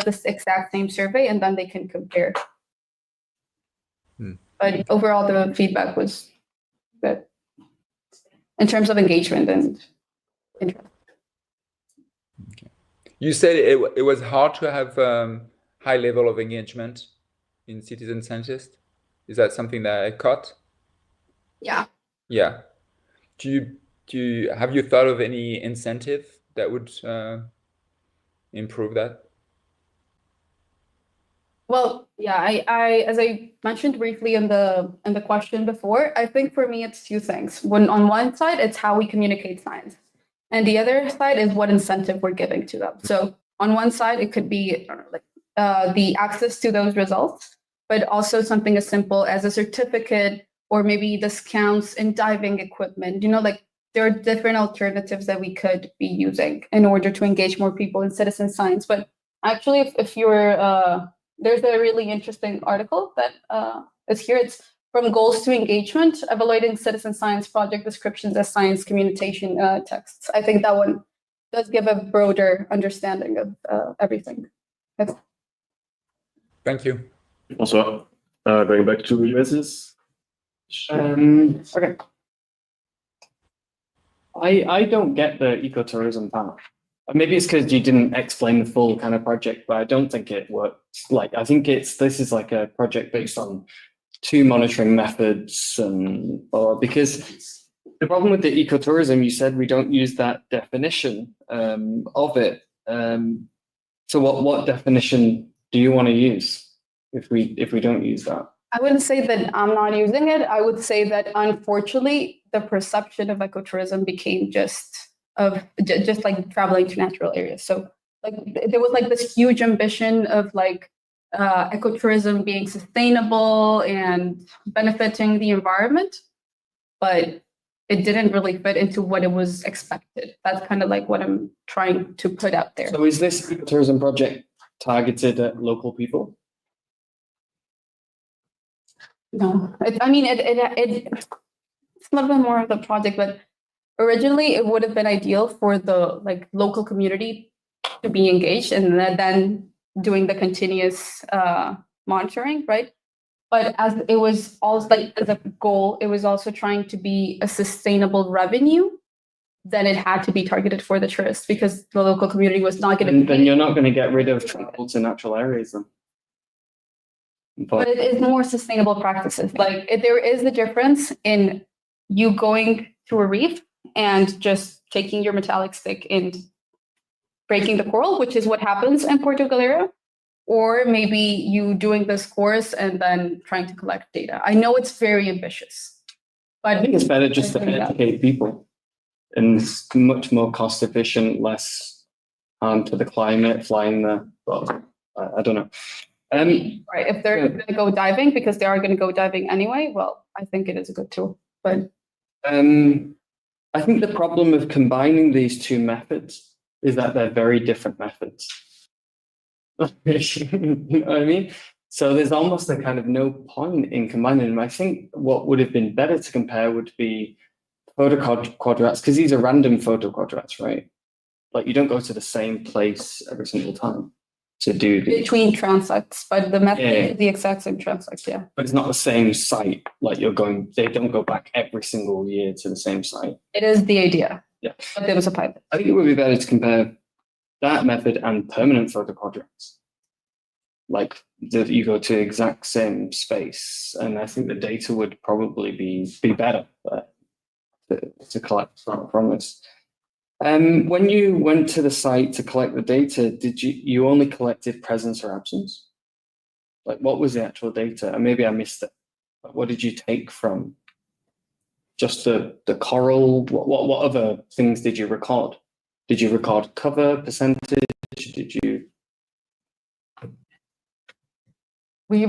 this exact same survey, and then they can compare. But overall, the feedback was good in terms of engagement and interest. Okay. You said it was hard to have high level of engagement in citizen scientists. Is that something that I caught? Yeah. Yeah. Have you thought of any incentive that would improve that? Well, yeah, I as I mentioned briefly in the question before, I think for me it's two things. On one side, it's how we communicate science, and the other side is what incentive we're giving to them. So on one side, it could be the access to those results, but also something as simple as a certificate, or maybe discounts in diving equipment. There are different alternatives that we could be using in order to engage more people in citizen science. But actually, if you're there's a really interesting article that is here. It's from Goals to Engagement, Evaluating Citizen Science Project Descriptions as Science Communication Texts. I think that one does give a broader understanding of everything. Thank you. Also, going back to US's. Okay. I don't get the ecotourism part. Maybe it's because you didn't explain the full kind of project, but I don't think it works. Like, I think this is like a project based on 2 monitoring methods, or because the problem with the ecotourism, you said we don't use that definition of it. So what definition do you want to use if we don't use that? I wouldn't say that I'm not using it. I would say that unfortunately, the perception of ecotourism became just like traveling to natural areas. So like there was like this huge ambition of like ecotourism being sustainable and benefiting the environment, but it didn't really fit into what it was expected. That's kind of like what I'm trying to put out there. So is this ecotourism project targeted at local people? No, it's a little bit more of the project, but originally it would have been ideal for the like local community to be engaged and then doing the continuous monitoring, right? But as it was also like as a goal, it was also trying to be a sustainable revenue. Then it had to be targeted for the tourists because the local community was not going to. Then you're not going to get rid of travel to natural areas then. But it is more sustainable practices. Like there is a difference in you going to a reef and just taking your metallic stick and breaking the coral, which is what happens in Puerto Galera, or maybe you doing this course and then trying to collect data. I know it's very ambitious, but I think it's better just to educate people, and it's much more cost efficient, less harm to the climate, flying the, well, I don't know. Right, if they're going to go diving, because they are going to go diving anyway, well, I think it is a good tool. But I think the problem of combining these 2 methods is that they're very different methods. You know what I mean? So there's almost a kind of no point in combining them. I think what would have been better to compare would be Photo-Quadrats, because these are random Photo-Quadrats, right? Like you don't go to the same place every single time to do between transects, but the method is the exact same transect, yeah. But it's not the same site. Like they don't go back every single year to the same site. It is the idea. Yeah. But there was a pilot. I think it would be better to compare that method and permanent Photo-Quadrats. Like that you go to the exact same space, and I think the data would probably be better to collect from this. When you went to the site to collect the data, did you only collected presence or absence? Like what was the actual data? And maybe I missed it. What did you take from just the coral? What other things did you record? Did you record cover percentage? Did you? We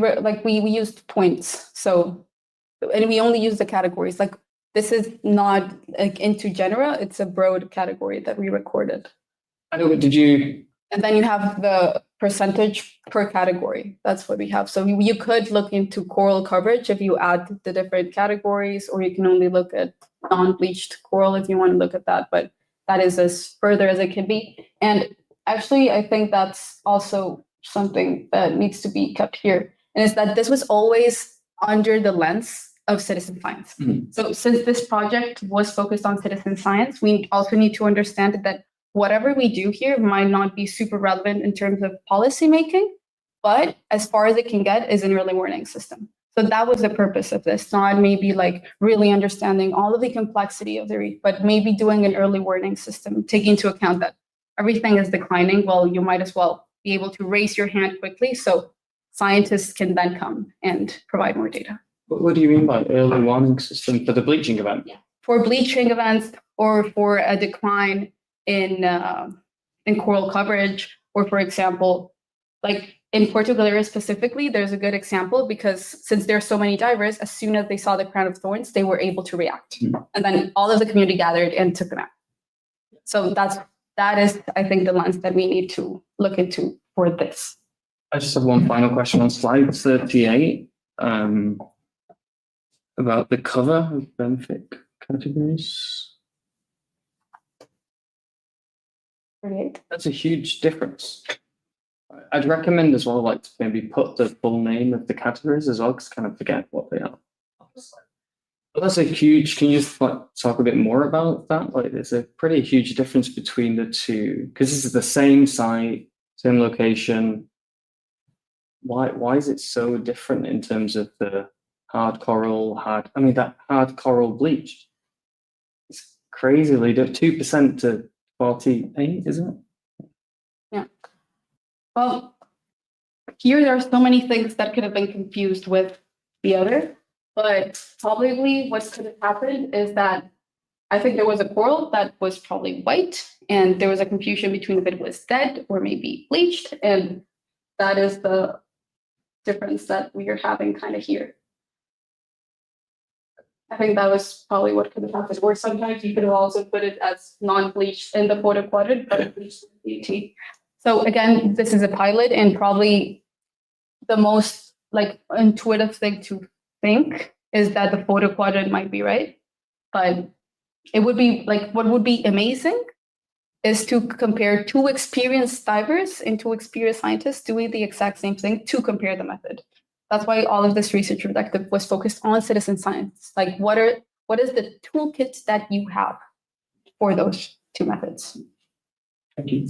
used points. So, and we only used the categories. Like this is not like into genera, it's a broad category that we recorded. I know, but did you? And then you have the percentage per category. That's what we have. So you could look into coral coverage if you add the different categories, or you can only look at non-bleached coral if you want to look at that. But that is as further as it can be. And actually, I think that's also something that needs to be kept here. And is that this was always under the lens of citizen science. Mm-hmm. So since this project was focused on citizen science, we also need to understand that whatever we do here might not be super relevant in terms of policy making, but as far as it can get is an early warning system. So that was the purpose of this, not maybe like really understanding all of the complexity of the reef, but maybe doing an early warning system, taking into account that everything is declining. Well, you might as well be able to raise your hand quickly so scientists can then come and provide more data. What do you mean by early warning system for the bleaching event? Yeah. For bleaching events, or for a decline in coral coverage, or for example, like in Puerto Galera specifically, there's a good example because since there are so many divers, as soon as they saw the crown of thorns, they were able to react. Mm-hmm. And then all of the community gathered and took them out. So that is, I think, the lens that we need to look into for this. I just have one final question on slide 38, about the cover of benthic categories. 38. That's a huge difference. I'd recommend as well, like, to maybe put the full name of the categories as well, because I kind of forget what they are. But that's a huge, can you just like, talk a bit more about that? Like, there's a pretty huge difference between the two, because this is the same site, same location. Why is it so different in terms of the hard coral, that hard coral bleached? It's crazily, 2% to 48, isn't it? Yeah. Well, here there are so many things that could have been confused with the other, but probably what could have happened is that I think there was a coral that was probably white, and there was a confusion between if it was dead or maybe bleached, and that is the difference that we are having kind of here. I think that was probably what could have happened. Or sometimes you could have also put it as non-bleached in the Photo-Quadrat, but bleached in BT. So again, this is a pilot, and probably the most like intuitive thing to think is that the Photo-Quadrat might be right. But it would be like, what would be amazing is to compare two experienced divers and two experienced scientists doing the exact same thing to compare the method. That's why all of this research objective was focused on citizen science. Like, what is the toolkit that you have for those two methods? Thank you.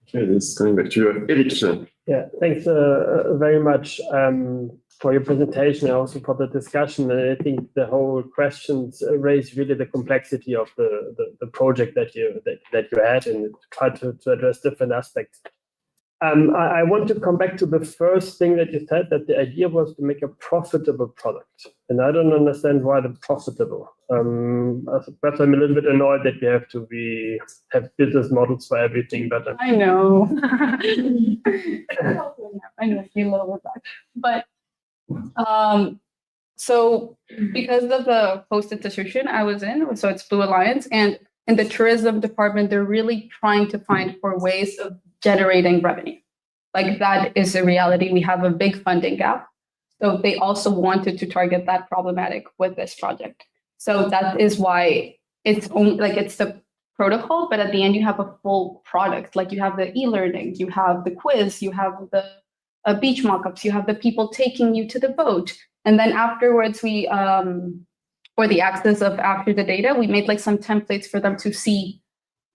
Okay, this is going back to Eric. Yeah, thanks very much for your presentation and also for the discussion. And I think the whole questions raise really the complexity of the project that you had and try to address different aspects. I want to come back to the first thing that you said, that the idea was to make a profitable product. And I don't understand why the profitable. Perhaps I'm a little bit annoyed that we have to have business models for everything, but I know. I know a few little bit back. But so because of the post-institution I was in, so it's Blue Alliance, and in the tourism department, they're really trying to find for ways of generating revenue. Like, that is a reality. We have a big funding gap. So they also wanted to target that problematic with this project. So that is why it's only like it's the protocol, but at the end you have a full product. Like, you have the e-learning, you have the quiz, you have the beach mock-ups, you have the people taking you to the boat. And then afterwards we, for the access of after the data, we made like some templates for them to see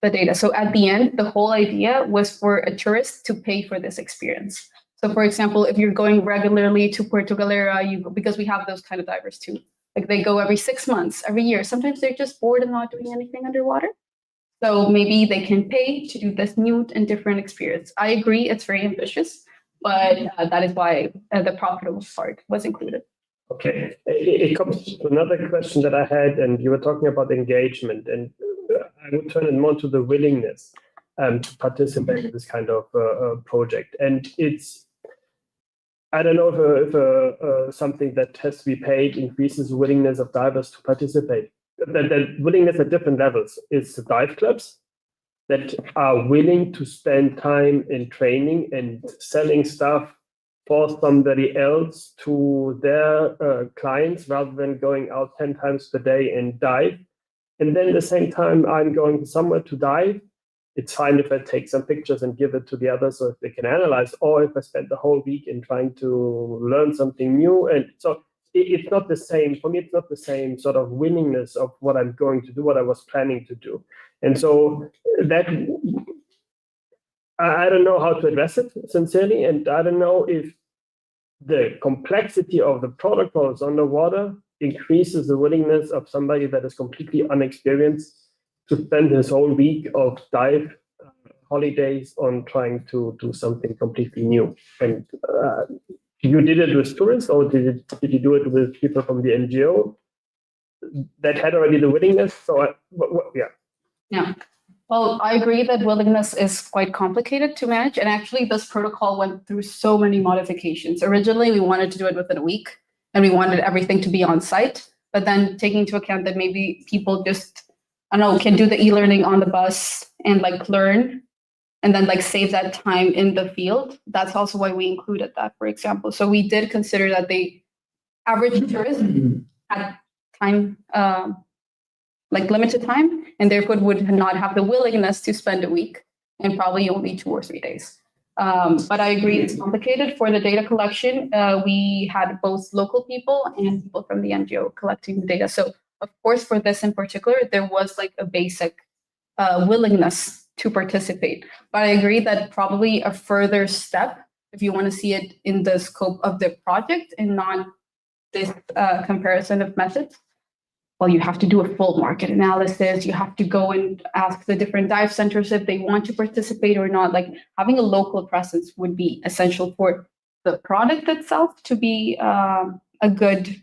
the data. So at the end, the whole idea was for a tourist to pay for this experience. So for example, if you're going regularly to Puerto Galera, because we have those kind of divers too, like they go every 6 months, every year. Sometimes they're just bored and not doing anything underwater. So maybe they can pay to do this new and different experience. I agree, it's very ambitious, but that is why the profitable part was included. okay. It comes to another question that I had, and you were talking about engagement, and I would turn it more to the willingness to participate in this kind of project. And it's, I don't know if something that has to be paid increases the willingness of divers to participate. That willingness at different levels is the dive clubs that are willing to spend time in training and selling stuff for somebody else to their clients rather than going out 10 times per day and dive. And then at the same time, I'm going somewhere to dive. It's fine if I take some pictures and give it to the others so if they can analyze, or if I spend the whole week in trying to learn something new. And so it's not the same. For me, it's not the same sort of willingness of what I'm going to do, what I was planning to do. And so that, I don't know how to address it sincerely. And I don't know if the complexity of the protocols underwater increases the willingness of somebody that is completely unexperienced to spend his whole week of dive holidays on trying to do something completely new. And you did it with tourists, or did you do it with people from the NGO that had already the willingness? So Yeah. Well, I agree that willingness is quite complicated to manage. And actually, this protocol went through so many modifications. Originally, we wanted to do it within a week, and we wanted everything to be on site. But then taking into account that maybe people just, I don't know, can do the e-learning on the bus and like learn and then like save that time in the field. That's also why we included that, for example. So we did consider that the average tourist had time, like limited time, and therefore would not have the willingness to spend a week and probably only 2 or 3 days. But I agree it's complicated. For the data collection, we had both local people and people from the NGO collecting the data. So of course, for this in particular, there was like a basic willingness to participate. But I agree that probably a further step, if you want to see it in the scope of the project and not this comparison of methods, well, you have to do a full market analysis. You have to go and ask the different dive centers if they want to participate or not. Like having a local presence would be essential for the product itself to be a good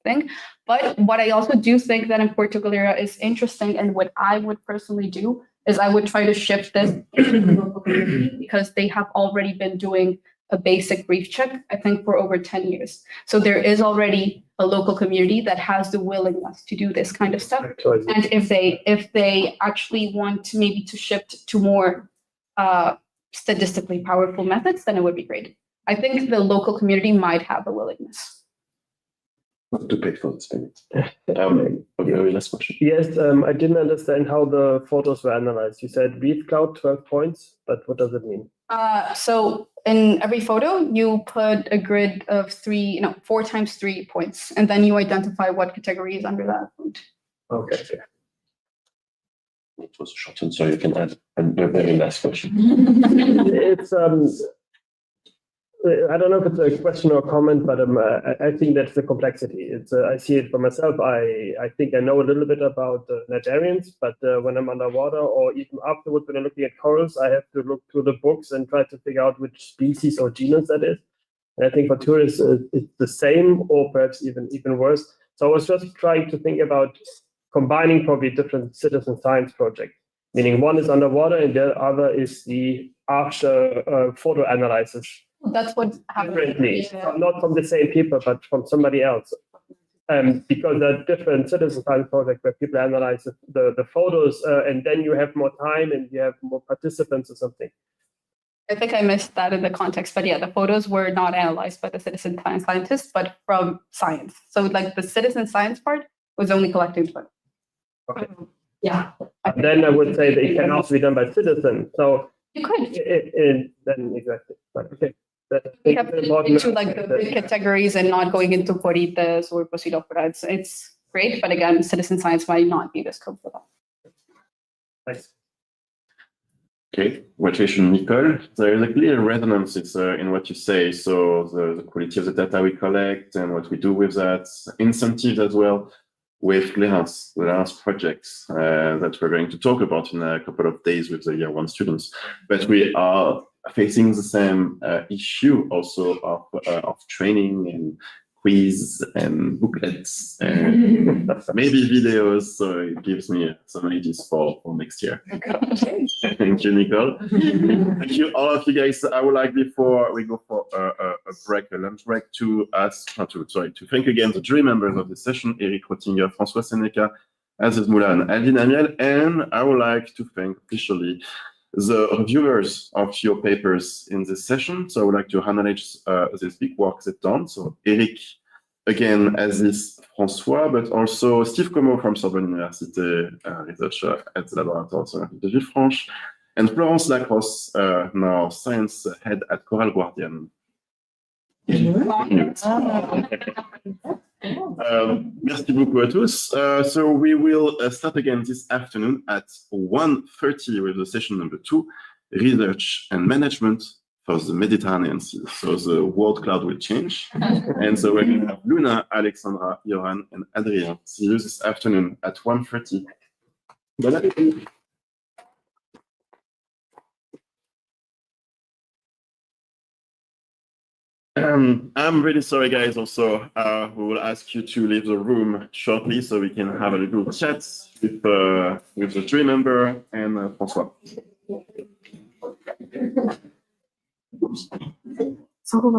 thing. But what I also do think that in particular is interesting, and what I would personally do is I would try to shift this into the local community, because they have already been doing a basic reef check, I think, for over 10 years. So there is already a local community that has the willingness to do this kind of stuff. And if they actually want to maybe to shift to more statistically powerful methods, then it would be great. I think the local community might have a willingness. Not to pay for this payment. Okay, last question. Yes, I didn't understand how the photos were analyzed. You said Reef Cloud 12 points, but what does it mean? So in every photo, you put a grid of 4 times 3 points, and then you identify what category is under that point. Okay. It was a short answer. You can add a very last question. It's I don't know if it's a question or a comment, but I think that's the complexity. It's I see it for myself. I think I know a little bit about Nigerians, but when I'm underwater or even afterwards when I'm looking at corals, I have to look through the books and try to figure out which species or genus that is. And I think for tourists, it's the same or perhaps even worse. So I was just trying to think about combining probably different citizen science projects, meaning one is underwater and the other is the after photo analysis. That's what happened. Differently, not from the same people, but from somebody else. Because there are different citizen science projects where people analyze the photos, and then you have more time and you have more participants or something. I think I missed that in the context, but yeah, the photos were not analyzed by the citizen scientists, but from science. So like the citizen science part was only collecting photos. Okay. Yeah. Then I would say that it can also be done by citizens. So you could. Then exactly. Okay. We have to look into like the big categories and not going into Porites or Photo-Quadrats. It's great, but again, citizen science might not be the scope for that. Thanks. Okay, congratulations, Nikole. There is a clear resonance in what you say. So the quality of the data we collect and what we do with that, incentives as well with Gutierrez projects that we're going to talk about in a couple of days with the year 1 students. But we are facing the same issue also of training and quiz and booklets and maybe videos. So it gives me some ideas for next year. Thank you, Nikole. Thank you, all of you guys. I would like, before we go for a lunch break, to thank again the jury members of the session, Eric Rottinger, François Seneca, Aziz Moula, and Aldin Amiel. And I would like to thank officially the reviewers of your papers in this session. So I would like to acknowledge this big work they've done. So Eric, again, Aziz, François, but also Steve Como from Sorbonne University, researcher at the Laboratoire de Villefranche, and Florence Lacrosse, now science head at Coral Guardian. Merci beaucoup à tous. So we will start again this afternoon at 1:30 with the session number 2, Research and Management for the Mediterranean Sea. So the world cloud will change. And so we're going to have Luna, Alexandra, Johan, and Adrien. See you this afternoon at 1:30. Bye-bye. I'm really sorry, guys. Also, we will ask you to leave the room shortly so we can have a little chat with the jury member and François.